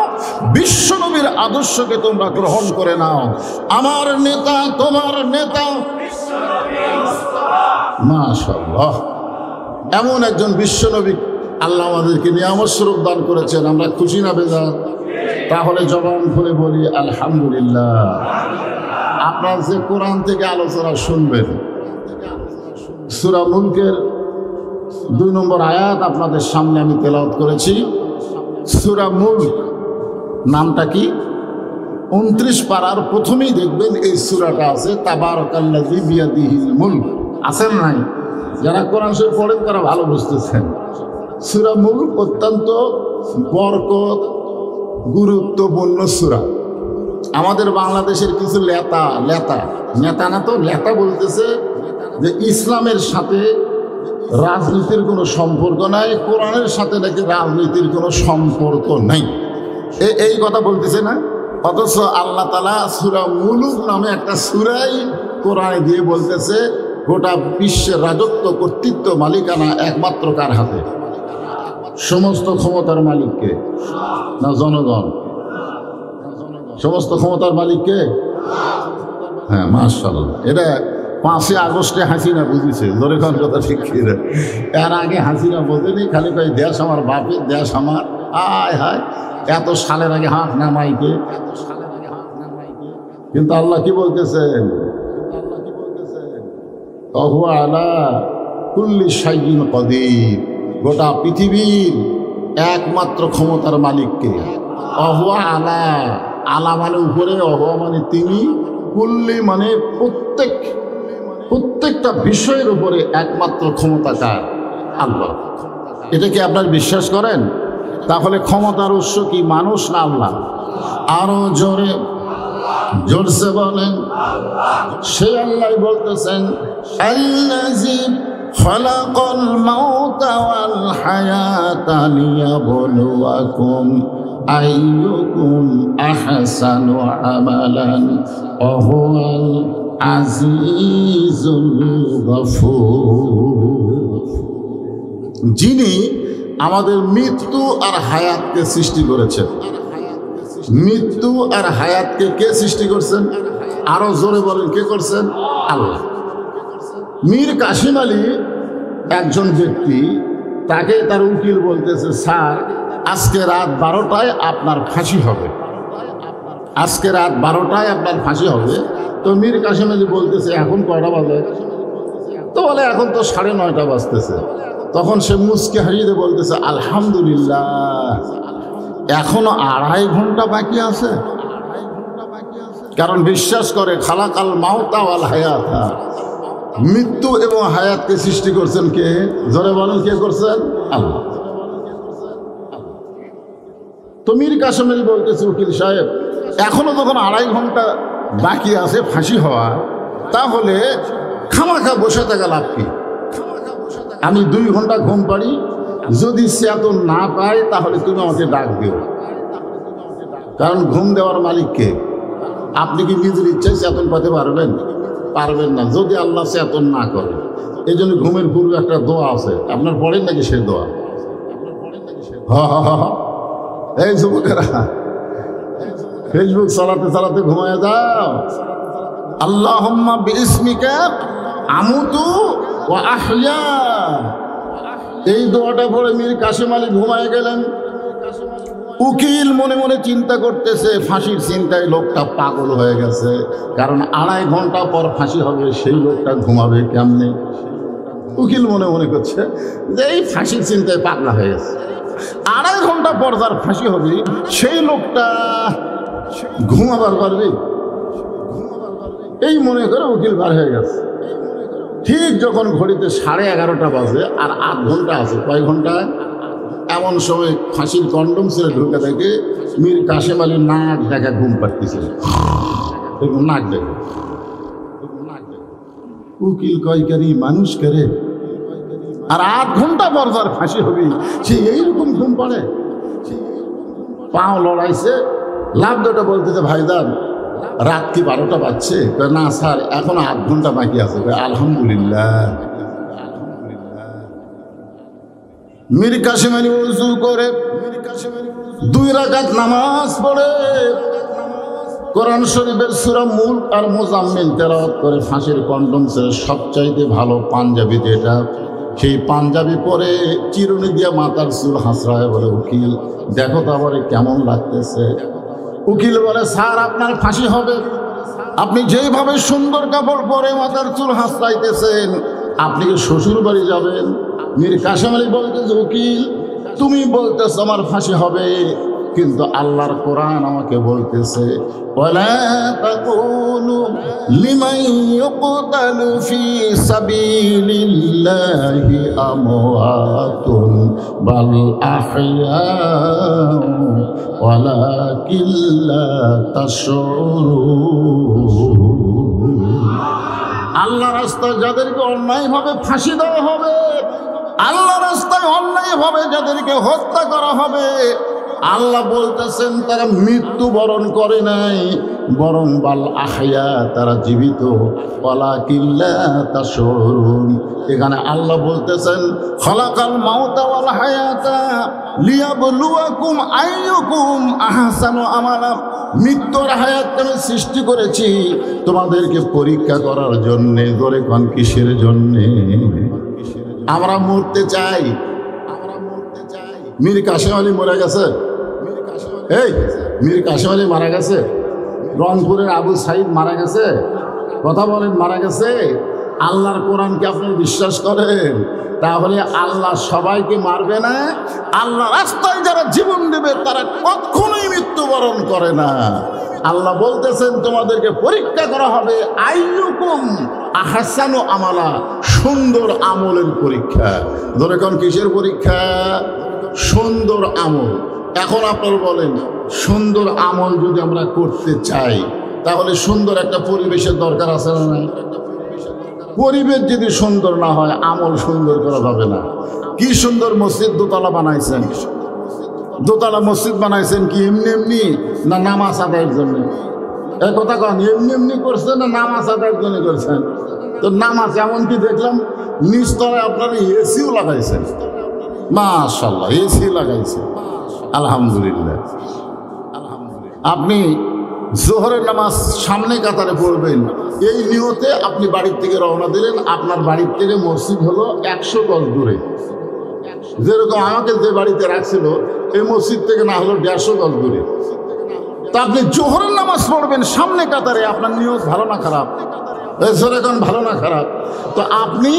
বিশ্বনবীর আদর্শকে তোমরা গ্রহণ করে নাও। আমার নেতা, তোমার নেতা বিশ্বনবী মুস্তাফা। মাশাআল্লাহ, এমন একজন বিশ্বনবী আল্লাহ আমাদেরকে নিয়ামত স্বরূপ দান করেছেন। আমরা খুশি না বেজার? তাহলে জবান খুলে বলি আলহামদুলিল্লাহ। আপনার যে কোরআন থেকে আলোচনা শুনবেন, সূরা মুলকের 2 নম্বর আয়াত আপনাদের সামনে আমি তেলাওয়াত করেছি। সূরা মুলক নামটা কি? 29 পারার প্রথমেই দেখবেন এই সূরাটা আছে, তাবারাকাল্লাযী বিয়াদিহিল মুলক। আছেন নাই? যারা কোরআন শরীফ পড়েন তারা ভালো বুঝতেছেন। সূরা মুলক অত্যন্ত বরকত গুরুত্বপূর্ণ সূরা। আমাদের বাংলাদেশের কিছু নেতা না তো লেতা বলতেছে যে ইসলামের সাথে রাজনীতির কোনো সম্পর্ক নাই, কোরআনের সাথে নাকি রাজনীতির কোনো সম্পর্ক নাই, এই কথা বলতেছে না। অথচ আল্লাহ তাআলা সূরা মুলক নামে একটা সূরাই কোরআনে দিয়ে বলতেছে গোটা বিশ্বের রাজত্ব, কর্তৃত্ব, মালিকানা একমাত্র কার হাতে? সমস্ত ক্ষমতার মালিককে না জনগণ? সমস্ত ক্ষমতার মালিককে। হ্যাঁ, মাশাআল্লাহ। এটা 5ই আগস্টে হাসিনা বুঝেছে। ধরে কোন কথা ঠিক কি? এর আগে হাসিনা বোঝেনি, খালি কয় দেশ আমার বাপের, দেশ আমার। আয় হায়, এত সালের আগে হাত নামাইকে। কিন্তু আল্লাহ কি বলতেছেন? ওয়া আলা কুল্লি শাইইন কাদির। গোটা পৃথিবীর একমাত্র ক্ষমতার মালিককে। অহুয়া আলা, আলা মানে উপরে, অহুয়া মানে তিনি, কুল্লি মানে প্রত্যেকটা বিষয়ের উপরে একমাত্র ক্ষমতাকার আল্লাহ। এটা কি আপনার বিশ্বাস করেন? তাহলে ক্ষমতার উৎস কি মানুষ না আল্লাহ? আরো জোরসে বলেন। সেই আল্লাহ বলতেছেন, আল্লাযী খালাকাল মাউতা ওয়াল হায়াতা লিয়াবলুয়াকুম আইয়ুকুম আহসানু আমালান ওয়া হুয়াল আজিজুল গফুর। যিনি আমাদের মৃত্যু আর হায়াতকে সৃষ্টি করেছেন। মৃত্যু আর হায়াতকে কে সৃষ্টি করছেন? আরো জোরে বলেন, কে করছেন? আল্লাহ। মীর কাসিম আলী একজন ব্যক্তি, তাকে তার উকিল বলতেছে, স্যার আজকে রাত 12টায় আপনার ফাঁসি হবে, আজকে রাত 12টায় আপনার ফাঁসি হবে। তো মীর কাসিম আলী বলতেছে, এখন কয়টা বাজে? তো বলে, এখন তো 9:30 বাজতেছে। তখন সে মুচকে হাসিয়ে বলতেছে, আলহামদুলিল্লাহ, এখনো 2.5 ঘন্টা বাকি আছে। কারণ বিশ্বাস করে খালাকাল মাউতা ওয়াল হায়াতা, মৃত্যু এবং হায়াতকে সৃষ্টি করছেন কে? জোরে বলেন, কে করছেন? আল্লাহ। তো মীর কাসেম আলী বলতেছে, উকিল সাহেব, এখনো যখন 2.5 ঘন্টা বাকি আছে ফাঁসি হওয়া, তাহলে খামাখা বসে থাকা লাভ কি? আমি 2 ঘন্টা ঘুম পাড়ি, যদি চেতন না পাই তাহলে তুমি আমাকে ডাক দিও। কারণ ঘুম দেওয়ার মালিক কে? আপনি কি নিজের ইচ্ছায় চেতন পাতে পারবেন? পারবেন না, যদি আল্লাহ চেতন না করে। এই জন্য ঘুমের পূর্বে একটা দোয়া আছে, আপনার পড়েন নাকি সেই দোয়া? এই যুবকেরা ফেসবুক চালাতে চালাতে ঘুমায় যাও। আল্লাহুম্মা বিইসমিকা আমুতু ওয়া আহইয়া, এই দোয়াটা পড়ে মীর কাসেম আলী ঘুমায় গেলেন। উকিল মনে মনে চিন্তা করতেছে, ফাঁসির চিন্তায় লোকটা পাগল হয়ে গেছে। কারণ 2.5 ঘন্টা পর ফাঁসি হবে, সেই লোকটা ঘুমাবে কেমনে? উকিল মনে মনে করছে যে এই ফাঁসির চিন্তায় পাগলা হয়ে গেছে, 2.5 ঘন্টা পর যার ফাঁসি হবে সেই লোকটা ঘুমাবার পারবে? এই মনে করে উকিল বার হয়ে গেছে। ঠিক যখন ঘড়িতে 11:30 বাজে, আর 8 ঘন্টা আছে, কয় ঘন্টা? এমন সময় ফাঁসির কন্ডম ছেড়ে ঢুকে দেখে মীর কাসেম আলী নাক দেখা ঘুম পাড়তেছিল, নাক দেখে। উকিল কয়কারী মানুষ করে, আর 8 ঘন্টা পর যার ফাঁসি হবে সে এইরকম ঘুম পাড়ে? পাও লড়াইছে, লাভ দুটো বলতেছে, ভাইদান রাত কি 12টা বাজছে? না স্যার, এখন 8 ঘন্টা বাকি আছে। আলহামদুলিল্লাহ। মীর কাসেম আলী ওযু করে 2 রাকাত নামাজ পড়ে কোরআন শরীফের সূরা মুলক আর মুজাম্মিল তেলাওয়াত করে ফাঁসির কন্ডম ছেড়ে সবচাইতে ভালো পাঞ্জাবি যেটা, সেই পাঞ্জাবি পরে চিরুনি দিয়ে মাথার চুল হাসড়ায় বলে, উকিল দেখো তো আবার কেমন লাগতেছে। উকিল বলে, স্যার আপনার ফাঁসি হবে, আপনি যেইভাবে সুন্দর কাপড় পরে মাথার চুল হাসড়াইতেছেন, আপনি কি শ্বশুর বাড়ি যাবেন? মীর কাসেম আলী বলতেছে, উকিল তুমি বলতেছ আমার ফাঁসি হবে, কিন্তু আল্লাহর কোরআন আমাকে বলতেছে, ওয়ালা তাকুলু লিমান ইউকতালু ফি সাবিলিল্লাহি আমওয়াতুন বাল আহইয়াউ ওয়ালাকিন লা তাশউরুন। আল্লাহ রাস্তায় যাদেরকে অন্যায়ভাবে ফাঁসি দেওয়া হবে, আল্লাহ রাস্তায় অন্যায়ভাবে যাদেরকে হত্যা করা হবে, আল্লাহ বলতেছেন তারা মৃত্যুবরণ করে নাই, বরং বাল আহইয়া, তারা জীবিত। ওয়ালাকিন লা তাশউরুন। এখানে আল্লাহ বলতেছেন, খালাকাল মাউতা ওয়াল হায়াতা লিয়াবলুয়াকুম আইয়ুকুম আহসানু আমালা। মৃত্যু আর হায়াতকে আমি সৃষ্টি করেছি তোমাদেরকে পরীক্ষা করার জন্যে। ধরে কোন কিসের জন্যে? আমরা মরতে চাই। মীর কাসেম আলী মরে গেছে। এই মীর কাসেম আলী মারা গেছে, রংপুরের আবু সাইদ মারা গেছে, কথা বলেন মারা গেছে। আল্লাহর কোরআনকে আপনি বিশ্বাস করেন? তাহলে আল্লাহ সবাইকে মারবে না। আল্লাহ রাস্তায় যারা জীবন দেবে তারা কখনোই মৃত্যুবরণ করে না। আল্লাহ বলতেছেন তোমাদেরকে পরীক্ষা করা হবে, আইয়ুকুম আহসানু আমালা, সুন্দর আমলের পরীক্ষা। ধরে কোন কিসের পরীক্ষা? সুন্দর আমল। এখন আপনারা বলেন, সুন্দর আমল যদি আমরা করতে চাই তাহলে সুন্দর একটা পরিবেশের দরকার আছে না নাই? পরিবেশ যদি সুন্দর না হয় আমল সুন্দর করা যাবে না। কি সুন্দর মসজিদ দোতলা বানাইছেন, দোতলা মসজিদ বানাইছেন কি এমনি এমনি, না নামাজ আদায়ের জন্য? এক কথা কন, এমনি এমনি করছেন না নামাজ আদায়ের জন্য করছেন? তো নামাজ এমনকি দেখলাম নিচতলায় আপনারা এসিও লাগাইছেন। মাশাআল্লাহ, এসি লাগাইছে, আলহামদুলিল্লাহ। আপনি জোহরের নামাজ সামনে কাতারে পড়বেন, এই নিয়তে আপনি বাড়ির থেকে রওনা দিলেন। আপনার বাড়ির থেকে মসজিদ হলো 100 গজ দূরে। যেরকম আমাকে যে বাড়িতে রাখছিল এই মসজিদ থেকে না হলো 150 গজ দূরে। তা আপনি জোহরের নামাজ পড়বেন সামনে কাতারে, আপনার নিয়ত ভালো না খারাপ? যেরকম ভালো না খারাপ? তো আপনি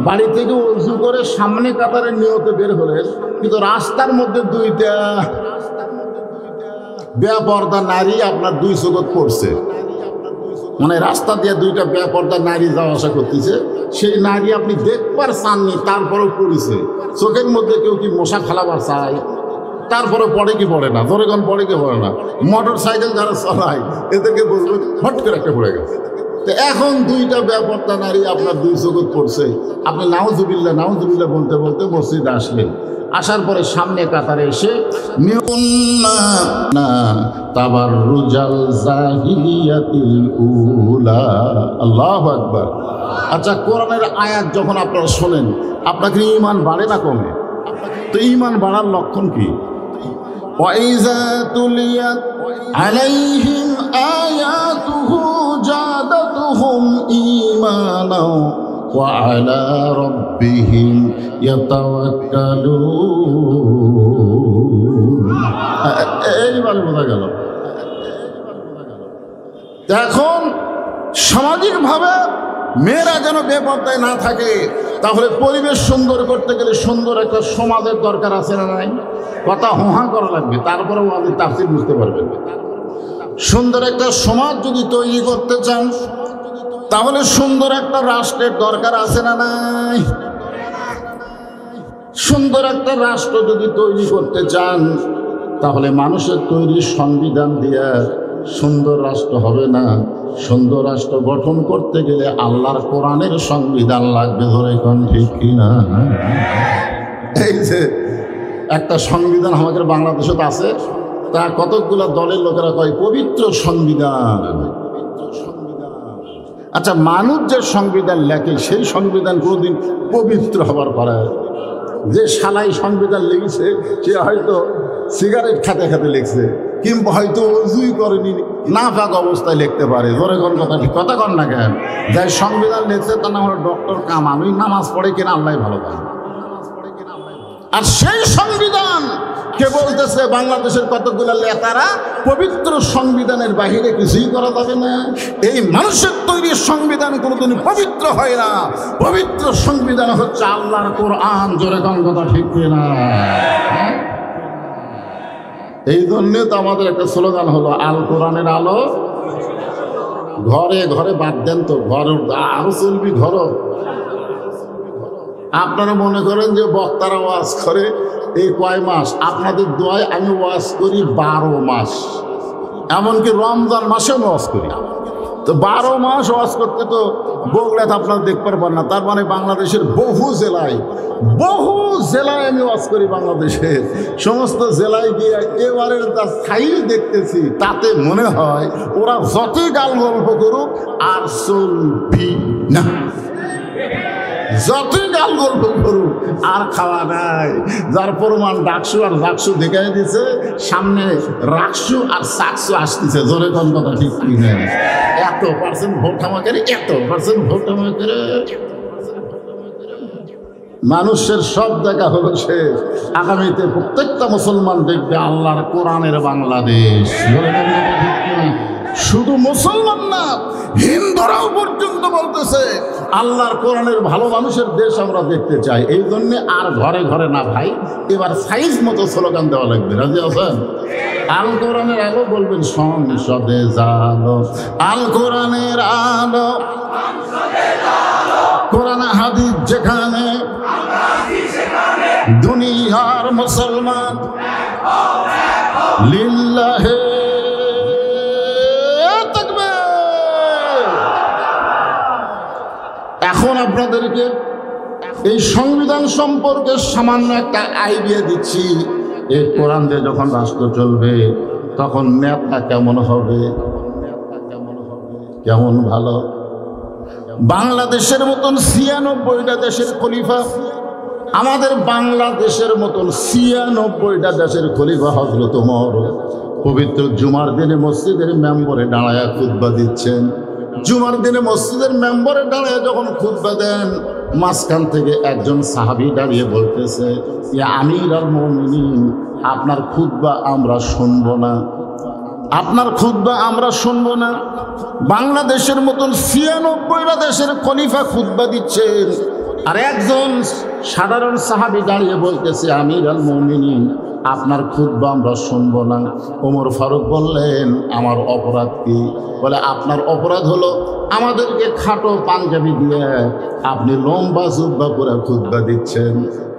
বাড়ি থেকে উজু করে সামনে কাতারে নিয়তে বের হলেন, কিন্তু রাস্তার মধ্যে দুইটা বেপর্দা নারী আপনার দুই চোখত পড়ছে, মানে রাস্তা দিয়ে দুইটা বেপর্দা নারী যাওয়া আসা করতেছে, সেই নারী আপনি দেখবার চাননি, তারপরেও পড়েছে। চোখের মধ্যে কেউ কি মশা ফেলাবার চায়? তারপরে পড়ে কি পড়ে না? ধরেগণ পড়ে কি পড়ে না? মোটর সাইকেল যারা চলায় এদেরকে বলবেন হট করে একটা পড়ে গেছে। তো এখন দুইটা বেপর্দা নারী আপনার দুই চোখত পড়ছে, আপনি নাউজুবিল্লাহ নাউজুবিল্লাহ বলতে বলতে মসজিদে আসলেন। আসার পরে সামনে কাতারে এসে তাবাররুজাল জাহিলিয়াতিল উলা, আল্লাহু আকবার। আচ্ছা, কোরআনের আয়াত যখন আপনারা শোনেন আপনাকে ঈমান বাড়ে না কমে? তো ঈমান বাড়ার লক্ষণ কি? ওয়াইযা তুলিয়াত আলাইহিম আয়াতুহু জাদাতুহুম ঈমানাও ওয়া আলা রাব্বিহিম ইয়াতাওয়াক্কালুন। এইবার বোঝা গেল। এখন সামাজিকভাবে মেয়েরা যেন বেপর্দায় না থাকে, তাহলে পরিবেশ সুন্দর করতে গেলে সুন্দর একটা সমাজের দরকার আছে না নাই? কথা হোহা করা লাগবে, তারপরেও আপনি তাফসীর বুঝতে পারবেন। সুন্দর একটা সমাজ যদি তৈরি করতে চান তাহলে সুন্দর একটা রাষ্ট্রের দরকার আছে না নাই? সুন্দর একটা রাষ্ট্র যদি তৈরি করতে চান তাহলে মানুষের তৈরি সংবিধান দিয়ে সুন্দর রাষ্ট্র হবে না। সুন্দর রাষ্ট্র গঠন করতে গেলে আল্লাহর কোরআনের সংবিধান লাগবে। ধরে কোন ঠিক কিনা? এই যে একটা সংবিধান আমাদের বাংলাদেশে আছে, তা কতকগুলো দলের লোকেরা কয় পবিত্র সংবিধান। আচ্ছা, মানুষ যে সংবিধান লেখে সেই সংবিধান কোনোদিন পবিত্র হবার পারে? যে শালাই সংবিধান লিখেছে সে হয়তো সিগারেট খেতে খেতে লিখছে, কিংবা হয়তো অজুই করেনি, না পাক অবস্থায় লিখতে পারে। ধরে কোন কথা ঠিক কথা কন না কেন? যাই সংবিধান লিখছে তার নাম হলো ডক্টর কামাল, ওই নামাজ পড়ে কিনা আল্লাহ ভালো পায়। আর সেই সংবিধান কে বলতেছে বাংলাদেশের কতগুলো নেতারা পবিত্র সংবিধানের বাহিরে কিছুই করা যাবে না। এই মানুষের তৈরি সংবিধান কোনোদিন পবিত্র হয় না। পবিত্র সংবিধান হচ্ছে আল্লাহর কোরআন। জোরে কোন কথা ঠিক কিনা? এই জন্যে তো আমাদের একটা স্লোগান হলো আল কোরআনের আলো ঘরে ঘরে। বাদ দেন তো, ঘর আরো চলবি ঘর। আপনারা মনে করেন যে বক্তারা ওয়াজ করে এই কয় মাস, আপনাদের দোয়ায় আমি ওয়াজ করি 12 মাস, এমনকি রমজান মাসেও ওয়াজ করি। তো 12 মাস ওয়াজ করতে তো বগুড়াতে আপনারা দেখতে পারবেন না। তার মানে বাংলাদেশের বহু জেলায় আমি ওয়াজ করি। বাংলাদেশের সমস্ত জেলায় গিয়ে এবারের যা স্থায়ী দেখতেছি তাতে মনে হয় ওরা যতই গাল গল্প করুক আর চলবি না, যতই গাল গল্প করুক আর খাওয়া নাই। যার প্রমাণ ডাকসু আর জাকসু দেখাই দিছে, সামনে রাকসু আর সাকসু আসতেছে। জোরে কোন কথা ঠিক কি না? এত% ভোট আমাকে, এত% ভোট আমাকে। মানুষের সব দেখা হলো শেষ। আগামীতে প্রত্যেকটা মুসলমান দেখবে আল্লাহর কোরআনের বাংলাদেশ। শুধু মুসলমান না, হিন্দুরাও পর্যন্ত বলতেছে আল্লাহর কোরআনের ভালো মানুষের দেশ আমরা দেখতে চাই। এই জন্য আর ঘরে ঘরে না ভাই, এবার সাইজ মতো স্লোগান দেওয়া লাগবে। রাজি আছেন? আল কোরআনের আলো বলবেন সংসদে জালো, আল কোরআনের আলো, কোরআন হাদিস যেখানে দুনিয়ার মুসলমান লিল্লাহে তাকবীর। এখন আপনাদেরকে এই সংবিধান সম্পর্কে সামান্য একটা আইডিয়া দিচ্ছি। এই কোরআন দিয়ে যখন রাষ্ট্র চলবে তখন নেতা কেমন হবে, কেমন ভালো। বাংলাদেশের মতন 96টা দেশের খলিফা, আমাদের বাংলাদেশের মতন 96টা দেশের খলিফা হযরত ওমর পবিত্র জুমার দিনে মসজিদের মেম্বরে দাঁড়ায়া খুতবা দিচ্ছেন। জুমার দিনে মসজিদের মেম্বরে দাঁড়ায় যখন খুতবা দেন, মাঝখান থেকে একজন সাহাবী দাঁড়িয়ে বলতেছে, ইয়া আমিরুল মুমিনিন, আপনার খুতবা আমরা শুনবো না, আপনার খুতবা আমরা শুনবো না। বাংলাদেশের মতন 96টা দেশের খলিফা খুতবা দিচ্ছেন, আর একজন সাধারণ সাহাবী দাঁড়িয়ে বলতেছে, আমিরুল মুমিনিন, আপনার খুতবা আমরা শুনবো না। ওমর ফারুক বললেন, আমার অপরাধ কি? বলে, আপনার অপরাধ হলো আমাদেরকে খাটো পাঞ্জাবি দিয়ে আপনি লম্বা জুব্বা পরে খুতবা দিচ্ছেন।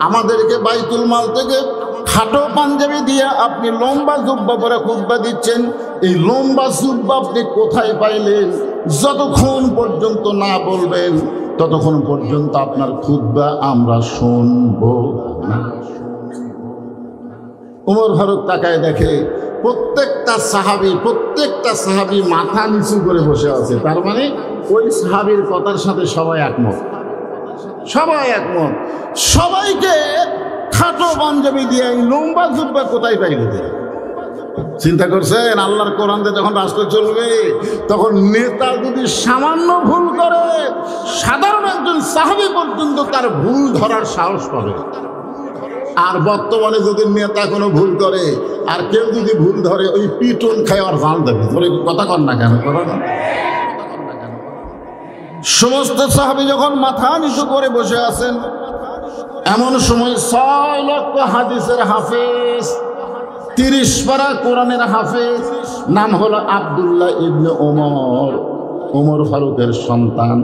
আমাদেরকে বাইতুল মাল থেকে খাটো পাঞ্জাবি দিয়ে আপনি লম্বা জুব্বা পরে খুতবা দিচ্ছেন। এই লম্বা জুব্বা আপনি কোথায় পাইলেন? যতক্ষণ পর্যন্ত না বলবেন ততক্ষণ পর্যন্ত আপনার খুতবা আমরা শুনবো না। ওমর ফারুক তাকায় দেখে প্রত্যেকটা সাহাবী মাথা নিচু করে বসে আছে। তার মানে ওই সাহাবীর কথার সাথে সবাই একমত। সবাইকে খাটো পাঞ্জাবি দিয়ে লম্বা জুব্বা কোথায় পাইল? চিন্তা করছেন, আল্লাহর কোরআন দিয়ে যখন রাষ্ট্র চলবে তখন নেতা যদি সামান্য ভুল করে, সাধারণ একজন সাহাবী পর্যন্ত তার ভুল ধরার সাহস পাবে। আর বর্তমানে যদি নেতা কোনো ভুল করে আর কেউ যদি ভুল ধরে, ওই পিটন খায় আর জান দেবে। ধরে কথা কর না কেন? সমস্ত সাহাবী যখন মাথা নিচু করে বসে আছেন, এমন সময় 6 লক্ষ হাদিসের হাফেজ, 30 পারা কোরআনের হাফেজ, নাম হলো আব্দুল্লাহ ইবনে ওমর ফারুকের সন্তান।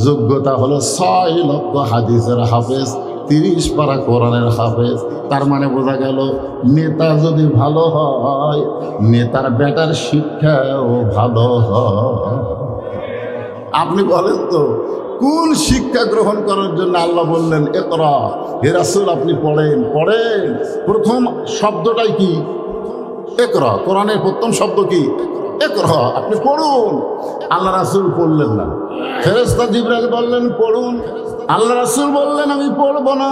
যোগ্যতা হলো 6 লক্ষ হাদিসের হাফেজ, 30 পারা কোরআনের হাফেজ। তার মানে বোঝা গেল, নেতা যদি ভালো হয়, নেতার বেটার শিক্ষাও ভালো হয়। আপনি বলেন তো, কোন শিক্ষা গ্রহণ করার জন্য আল্লাহ বললেন ইকরা? হে রাসূল, আপনি পড়েন। প্রথম শব্দটাই কি? ইকরা। কোরআনের প্রথম শব্দ কি? ইকরা। আপনি পড়ুন। আল্লাহ রাসূল পড়লেন না। ফেরেশতা জিবরাইল বললেন পড়ুন। আল্লাহ রাসূল বললেন আমি পড়বো না।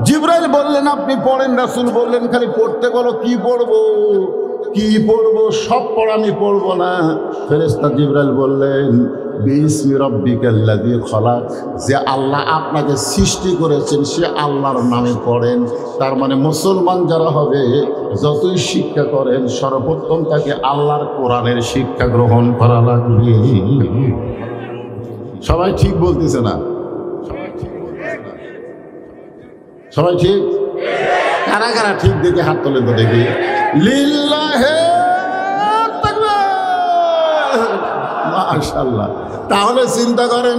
জিবরাইল বললেন আপনি পড়েন। রাসূল বললেন খালি পড়তে বলো, কি পড়বো? সব পড়া আমি পড়বো না। ফেরেশতা জিবরাইল বললেন বিসমি রাব্বিকাল্লাযী খলাক, যে আল্লাহ আপনাকে সৃষ্টি করেছেন সে আল্লাহর নামে পড়েন। তার মানে মুসলমান যারা হবে, যতই শিক্ষা করেন, সর্বপ্রথম তাকে আল্লাহর কোরআনের শিক্ষা গ্রহণ করা লাগবে। সবাই ঠিক বলতেছে না? সবাই ঠিক? কারা কারা ঠিক দেখে হাত তোলেন তো দেখি। লিল্লাহে তাকবীর, মাশাআল্লাহ। তাহলে চিন্তা করেন,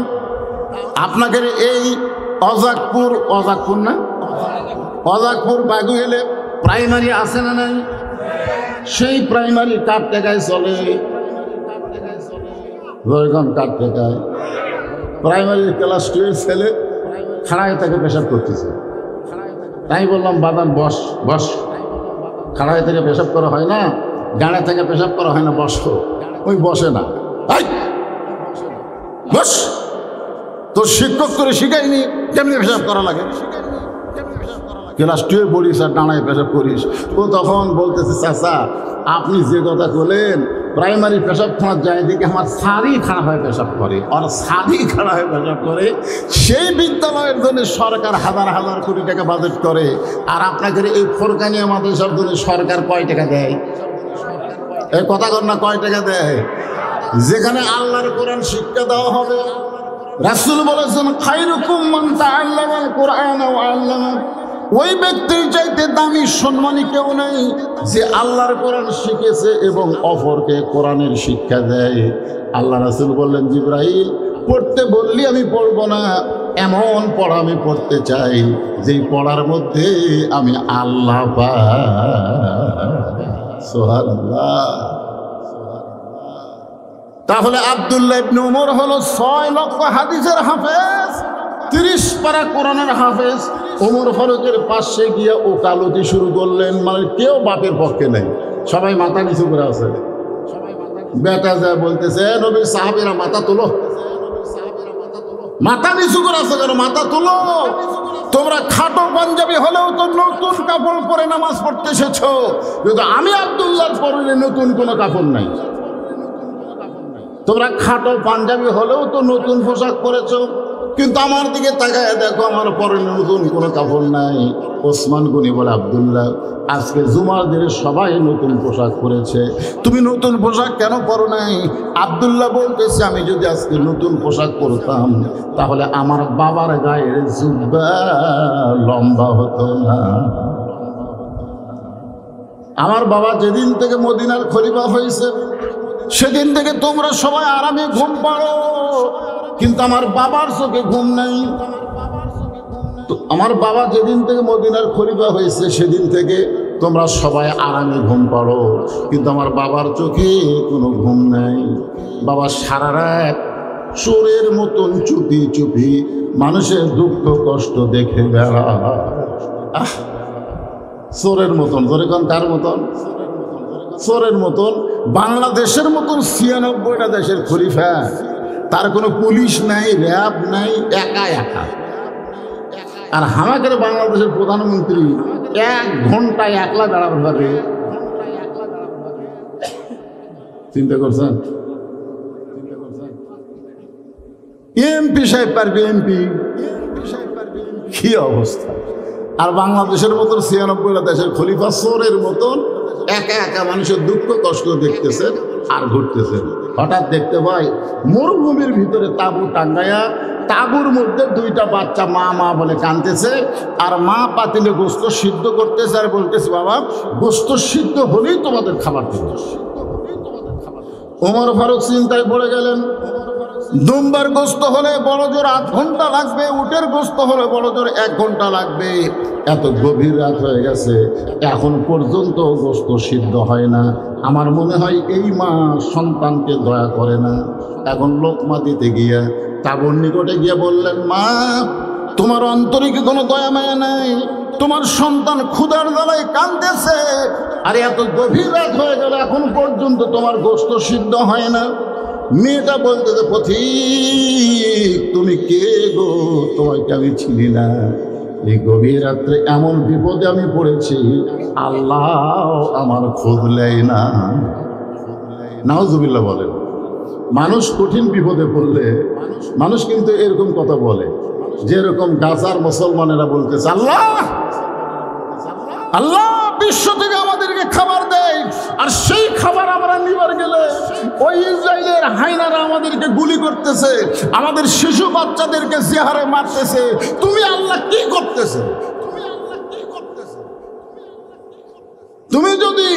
আপনাকে এই অজাকপুর না, অজাকপুর বাগুইলে প্রাইমারি আছে না নাই? সেই প্রাইমারি কার টাকায় চলে? রয়গঞ্জ কার টাকায়? প্রাইমারি ক্লাস 2 এর ছেলে খাড়ায় থেকে পেশাব করতেছে। তাই বললাম বাদান বস। খাড়ায় থেকে পেশাব করা হয় না, গাড়া থেকে পেশাব করা হয় না, বসো। ওই বসে না। বস, তোর শিক্ষক করে শিখাইনি কেমনি পেশাব করা লাগে? ক্লাস 2 পড়িস আর ডানায় পেশাব করিস। ও তখন বলতেছে, চাচা আপনি যে কথা বলেন, প্রাইমারি পেশাবখানার যায় দিকে আমার সারি খাড়া হয়ে পেশাব করে, আর সারি খাড়া হয়ে পেশাব করে। সেই বিদ্যালয়ের জন্য সরকার হাজার হাজার কোটি টাকা বাজেট করে, আর আপনাকে এই ফোরকানিয়া মাদ্রাসার জন্য সরকার কয় টাকা দেয়? এই কথা কর না, কয় টাকা দেয়? যেখানে আল্লাহর কোরআন শিক্ষা দেওয়া হবে। রাসূল বলেছেন খায়রুকুম মান তাআল্লামাল কোরআন ওয়া আল্লামা। ওই ব্যক্তির চাইতে দামি সম্মানী কেউ নেই যে আল্লাহর কোরআন শিখেছে এবং অপরকে কোরআনের শিক্ষা দেয়। আল্লাহ রাসূল বললেন, জিবরাইল পড়তে বললি আমি পড়বো না, এমন পড়া আমি পড়তে চাই যেই পড়ার মধ্যে আমি আল্লাহ পাই। সুবহানাল্লাহ। তাহলে আব্দুল্লাহ ইবনে ওমর হলো 6 লক্ষ হাদিসের হাফেজ, 30 পারা কোরআনের হাফেজ। ওমর ফারুকের পাশে গিয়ে ওকালতি শুরু করলেন। মানে কেউ বাপের পক্ষে নেই, সবাই মাথা নিচু করে আছে। বেটা যায় বলতেছে, নবীর সাহাবীরা মাথা তোলো। মাথা নিচু করে আছে কেন? মাথা তোলো। তোমরা খাটো পাঞ্জাবি হলেও তো নতুন কাপড় পরে নামাজ পড়তে এসেছো, কিন্তু আমি আব্দুল্লাহর পরনে নতুন কোনো কাপড় নাই। তোমরা খাটো পাঞ্জাবি হলেও তো নতুন পোশাক পরেছ, কিন্তু আমার দিকে তাকায় দেখো, আমার পরনে নতুন কোনো কাপড় নাই। ওসমান গনি বলে, আব্দুল্লাহ, আজকে জুমার দিনে সবাই নতুন পোশাক পরেছে, তুমি নতুন পোশাক কেন পরো নাই? আব্দুল্লাহ বলতেছে, আমি যদি আজকে নতুন পোশাক পরতাম তাহলে আমার বাবার গায়ের জুব্বা লম্বা হতো না। আমার বাবা যেদিন থেকে মদিনার খলিফা হয়েছে সেদিন থেকে তোমরা সবাই আরামে ঘুম পাড়ো, কিন্তু আমার বাবার চোখে ঘুম নাই। আমার বাবা যেদিন থেকে মদিনার খলিফা হয়েছে সেদিন থেকে তোমরা সবাই আরামে ঘুম পাড়ো, কিন্তু আমার বাবার চোখে কোনো ঘুম নাই। বাবা সারা রাত চোরের মতন চুপি চুপি মানুষের দুঃখ কষ্ট দেখে বেড়ায়। চোরের মতন, ধরে কোন কার মতন? চোরের মতন। বাংলাদেশের মতন ৯৬টা দেশের খলিফা, তার কোনো পুলিশ নাই, র্যাব নাই, একা একা। আর হামাকের বাংলাদেশের প্রধানমন্ত্রী ১ ঘন্টায় একলা বেড়াতে পারে। চিন্তা করছেন? এমপি সাহেব পারবে, এমপি কি অবস্থা। আর বাংলাদেশের মতন ৯৬টা দেশের খলিফা চোরের মতন একা একা মানুষের দুঃখ কষ্ট দেখতেছেন আর ঘুরতেছেন। হঠাৎ দেখতে পাই মরুভূমির ভিতরে তাঁবু টাঙ্গায়া, তাঁবুর মধ্যে 2টা বাচ্চা মা মা বলে কাঁদতেছে, আর মা পাতিলে গোস্ত সিদ্ধ করতেছে আর বলতেছে, বাবা গোস্ত সিদ্ধ হলেই তোমাদের খাবার দেবে। ওমর ফারুক চিন্তায় পড়ে গেলেন, দুম্বার গোস্ত হলে বড় জোর ৮ ঘন্টা লাগবে, উটের গোস্ত হলে বড় জোর 1 ঘন্টা লাগবে। এত গভীর রাত হয়ে গেছে, এখন পর্যন্ত গোস্ত সিদ্ধ হয় না। আমার মনে হয় এই মা সন্তানকে দয়া করে না। এখন লোকমা দিতে গিয়া তাবুর নিকটে গিয়ে বললেন, মা তোমার অন্তরে কি কোনো দয়া মায়া নাই? তোমার সন্তান ক্ষুধার জ্বালায় কাঁদতেছে, আর এত গভীর রাত হয়ে গেল এখন পর্যন্ত তোমার গোস্ত সিদ্ধ হয় না। মেয়েটা বলতেছে, পথিক তুমি কে গো? তোমাকে আমি চিনি না। এই গভীর রাত্রে এমন বিপদে আমি পড়েছি, আল্লাহ আমার খোঁজ নেয় না। নাউজুবিল্লাহ বলেন। মানুষ কঠিন বিপদে পড়লে মানুষ কিন্তু এরকম কথা বলে, যেরকম গাজার মুসলমানেরা বলতেছে, আল্লাহ আল্লাহ বিশ্ব থেকে আমাদেরকে খাবার দেয়, আর সেই খাবার আমরা নিবার গেলে ওই ইসরায়েলের হাইনারা আমাদেরকে গুলি করতেছে, আমাদের শিশু বাচ্চাদেরকে জিহারে মারতেছে। তুমি আল্লাহ কি করতেছে? তুমি যদি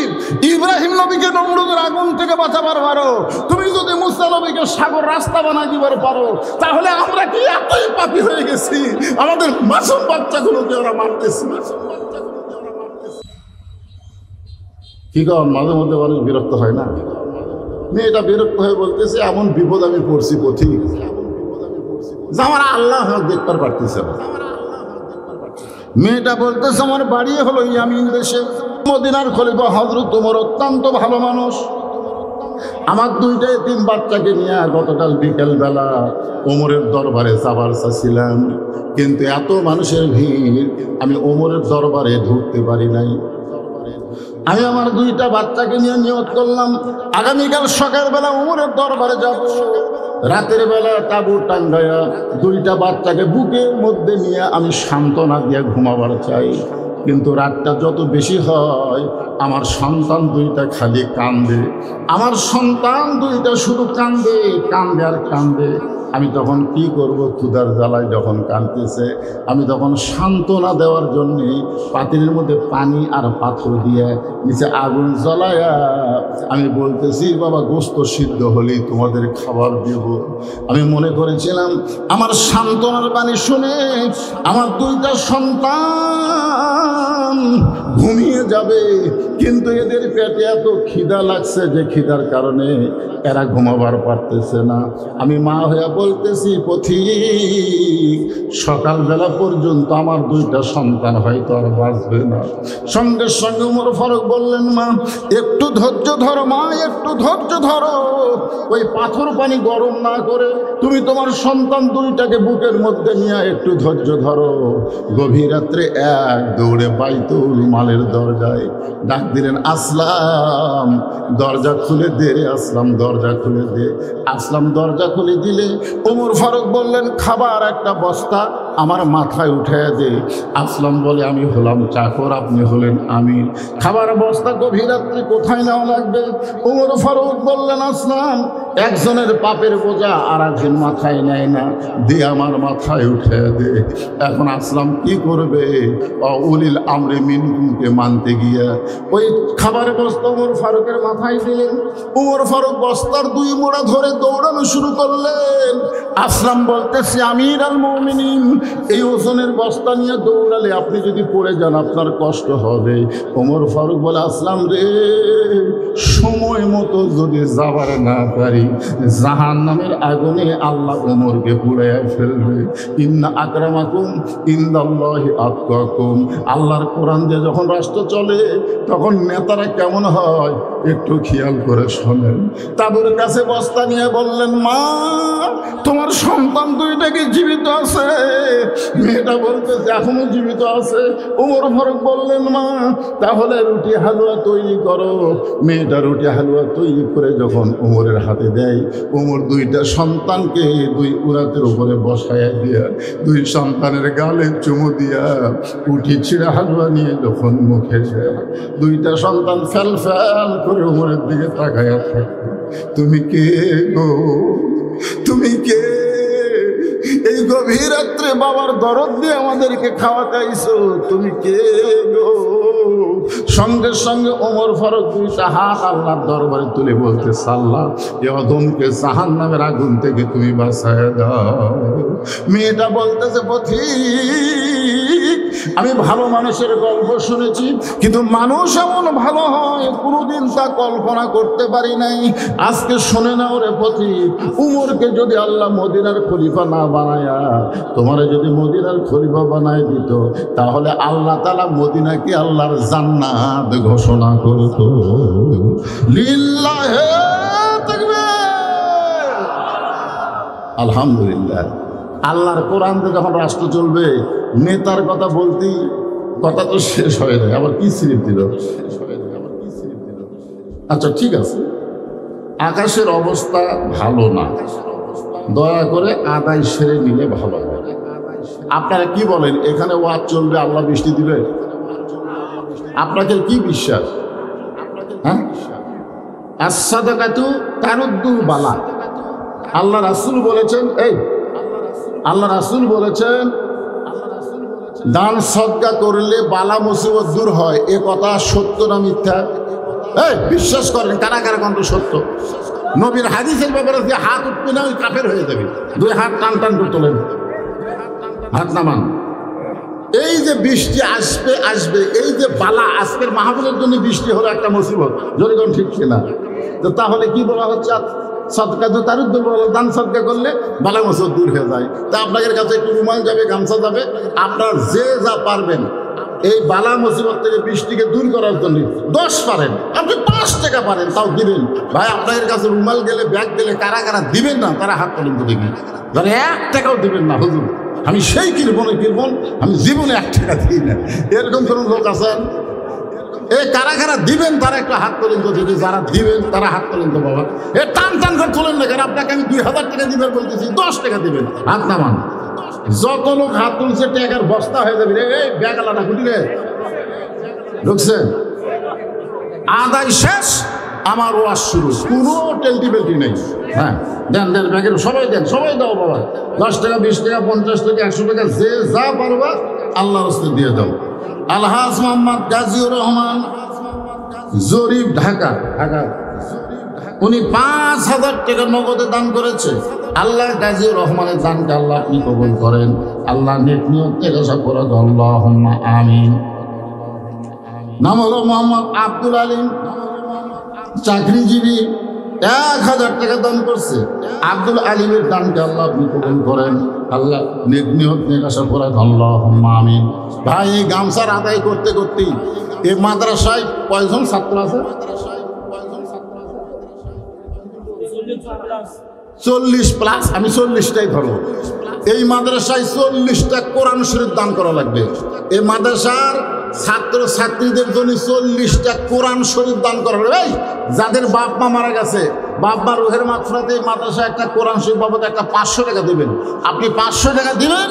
ইব্রাহিম নবীকে নমরুদের আগুন থেকে বাঁচাবার পারো, তুমি যদি মুসা নবীকে সাগর রাস্তা বানাই দিবার পারো, তাহলে আমরা কি এতই পাপী হয়ে গেছি আমাদের মাসুম বাচ্চাগুলোকে ওরা মারতেছে? কি কারণ মাঝে মধ্যে মানুষ বিরক্ত হয় না? মেয়েটা বিরক্ত হয়ে বলতেছে, এমন বিপদ আমি পড়ছি পথিক যে আমার আল্লাহ দেখতে পারতেছে না। মেয়েটা বলতেছে, আমার বাড়ি হলো ইয়ামিন দেশে, মদিনার খলিফা হযরত ওমর অত্যন্ত ভালো মানুষ। আমার 2টা এতিম বাচ্চাকে নিয়ে গতকাল বিকেল বেলা ওমরের দরবারে যাবার চাচ্ছিলাম, কিন্তু এত মানুষের ভিড় আমি ওমরের দরবারে ঢুকতে পারি নাই। আমি আমার 2টা বাচ্চাকে নিয়ে নিয়ত করলাম, আগামীকাল সকালবেলা ওমরের দরবারে যাব। রাতের বেলা তাঁবু টাঙ্গায়া 2টা বাচ্চাকে বুকের মধ্যে নিয়ে আমি সান্ত্বনা দিয়ে ঘুমাবার চাই, কিন্তু রাতটা যত বেশি হয় আমার সন্তান 2টা খালি কান্দে। আমার সন্তান 2টা শুধু কান্দে কান্দে আর কান্দে। আমি তখন কি করব? ক্ষুধার জ্বালায় যখন কাঁদতেছে, আমি তখন সান্ত্বনা দেওয়ার জন্যে পাতিলের মধ্যে পানি আর পাথর দিয়ে নিচে আগুন জ্বলায়া আমি বলতেছি, বাবা গোস্ত সিদ্ধ হলেই তোমাদের খাবার দেব। আমি মনে করেছিলাম আমার সান্ত্বনার বাণী শুনে আমার 2টা সন্তান ঘুমিয়ে যাবে, কিন্তু এদের পেটে এত খিদা লাগছে যে খিদার কারণে এরা ঘুমাবার পারতেছে না। আমি মা হইয়া বলতেছি, পথিক সকালবেলা পর্যন্ত আমার 2টা সন্তান হয়তো আর বাঁচবে না। সঙ্গে সঙ্গে ওমর ফারুক বললেন, মা একটু ধৈর্য ধরো, মা একটু ধৈর্য ধরো। ওই পাথর পানি গরম না করে তুমি তোমার সন্তান 2টাকে বুকের মধ্যে নিয়ে একটু ধৈর্য ধরো। গভীর রাত্রে এক দৌড়ে বাইতুল মালের দরজায় ডাক দিলেন, আসলাম দরজা খুলে দে রে আসলাম, দরজা খুলে দে। আসলাম দরজা খুলে দিলে ওমর ফারুক বললেন খাবার একটা বস্তা আমার মাথায় উঠে দে। আসলাম বলে আমি হলাম চাকর, আপনি হলেন আমির, খাবার বস্তা গভীর রাত্রে কোথায় নেওয়া লাগবে? ওমর ফারুক বললেন আসলাম একজনের পাপের বোঝা আর একজন মাথায় নেয় না, দিয়ে আমার মাথায় উঠে দে। এখন আসলাম কি করবে? উলিল আমরে মিনকুমকে মানতে গিয়া ওই খাবার বস্তা ওমর ফারুকের মাথায় দিলেন। ওমর ফারুক বস্তার দুই মোড়া ধরে দৌড়ানো শুরু করলেন। আসলাম বলতেছি আমির আল মুমিনিন, এই ওজনের বস্তা নিয়ে দৌড়ালে আপনি যদি পড়ে যান আপনার কষ্ট হবে। ওমর ফারুক বলে আসলাম রে, সময় মতো যদি যাবার না পারি জাহান্নামের আগুনে আল্লাহ ওমরকে পুড়াইয়া ফেলবে। ইন্না আকরামাকুম ইনদাল্লাহি আতকাকুম। আল্লাহর কোরআন দিয়ে যখন রাষ্ট্র চলে তখন নেতারা কেমন হয় একটু খেয়াল করে শোনেন। তাদের কাছে বস্তা নিয়ে বললেন মা তোমার সন্তান দুইটা কি জীবিত আছে? মেয়েটা বলতেছে এখনো জীবিত আছে। ওমর ফারুক বললেন মা তাহলে রুটি হালুয়া তৈরি করো। মেয়েটা রুটি হালুয়া তৈরি করে যখন ওমরের হাতে দেয়, ওমর দুইটা সন্তানকে দুই উরাতের উপরে বসায়া দিয়া দুই সন্তানের গালে চুমু দিয়া উঠি ছিঁড়া হালুয়া নিয়ে যখন মুখে যায়, দুইটা সন্তান ফেল ফেল করে ওমরের দিকে তাকায়া থাকে। তুমি কে গো? তুমি কে? এই গভীর রাত্রে বাবার দরদ দিয়ে আমাদেরকে খাওয়াতে আইছো, তুমি কে গো? সঙ্গে সঙ্গে ওমর ফারুক দুইটা হাত আল্লাহর দরবারে তুলে বলতে আল্লাহ এ অদমকে জাহান্নামের আগুন থেকে তুমি বাঁচায় দাও। মেয়েটা বলতেছে পথিক আমি ভালো মানুষের গল্প শুনেছি, কিন্তু মানুষ এমন ভালো হয় কোনোদিন তা কল্পনা করতে পারি নাই। আজকে শুনে নাও রে পথিক, উমরকে যদি আল্লাহ মদিনার খলিফা না বানায়া তোমারে যদি মদিনার খলিফা বানায় দিত তাহলে আল্লাহ তাআলা মদিনাকে আল্লাহর জান্নাত ঘোষণা করত। লিল্লাহে তাকবীর। আলহামদুলিল্লাহ। আল্লাহর কোরআন দিয়ে যখন রাষ্ট্র চলবে নেতার কথা বলতেই কথা তো শেষ হয়ে যায়, আবার কি স্লিপ দিল। আচ্ছা ঠিক আছে, আকাশের অবস্থা ভালো না, দয়া করে আদায় সেরে নিলে ভালো হবে। আপনারা কি বলেন এখানে ওয়াজ চলবে আল্লাহ বৃষ্টি দিবে? আপনাদের কি বিশ্বাস? হ্যাঁ, as-সাদাকাতু তারুদ্দুল বালা। আল্লাহ রাসূল বলেছেন, আল্লাহ রাসূল বলেছেন দান সদকা করলে বালা মুসিবত দূর হয়। এ কথা সত্য না মিথ্যা? বিশ্বাস করেন কারা কারা কত সত্য? নবীর হাদিসের ব্যাপারে যে হাত উঠবে না ওই কাফের হয়ে যাবে। দুই হাত টান টান করে তোলেন, হাত নামান। এই যে বৃষ্টি আসবে আসবে, এই যে বালা, আজকের মাহফিলের জন্য বৃষ্টি হলো একটা মুসিবত, যদি কোন ঠিক কিনা? তো তাহলে কি বলা হচ্ছে? সদকা তো তারুদ্দুল বালা, দান সদকা করলে বালা মুসিবত দূর হয়ে যায়। তা আপনাদের কাছে একটু রুমাল যাবে, গামছা যাবে, আপনার যে যা পারবেন এই বালা মুসিবত থেকে বৃষ্টিকে দূর করার জন্য 10 পারেন, আপনি 5 টাকা পারেন তাও দিবেন। ভাই আপনাদের কাছে রুমাল গেলে, ব্যাগ গেলে কারা কারা দিবেন না তারা হাত তোলেন তো দেখি। ধরে 1 টাকাও দিবেন না, হুজুর আমি সেই কিরবন আমি জীবনে 1 টাকা দিই না, এরকম কোন লোক আছেন? কারা কারা দিবেন তারা একটা হাত তোলেন তো দেখি। যারা দিবেন তারা হাত তোলেন তো বাবা। টান টান করে তোলেন না, কারণ আপনাকে আমি 2000 টাকা দিবেন বলতেছি, 10 টাকা দিবেন, হাত নামান। যত লোক হাত তুলছে টাকার বস্তা হয়ে যাবে। এই ব্যাগ আলাদা খুঁটি রে ঢুকছেন, আদায় শেষ, আমার ওয়াজ শুরু, কোনো টেলটি বেলটি নেই। হ্যাঁ দেন দেন, ব্যাগের সবাই দেন, সবাই দাও বাবা। 10 টাকা 20 টাকা 50 টাকা 100 টাকা যে যা পারবা আল্লাহর রাস্তায় দিয়ে দাও। আলহাজ মোহাম্মদ গাজীউর রহমান জরিফ, ঢাকা, উনি 5000 টাকা নগদে দান করেছে। আল্লাহ গাজীউর রহমানের দানকে আল্লাহ আপনি কবুল করেন। আল্লাহ নেক নিয়ত থেকে সব করে আল্লাহুম্মা আমিন। নাম হলো মোহাম্মদ আব্দুল আলিম, চাকরিজীবী, 1000 টাকা দান করছে। আব্দুল আলিমের দানকে আল্লাহ আপনি কবুল করেন। আল্লাহ নেক নিয়ত থেকে সব করে আল্লাহুম্মা আমিন। ভাই এই গামছার আদায় করতে করতেই এই মাদ্রাসায় কয়জন ছাত্র আছে? 40+, আমি 40টাই ধরবো। এই মাদ্রাসায় 40টা কোরআন শরীফ দান করা লাগবে। এই মাদ্রাসার ছাত্র ছাত্রীদের জন্য 40টা কোরআন শরীফ দান করা হবে। এই যাদের বাপ মা মারা গেছে, বাপ মা রুহের মাগফিরাতে এই মাদ্রাসায় একটা কোরআন শরীফ বাবদ একটা 500 টাকা দিবেন। আপনি 500 টাকা দিবেন,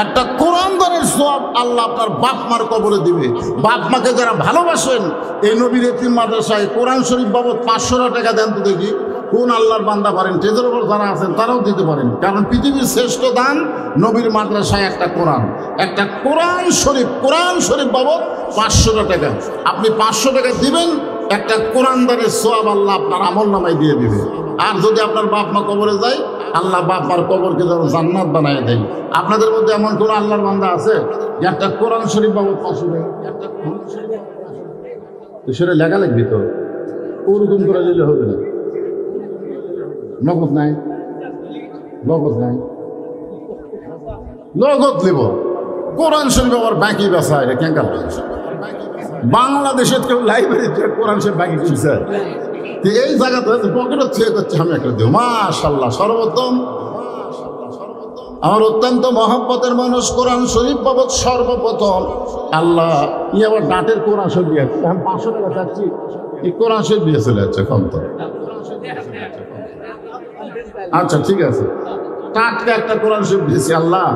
একটা কোরআন দানের সওয়াব আল্লাহ আপনার বাপ মার কবরে দিবে। বাপ মাকে যারা ভালোবাসেন, এই নবীর এতিম মাদ্রাসায় কোরআন শরীফ বাবদ 500 টাকা দেন তো দেখি। কোন আল্লাহর বান্দা পারেন? টেজের উপর যারা আছেন তারাও দিতে পারেন, কারণ পৃথিবীর শ্রেষ্ঠ দান নবীর মাদ্রাসায় একটা কোরআন, একটা কোরআন শরীফ বাবদ 500 টাকা। আপনি 500 টাকা দিবেন, একটা কোরআন দানের সওয়াব আল্লাহ আপনার আমল নামায় দিয়ে দিবে। আর যদি আপনার বাপ মা কবরে যায়, আল্লাহ বাপ মার কবরকে যেন জান্নাত বানায় দেয়। আপনাদের মধ্যে এমন কোন আল্লাহর বান্দা আছে যে একটা কোরআন শরীফ বাবদ 500 টাকা? সেটা লেখা লাগবে তো, ওরকম করে দিলে হবে না। নগদ নাই, নগদ নেব। কোরআন শরীফ আবার বাকি বেচা, এটা কেন? বাংলাদেশে কেউ লাইব্রেরিতে কোরআন শরীফ বাকি কিনছে? এই জায়গাতে পকেটে চেয়ে করছে, আমি একটা দেব। মাশাআল্লাহ, সর্বোত্তম। আমার অত্যন্ত মহব্বতের মানুষ, কোরআন শরীফ বাবদ সর্বপ্রথম আল্লাহ আবার ডাঁটের কোরআন শরীফ দিয়েছে। আমি 500 টাকা চাচ্ছি, এই কোরআন শরীফ দিয়ে চলে যাচ্ছে কম তো। আচ্ছা ঠিক আছে, টাটকা একটা কোরআন শরীফ দিয়েছি। আল্লাহ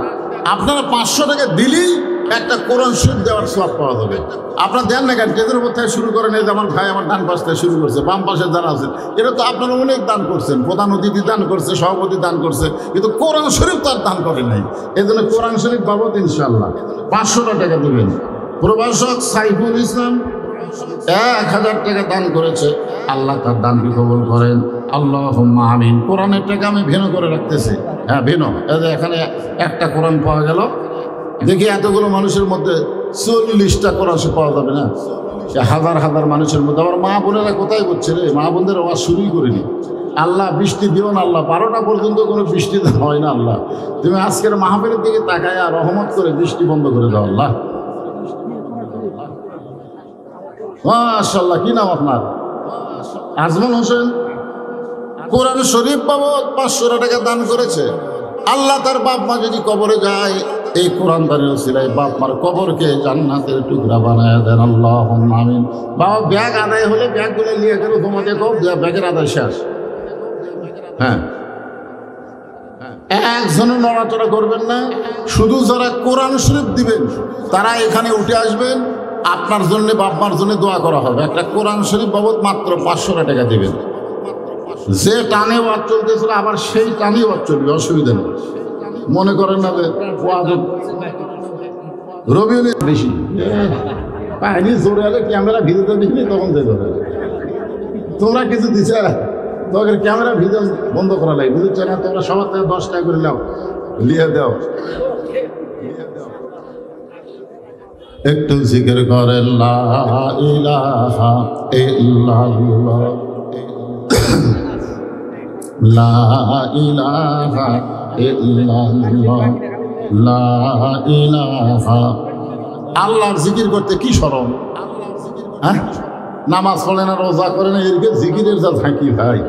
আপনারা 500 টাকা দিলেই একটা কোরআন শরীফ দেওয়ার সওয়াব পাওয়া যাবে। আপনারা দেন না কেন? টেজের উপর থেকে শুরু করেন। এই যে আমার ভাই আমার ডান পাশ থেকে শুরু করছে, বাম পাশে যারা আছেন, এটা তো আপনারা অনেক দান করছেন। প্রধান অতিথি দান করছে, সভাপতি দান করছে, কিন্তু কোরআন শরীফ তার দান করেন নাই। এই জন্য কোরআন শরীফ বাবদ ইনশাআল্লাহ 500 টাকা দেবেন। প্রভাষক সাইফুল ইসলাম 1000 টাকা দান করেছে। আল্লাহ তার দানকে কবুল করেন, আল্লাহুম্মা আমিন। কোরআনের টাকা আমি ভিন্ন করে রাখতেছি। হ্যাঁ ভিন্ন, এখানে একটা কোরআন পাওয়া গেল। দেখি এতগুলো মানুষের মধ্যে 40টা কোরআন সে পাওয়া যাবে না? হাজার হাজার মানুষের মধ্যে আমার মা বোনেরা কোথায় করছে রে? মা বোনদের আওয়াজ শুরুই করিনি। আল্লাহ বৃষ্টি দিও না আল্লাহ, 12টা পর্যন্ত কোনো বৃষ্টি হয় না আল্লাহ। তুমি আজকের মাহফিলের দিকে তাকায় আর রহমত করে বৃষ্টি বন্ধ করে দাও আল্লাহ। মাশাআল্লাহ, কি নাম আপনার? আজমল হোসেন। কোরআন শরীফ বাবদ 500 টাকা দান করেছে। আল্লাহ তার বাপ মা যদি কবরে যায়, এই কোরআন দানের ওসিলায় বাপ মার কবরকে জান্নাতের টুকরা বানায় দেন, আল্লাহুম্মা আমিন। বাবা ব্যাগ আদায় হলে ব্যাগগুলো নিয়ে গেল, তোমাদের ব্যাগের আদায় শেষ। হ্যাঁ, একজনও নড়াচড়া করবেন না। শুধু যারা কোরআন শরীফ দিবেন তারা এখানে উঠে আসবেন। আপনার জন্য বাপ মার জন্য দোয়া করা হবে। একটা কোরআন শরীফ বাবদ মাত্র 500 টাকা দিবেন। যে টানে ওয়াজ চলতেছিল আবার সেই টানে ওয়াজ চলবে, অসুবিধা নেই। মনে করেন না যে রবিউল বেশি পায়নি জোরে হলে ক্যামেরা ভিডিওতে দেখলি তখন যে ধরে তোমরা কিছু দিছে, তোমাকে ক্যামেরা ভিডিও বন্ধ করা লাগে, বুঝেছ না? তোমরা সবার থেকে 10 টাকা করে নাও, লিয়ে দাও। একটু জিকির করেন লা ইলাহা ইল্লাল্লাহ, লা ইলাহা ইল্লাল্লাহ, লা ইলাহা। আল্লাহর জিকির করতে কি শরম? হ্যাঁ, নামাজ পড়ে না, রোজা করে না, এর জিকিরের যা থাকি ভাই।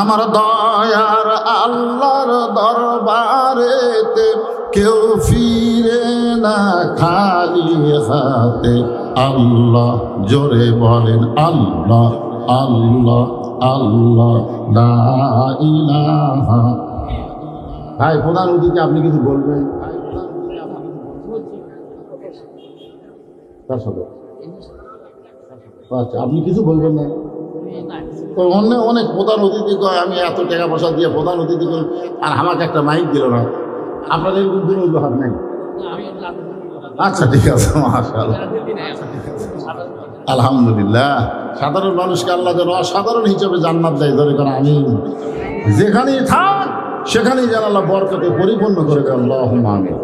আমার দয়ার আল্লাহর দরবারেতে কেউ ফিরে না খালি হাতে। আল্লাহ জোরে বলেন, আল্লাহ আল্লাহ আল্লাহ লা ইলাহা। ভাই প্রধান অতিথি আপনি কিছু বলবেন? আচ্ছা, আপনি কিছু বলবেন না? তো অনেক প্রধান অতিথি কয় আমি এত টাকা পয়সা দিয়ে প্রধান অতিথি করি, আর আমাকে একটা মাইক দিল না। আপনাদের এরকম কোনো অজুহাত নেই? আচ্ছা ঠিক আছে, মাশাআল্লাহ, আলহামদুলিল্লাহ। সাধারণ মানুষকে আল্লাহ যেন অসাধারণ হিসাবে জান্নাত দেয়। ধরে কারণ আমি যেখানেই থাক সেখানেই যেন আল্লাহ বরকতে পরিপূর্ণ করে দেয়, আল্লাহুম্মা আমিন।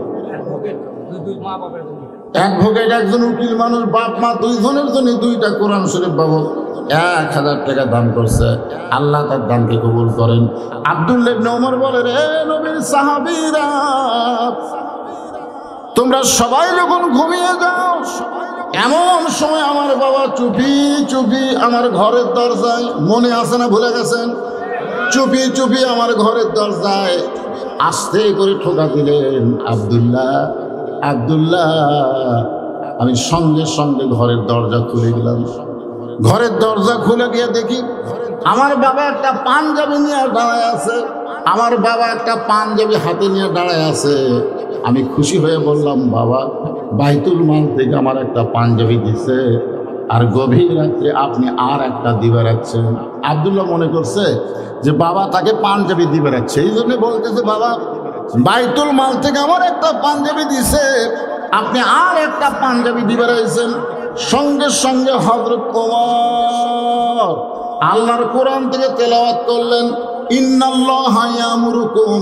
অ্যাডভোকেট একজন উকিল মানুষ, বাপ মা দুইজনের জন্য 2টা কোরআন শরীফ বাবদ 1000 টাকা দান করছে। আল্লাহ তার দানকে কবুল করেন। আব্দুল্লাহ ইবনে ওমর বলে, রে নবীর সাহাবীরা, তোমরা সবাই যখন ঘুমিয়ে যাও এমন সময় আমার বাবা চুপি চুপি আমার ঘরের দরজায়, মনে আছে না ভুলে গেছেন, চুপি চুপি আমার ঘরের দরজায় আস্তে করে ঠোকা দিলেন, আব্দুল্লাহ আব্দুল্লাহ। আমি সঙ্গে সঙ্গে ঘরের দরজা খুলে দিলাম। ঘরের দরজা খুলে গিয়ে দেখি আমার বাবা একটা পাঞ্জাবি নিয়ে দাঁড়ায় আছে, আমার বাবা একটা পাঞ্জাবি হাতে নিয়ে দাঁড়ায় আছে। আমি খুশি হয়ে বললাম, বাবা বাইতুল মাল থেকে আমার একটা পাঞ্জাবি দিছে, আর গভীর রাত্রে আপনি আর একটা দিবে রাখছেন। আব্দুল্লাহ মনে করছে যে বাবা তাকে পাঞ্জাবি দিবে রাখছে, এই জন্য বলতেছে, বাবা বাইতুল মাল থেকে আমার একটা পাঞ্জাবি দিছে, আপনি আর একটা পাঞ্জাবি দিবে রাখছেন। সঙ্গে সঙ্গে হযরত ওমর আল্লাহর কোরআন থেকে তেলাওয়াত করলেন, ইন্নাল্লাহা ইয়ামুরুকুম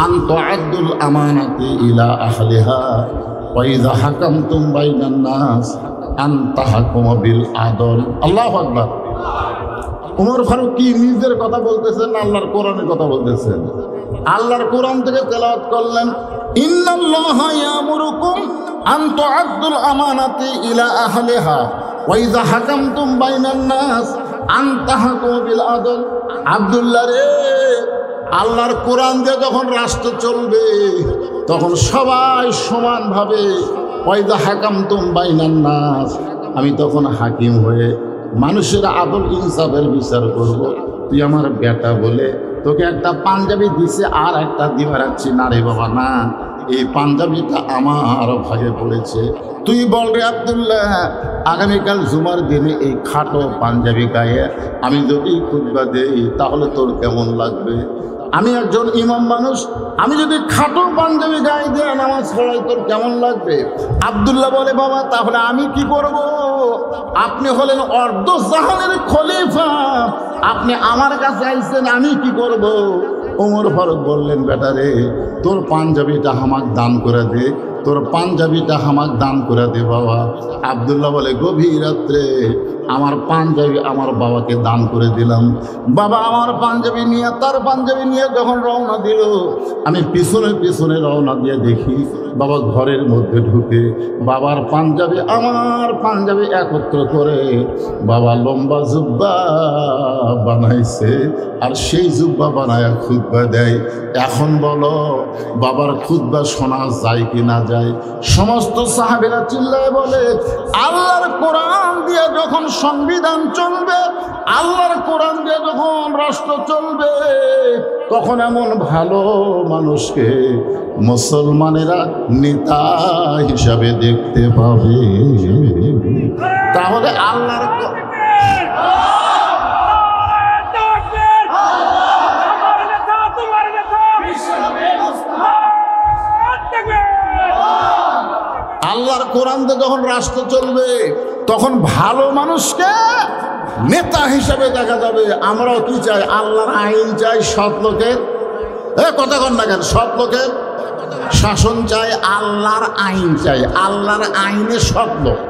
আন তুআদ্দুল আমানাতি ইলা আহলিহা ওয়া ইযা হাকামতুম বাইনান নাস আন তাহকুমু বিল আদল। আল্লাহু আকবার। ওমর ফারুক কি নিজের কথা বলতেছেন না আল্লাহর কোরআনের কথা বলতেছেন? আল্লাহর কোরআন থেকে তেলাওয়াত করলেন, ইন্নাল্লাহা ইয়ামুরুকুম আন তুআদ্দুল আমানাতি ইলা আহলিহা ওয়া ইযা হাকামতুম বাইনান নাস আন তাহকুমু বিল আদল। আব্দুল্লাহ রে, আল্লাহর কোরআন দিয়ে যখন রাষ্ট্র চলবে তখন সবাই সমানভাবে, ওয়া ইযা হাকামতুম বাইনান নাস, আমি তখন হাকিম হয়ে মানুষের আদল ইনসাফের বিচার করব। তুই আমার বেটা বলে তোকে একটা পাঞ্জাবি দিছে আর একটা দিবা রাখছি না রে বাবা, না, এই পাঞ্জাবিটা আমার ভাগে পড়েছে। তুই বল রে আব্দুল্লাহ, আগামীকাল জুমার দিনে এই খাটো পাঞ্জাবি গায়ে আমি যদি খুতবা দেই তাহলে তোর কেমন লাগবে? আমি একজন ইমাম মানুষ, আমি যদি খাটো পাঞ্জাবি গায়ে দিয়ে নামাজ পড়াই তোর কেমন লাগবে? আব্দুল্লাহ বলে, বাবা তাহলে আমি কি করব? আপনি হলেন অর্ধ জাহানের খলিফা, আপনি আমার কাছে আইছেন, আমি কি করব? ওমর ফারুক বললেন, বেটা রে, তোর পাঞ্জাবিটা আমাক দান করে দে, তোর পাঞ্জাবিটা আমাক দান করে দে বাবা। আব্দুল্লাহ বলে, গভীর রাত্রে আমার পাঞ্জাবি আমার বাবাকে দান করে দিলাম। বাবা আমার পাঞ্জাবি নিয়ে, তার পাঞ্জাবি নিয়ে যখন রওনা দিল, আমি পিছনে পিছনে রওনা দিয়ে দেখি বাবা ঘরের মধ্যে ঢুকে বাবার পাঞ্জাবি আমার পাঞ্জাবি একত্র করে বাবা লম্বা জুব্বা বানাইছে, আর সেই জুব্বা বানায় খুতবা দেয়। এখন বলো বাবার খুতবা শোনা যায় কি না যায়? সমস্ত সাহাবীরা চিল্লায় বলে, আল্লাহর কোরআন দিয়ে যখন সংবিধান চলবে, আল্লাহর কোরআন দিয়ে যখন রাষ্ট্র চলবে, তখন এমন ভালো মানুষকে মুসলমানেরা নেতা হিসাবে দেখতে পাবে। তাহলে আল্লাহর আল্লাহর কোরআন দিয়ে যখন রাষ্ট্র চলবে, তখন ভালো মানুষকে নেতা হিসাবে দেখা যাবে। আমরাও কি চাই? আল্লাহর আইন চাই, সৎ লোকের কথা কন না কেন, সৎ লোকের শাসন চাই, আল্লাহর আইন চাই, আল্লাহর আইনে সৎ লোক।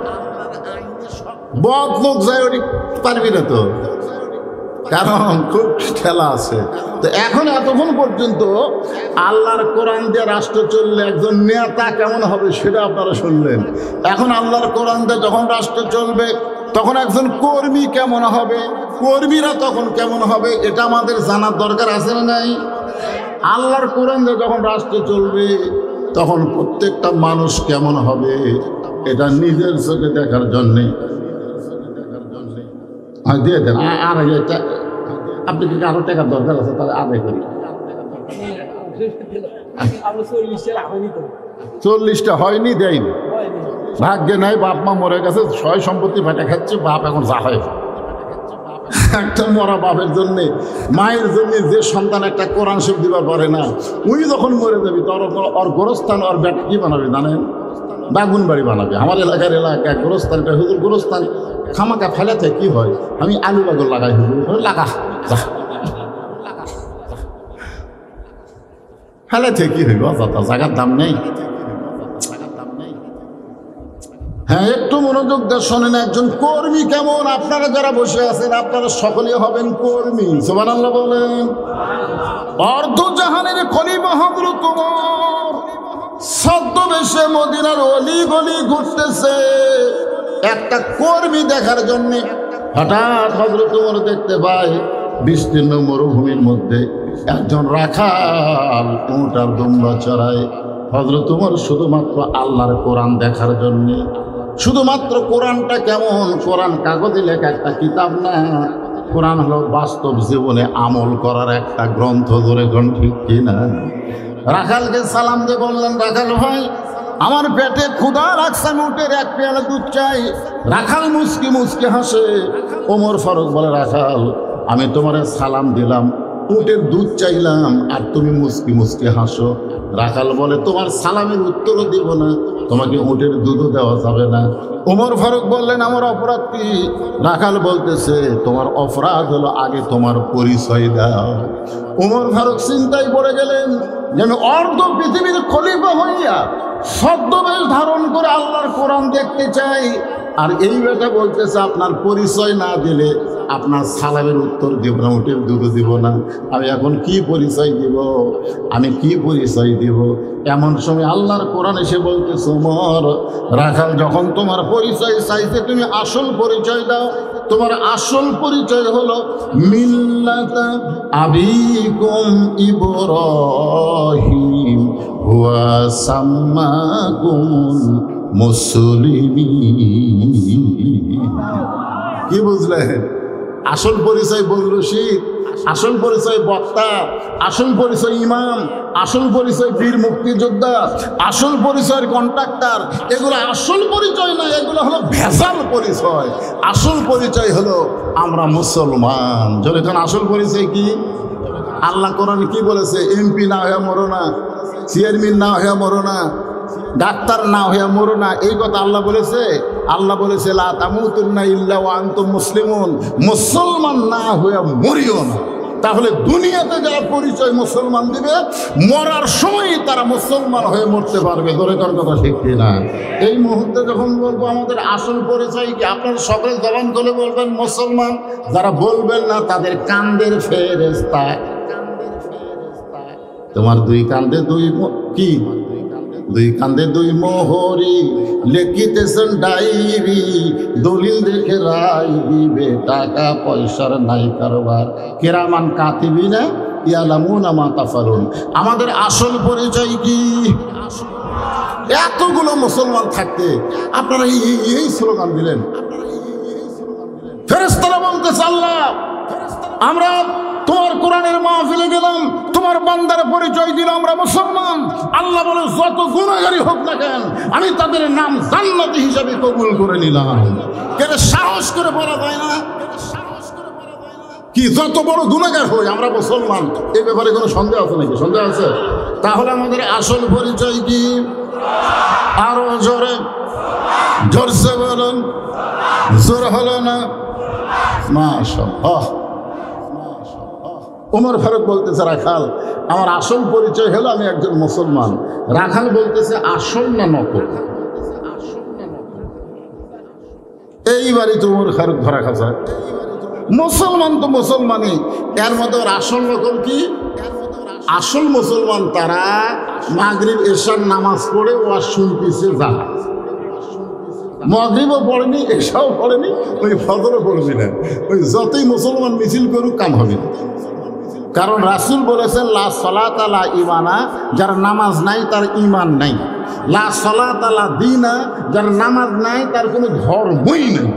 বদ লোক যায় ওটি পারবি না তো, কারণ খুব ঠেলা আছে। তো এখন এতক্ষণ পর্যন্ত আল্লাহর কোরআন দিয়ে রাষ্ট্র চললে একজন নেতা কেমন হবে সেটা আপনারা শুনলেন। এখন আল্লাহর কোরআন দিয়ে যখন রাষ্ট্র চলবে, তখন একজন কর্মী কেমন হবে, কর্মীরা তখন কেমন হবে, এটা আমাদের জানার দরকার আছে না নাই? আল্লাহর কোরআন দিয়ে যখন রাষ্ট্র চলবে, তখন প্রত্যেকটা মানুষ কেমন হবে এটা নিজের চোখে দেখার জন্যে দিয়ে দেন। আর আপনি যদি আরো টাকার দরকার আছে তাহলে আদায় করি। 40টা হয়নি, দেয়নি, ভাগ্যে নাই, বাপ মা মরে গেছে, সয় সম্পত্তি ফেটে খাচ্ছে, বাপ এখন যা হয়। একটা মরা বাপের জন্যে, মায়ের জন্য যে সন্তান একটা কোরআন শরীফ দিবার পারে না, উনি যখন মরে যাবি তোর ওর গোরস্থান ওর বেটা কি বানাবে জানেন? বাগুন বাড়ি বানাবে। আমার এলাকার গোরস্থান, হুজুর গোরস্থান খামাকা ফেলাতে কি হয়, আমি আলু বাগর লাগাই, হুজুর লাগা ফেলাতে কি হইব, জায়গার দাম নেই। হ্যাঁ, একটু মনোযোগ দিয়ে শোনেন, একজন কর্মী কেমন? আপনারা যারা বসে আছেন আপনারা সকলেই হবেন কর্মী। সুবহানাল্লাহ বলেন। অর্ধ জাহানের খলিফা হযরত ওমর ছদ্মবেশে মদিনার অলি গলি ঘুরতেছে, একটা কর্মী দেখার জন্য। হঠাৎ হযরত ওমর দেখতে পায় বিস্তীর্ণ মরুভূমির মধ্যে একজন রাখাল উট আর দুম্বা চড়ায়। হযরত ওমর শুধুমাত্র আল্লাহর কোরআন দেখার জন্য, শুধুমাত্র কোরআনটা কেমন, কোরআন কাগজে লেখা একটা কিতাব না, কোরআন হলো বাস্তব জীবনে আমল করার একটা গ্রন্থ। ধরে কোন ঠিক কিনা? রাখালকে সালাম দিয়ে বললেন, রাখাল ভাই, আমার পেটে ক্ষুধা লাগছে, আমি উটের এক পেয়ালা দুধ চাই। রাখাল মুচকি মুচকি হাসে। ওমর ফারুক বলে, রাখাল, আমি তোমারে সালাম দিলাম, উটের দুধ চাইলাম, আর তুমি মুচকি মুচকি হাসো। রাখাল বলে, তোমার সালামের উত্তরও দিব না, তোমাকে উটের দুধও দেওয়া যাবে না। ওমর ফারুক বললেন, আমার অপরাধ কি? রাখাল বলতেছে, তোমার অপরাধ হলো আগে তোমার পরিচয় দাও। ওমর ফারুক চিন্তায় পড়ে গেলেন যে আমি অর্ধ পৃথিবীর খলিফা হইয়া ছদ্মবেশ ধারণ করে আল্লাহর কোরআন দেখতে চাই, আর এই বেটা বলতেছে আপনার পরিচয় না দিলে আপনার সালামের উত্তর দিব না, উটের দুধ দিব না। আমি এখন কি পরিচয় দিব? আমি কি পরিচয় দিব? এমন সময় আল্লাহর কোরআন এসে বলতেছে, ওমর, রাখাল যখন তোমার পরিচয় চাইছে, তুমি আসল পরিচয় দাও। তোমার আসল পরিচয় হলো মিল্লাতা আবিকুম ইব্রাহিম ওয়া সাম্মাকুমুল মুসলিমিন। কি বুঝলেন? আসল পরিচয় বলল শীত, আসল পরিচয় বক্তা, আসল পরিচয় ইমাম, আসল পরিচয় বীর মুক্তিযোদ্ধা, আসল পরিচয়ের কন্ট্রাক্টর। এগুলো আসল পরিচয় না, এগুলো হলো ভেজাল পরিচয়। আসল পরিচয় হলো আমরা মুসলমান। যখন আসল পরিচয় কি? আল্লাহ কোরআনে কি বলেছে? এমপি না হয়ে মরো না, চেয়ারম্যান না হয়ে মরো না, ডাক্তার না হয়ে মরো না, এই কথা আল্লাহ বলেছে। আল্লাহ বলেছে, লা তামুতুন্না ইল্লা ওয়া আনতুম মুসলিমুন, মুসলমান না হয়ে মরিও না। তাহলে দুনিয়াতে যারা পরিচয় মুসলমান দিবে, মরার সময় তারা মুসলমান হয়ে মরতে পারবে। ধরে কার কথা ঠিক কিনা? এই মুহূর্তে যখন বলবো আমাদের আসল পরিচয় কি, আপনারা সকলে জবান করে বলবেন মুসলমান। যারা বলবেন না তাদের কান্দের ফেরেশতা। তোমার দুই কান্দে দুই কি? দুই কান্দে দুই মোহরি, লেখিতেছেন ডায়েরি, দলিল দেখে রায় দিবে, টাকা পয়সার নাই কারবার। কেরামান কাতিবিনা ইয়ালামুনা মা তাফালুন। আমাদের আসল পরিচয় কি? এতগুলো মুসলমান থাকতে আপনারা এই স্লোগান দিলেন। ফেরেশতারা বলতেছে, আল্লাহ, আমরা তোমার কোরআনের মাহফিলে গেলাম, তোমার বান্দার পরিচয় দিল আমরা মুসলমান। আল্লাহ বলে, যত গুনাহগারী হোক না কেন, আমি তাদের নাম জান্নাতি হিসাবে কবুল করে নিলাম। কেন সাহস করে বলা যায় না কি? যত বড় গুনাহগার হই আমরা মুসলমান। এই ব্যাপারে কোনো সন্দেহ আছে নাকি? সন্দেহ আছে? তাহলে আমাদের আসল পরিচয় কি? আরো জোরে, জোরসে বলুন। জোর হলো না? মাশাআল্লাহ। ওমর ফারুক বলতেছে, রাখাল, আমার আসল পরিচয় হলো আমি একজন মুসলমান। রাখাল বলতেছে, আসল না নকল? এইবারই তো ওমর ফারুক ধরা খাচ্ছে। মুসলমান তো মুসলমানই, এর মধ্যে ওর আসল নকল কি? আসল মুসলমান তারা মাগরিব এশার নামাজ পড়ে ওয়াজ শুনতেছে, যা মাগরিবও পড়েনি, এশাও পড়েনি, ওই ফজরও পড়বি না, ওই যতই মুসলমান মিছিল করুক কাম হবে না। কারণ রাসূল বলেছেন, লা সালাতা লা ঈমানা, যার নামাজ নাই তার ঈমান নাই। লা সালাতা লা দীনা, যার নামাজ নাই তার কোনো ধর্মই নাই।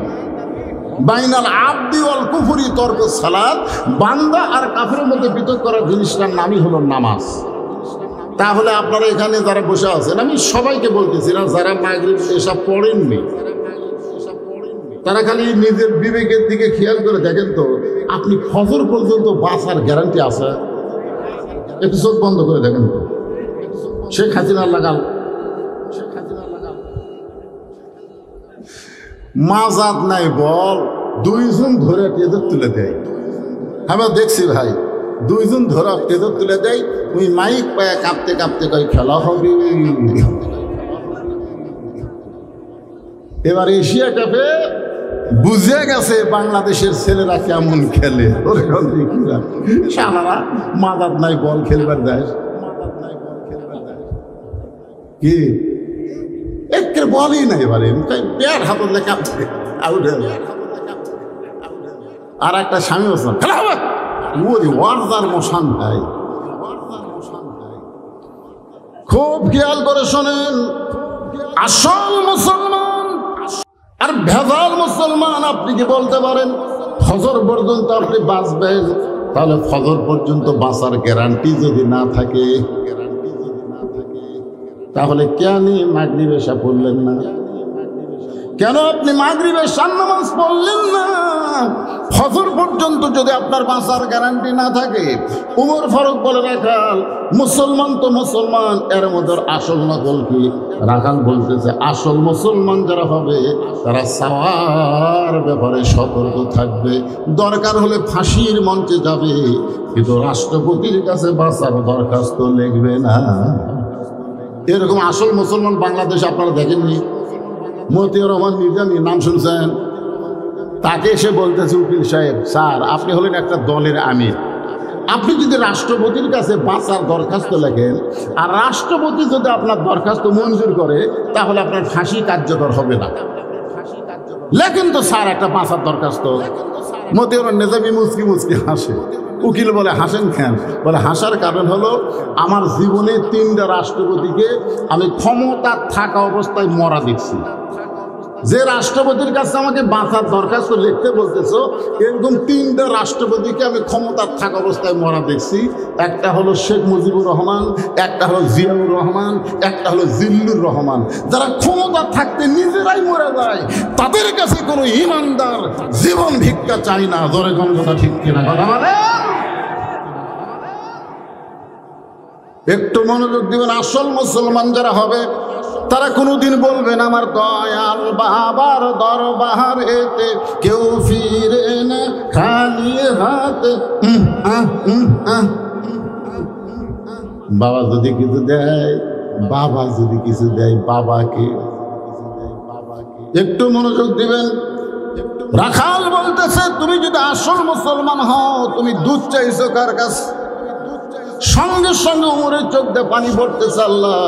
বাইনাল আবদি ওয়াল কুফরি তরকুস সালাত, বান্দা আর কাফেরের মধ্যে পৃথক করার জিনিসটার নামই হলো নামাজ। তাহলে আপনারা এখানে যারা বসে আছেন, আমি সবাইকে বলতেছি না, যারা মাগরিব এসব পড়েননি তারা খালি নিজের বিবেকের দিকে খেয়াল করে দেখেন তো, আপনি ফজর পর্যন্ত বাঁচার গ্যারান্টি আছে? একটু চোখ বন্ধ করে দেখেন তো। শেখ হাসিনা লাগাল মাজাত নাই বল, দুইজন ধরে টেজর তুলে দেয়। আমরা দেখছি ভাই, দুইজন ধরা টেজর তুলে দেয়, ওই মাইক পায়ে কাঁপতে কাঁপতে কয় খেলা হবে। এবার এশিয়া কাপে বুঝে গেছে বাংলাদেশের ছেলেরা কেমন খেলে। সারারা মাদার নাই বল খেলবার দেয় কি? একের বলই নাই এবারে পেয়ার হাত লেখা আউট। আর একটা স্বামী বলছেন ওয়ার্দার মশান ভাই, খুব খেয়াল করে শোনেন, আসল মুসলমান আর ভেজাল মুসলমান। আপনি কি বলতে পারেন ফজর পর্যন্ত আপনি বাঁচবেন? তাহলে ফজর পর্যন্ত বাঁচার গ্যারান্টি যদি না থাকে, তাহলে কেন মাগরিব এশা পড়লেন না? কেন আপনি মাগরিব এশার নামাজ পড়লেন না? ফজর পর্যন্ত যদি আপনার বাঁচার গ্যারান্টি না থাকে। উমর ফারুক বলে রাখাল মুসলমান তো মুসলমান, এর মধ্যে আসল নকল কি? রাখাল বলতেছে আসল মুসলমান যারা হবে তারা সাওয়ার ব্যাপারে সতর্ক থাকবে, দরকার হলে ফাঁসির মঞ্চে যাবে, কিন্তু রাষ্ট্রপতির কাছে বাঁচার দরখাস্ত লিখবে না। এরকম আসল মুসলমান বাংলাদেশে আপনারা দেখেননি? মতিউর রহমান নিজামী নাম শুনছেন? তাকে এসে বলতেছে উকিল সাহেব, স্যার আপনি হলেন একটা দলের আমির, আপনি যদি রাষ্ট্রপতির কাছে বাঁচার দরখাস্ত লেখেন আর রাষ্ট্রপতি যদি আপনার দরখাস্ত মঞ্জুর করে, তাহলে আপনার ফাঁসি কার্যকর হবে না। লেখেন তো স্যার একটা বাঁচার দরখাস্ত। মতিউর নিজামী মুচকি মুচকি হাসে। উকিল বলে হাসেন কেন? বলে হাসার কারণ হলো আমার জীবনে 3টা রাষ্ট্রপতিকে আমি ক্ষমতা থাকা অবস্থায় মরা দেখছি। যে রাষ্ট্রপতির কাছে আমাকে বাঁচার দরখাস্ত লিখতে বলতেছো, এরকম 3টা রাষ্ট্রপতিকে আমি ক্ষমতার থাকা অবস্থায় মরা দেখছি। একটা হলো শেখ মুজিবুর রহমান, একটা হলো জিয়াউর রহমান, একটা হলো জিল্লুর রহমান। যারা ক্ষমতা থাকতে নিজেরাই মরে যায়, তাদের কাছে কোনো ইমানদার জীবন ভিক্ষা চাই না। ধরে কোন কথা ঠিক কিনা? কথা মানে একটু মনোযোগ দিবেন। আসল মুসলমান যারা হবে তারা কোনোদিন বলবেন আমার দয়াল বাবার দরবার এতে কেউ ফিরে না খালি হাতে। বাবা যদি কিছু দেয়, বাবা যদি কিছু দেয় বাবাকে। একটু মনোযোগ দিবেন। রাখাল বলতেছে তুমি যদি আসল মুসলমান হও, তুমি দুধ চাইছো কার কাছে? সঙ্গে সঙ্গে উমরের চোখ দিয়ে পানি পড়তেছে। আল্লাহ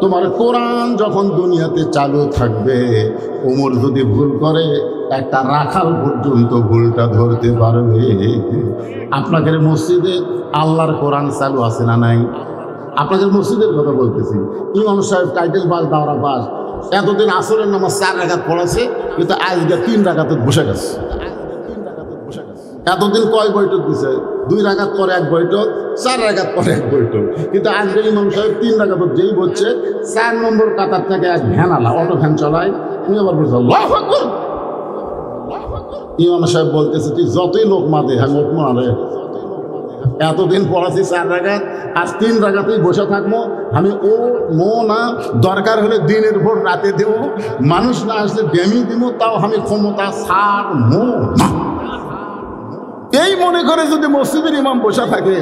তোমার কোরআন যখন দুনিয়াতে চালু থাকবে, উমর যদি ভুল করে একটা রাখাল পর্যন্ত ভুলটা ধরতে পারবে। আপনাদের মসজিদে আল্লাহর কোরআন চালু আছে না নাই? আপনাদের মসজিদের কথা বলতেছি। ইমাম সাহেব টাইটেল পাস, দাওরা পাস, এতদিন আসরের নামাজ 4 রাকাত পড়াছে, কিন্তু আজকে 3 রাকাতে বসে গেছে। এতদিন কয় বৈঠক দিছে? 2 রাকাত পরে 1 বৈঠক, 4 রাকাত পরে 1 বৈঠক। কিন্তু আজকে ইমাম সাহেব 3 রাকাত যেই বলছে, 4 নম্বর কাতার থেকে এক ভ্যানালা অটো ভ্যান চলায়, তুমি আবার বলছো আল্লাহু আকবার। ইমাম সাহেব বলতেছে তুই যতই লোক মাদে হ্যাঁ লোক মারে, এতদিন পড়াছি 4 রাকাত, আজ 3 রাকাতেই বসে থাকবো। আমি ও মো না, দরকার হলে দিনের ভোর রাতে দেবো, মানুষ না আসলে ডেমি দিব, তাও আমি ক্ষমতা ছাড় মো না। এই মনে করে যদি মসজিদের ইমাম বসে থাকে,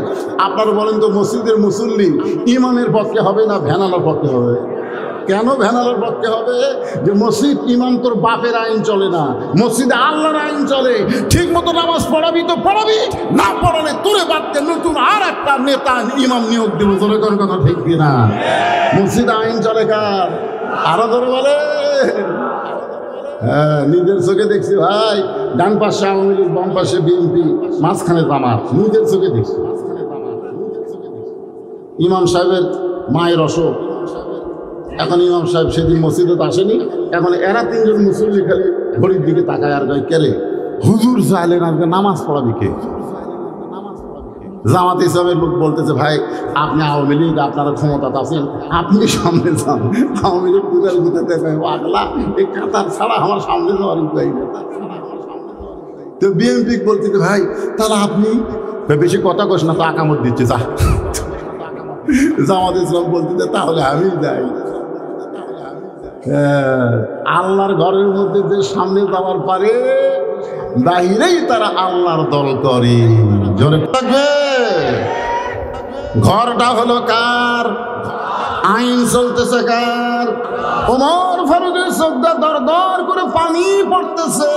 আপনারা বলেন তো মসজিদের মুসল্লি ইমামের পক্ষে হবে না ভ্যানালার পক্ষে হবে? কেন ভ্যানালার পক্ষে হবে? যে মসজিদ ইমাম তোর বাপের আইন চলে না, মসজিদে আল্লাহর আইন চলে। ঠিক মতো নামাজ পড়াবি তো পড়াবি, না পড়ালে তোরে বাদতে নতুন আর একটা নেতা ইমাম নিয়োগ দিব। তোর কোন কথা ঠিক কিনা? মসজিদে আইন চলে কার? আরো ধরে বলে হ্যাঁ, নিজের চোখে দেখছি ভাই, ডান পাশে আওয়ামী লীগ, বাম পাশে বিএনপি, মাঝখানে জামাত। নিজের চোখে দেখছি। ইমাম সাহেবের মায়ের অসুখ, এখন ইমাম সাহেব সেদিন মসজিদে আসেনি, এখন এরা 3 জন মুসল্লি খালি ঘড়ির দিকে তাকায় আর কয় কেরে হুজুর চাইলেন আজকে নামাজ পড়াবি কে? জামাত ইসলামের লোক বলতেছে ভাই আপনি আওয়ামী লীগ, আপনারা ক্ষমতা আছেন, আপনি সামনে যান। আওয়ামী লীগ দুটার গুটাতে আগলা এই কাতার ছাড়া আমার সামনে যাওয়ার উপায় নেই। তো বিএনপি বলতেছে ভাই তাহলে আপনি বেশি কথা কস না, তো আকামত দিচ্ছে যা। জামাত ইসলাম বলতেছে তাহলে আমি যাই। আল্লাহর ঘরের মধ্যে যে সামনে যাওয়ার পারে, বাহিরেই তারা আল্লাহর দল করে। জোরে থাকবে। ঘরটা হলো কার? আইন চলতেছে কার? ওমর ফারুকের চোখটা দর দর করে পানি পড়তেছে।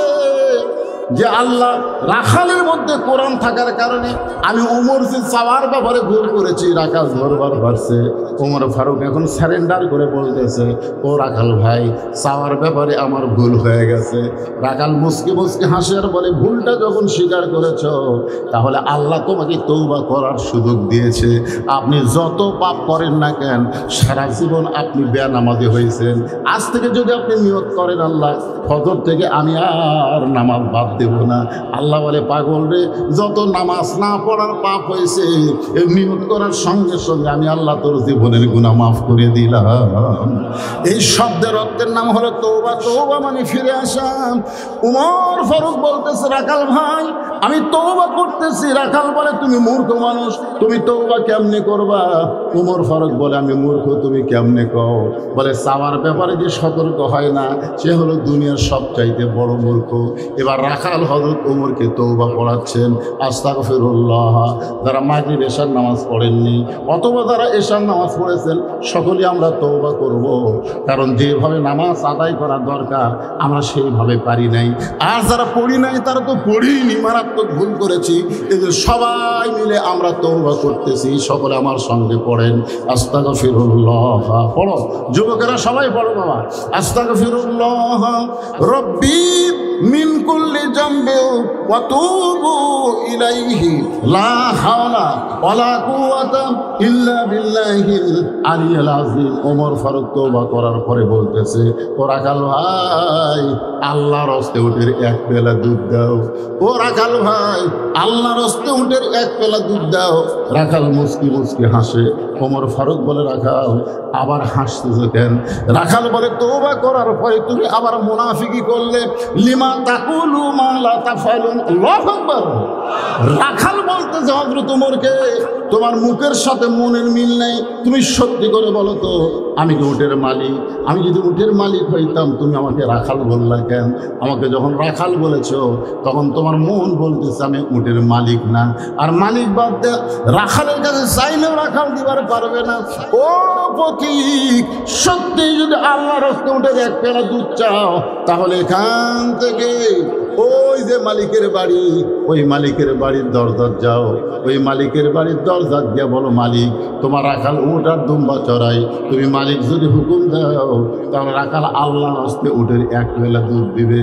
যে আল্লাহ রাখালের মধ্যে কোরআন থাকার কারণে আমি উমর যে চাওয়ার ব্যাপারে ভুল করেছি, রাখাল ধরবার পারছে। ওমর ফারুক এখন স্যারেন্ডার করে বলতেছে, ও রাখাল ভাই, চাওয়ার ব্যাপারে আমার ভুল হয়ে গেছে। রাখাল মুসকি মুসকি হাসে আর বলে, ভুলটা যখন স্বীকার করেছ তাহলে আল্লাহ তোমাকে তওবা করার সুযোগ দিয়েছে। আপনি যত পাপ করেন না কেন, সারা জীবন আপনি বেনামাজি হয়েছেন, আজ থেকে যদি আপনি নিয়ত করেন আল্লাহ ফজর থেকে আমি আর নামাজ বাদ দেব না, আল্লাহ বলে, পাগল রে, যত নামাজ না পড়ার পাপ হয়েছে এই নিয়ত করার সঙ্গে সঙ্গে আমি আল্লাহ তোর জীবনের গুনাহ মাফ করে দিলাম। এই শব্দের অর্থের নাম হলো তওবা। তওবা মানে ফিরে আসা। উমর ফারুক বলতেছে, রাখাল ভাই আমি তওবা করতেছি। রাখাল বলে, তুমি মূর্খ মানুষ, তুমি তওবা কেমনে করবা? উমর ফারুক বলে, আমি মূর্খ, তুমি কেমনে কও? বলে, চাওয়ার ব্যাপারে যে সতর্ক হয় না সে হলো দুনিয়ার সবচাইতে বড় মূর্খ। এবার রাখাল হযরত উমরকে তওবা পড়াচ্ছেন, আস্তাগফিরুল্লাহ। যারা মাগরিব এশার নামাজ পড়েননি অথবা যারা এশার নামাজ পড়েছেন সকলেই আমরা তওবা করব, কারণ যেভাবে নামাজ আদায় করা দরকার আমরা সেইভাবে পারি নাই। আর যারা পড়ি নাই তারা তো পড়িনি, মারাত্মক ভুল করেছি। এই যে সবাই মিলে আমরা তওবা করতেছি, সকলে আমার সঙ্গে পড়েন, আস্তাগফিরুল্লাহ। পড়ো যুবকেরা, সবাই পড়ো বাবা। আস্তাগফিরুল্লাহ রব্বি মিন কুল্লি জামবি ওয়া তুবু ইলাইহি লা হাওলা ওয়ালা কুওয়াতা ইল্লা বিল্লাহিল আলিয়্যিল আযীম। ওমর ফারুক তওবা করার পরে বলতেছে, ও রাখাল ভাই, আল্লাহর হস্তে উটের এক পেলা দুধ দাও। ও রাখাল ভাই, আল্লাহর হস্তে উটের এক পেলা দুধ দাও। রাখাল মুসকি মুসকি হাসে। ওমর ফারুক বলে, রাখাল আবার হাসতেছে কেন? রাখাল বলে, তওবা করার পরে তুমি আবার মুনাফিকি করলে, লিমা তাকুলু মা লা তাফালুন। আল্লাহু আকবার। রাখাল বলতেছে হযরত ওমরকে, তোমার মুখের সাথে মনের মিল নেই, তুমি সত্যি করে বলো তো, আমি কি উটের মালিক? আমি যদি উটের মালিক হইতাম তুমি আমাকে রাখাল বললা কেন? আমাকে যখন রাখাল বলেছো তখন তোমার মন বলতেছে আমি উটের মালিক না। আর মালিক বাদ দে, রাখালের কাছে চাইলেও রাখাল দিবার পারবে না। ও পথিক, সত্যি যদি আল্লাহর হস্তে উটের এক পেলা দুধ চাও তাহলে এখান থেকে ওই যে মালিকের বাড়ি, ওই মালিকের বাড়ির দরজা যাও, ওই মালিকের বাড়ির দরজা গিয়া বলো, মালিক তোমার রাখাল উট আর দুম্বা চড়াই। তুমি মালিক যদি হুকুম দাও তাহলে রাখাল আল্লাহর হস্তে উটের এক পেলা দুধ দিবে।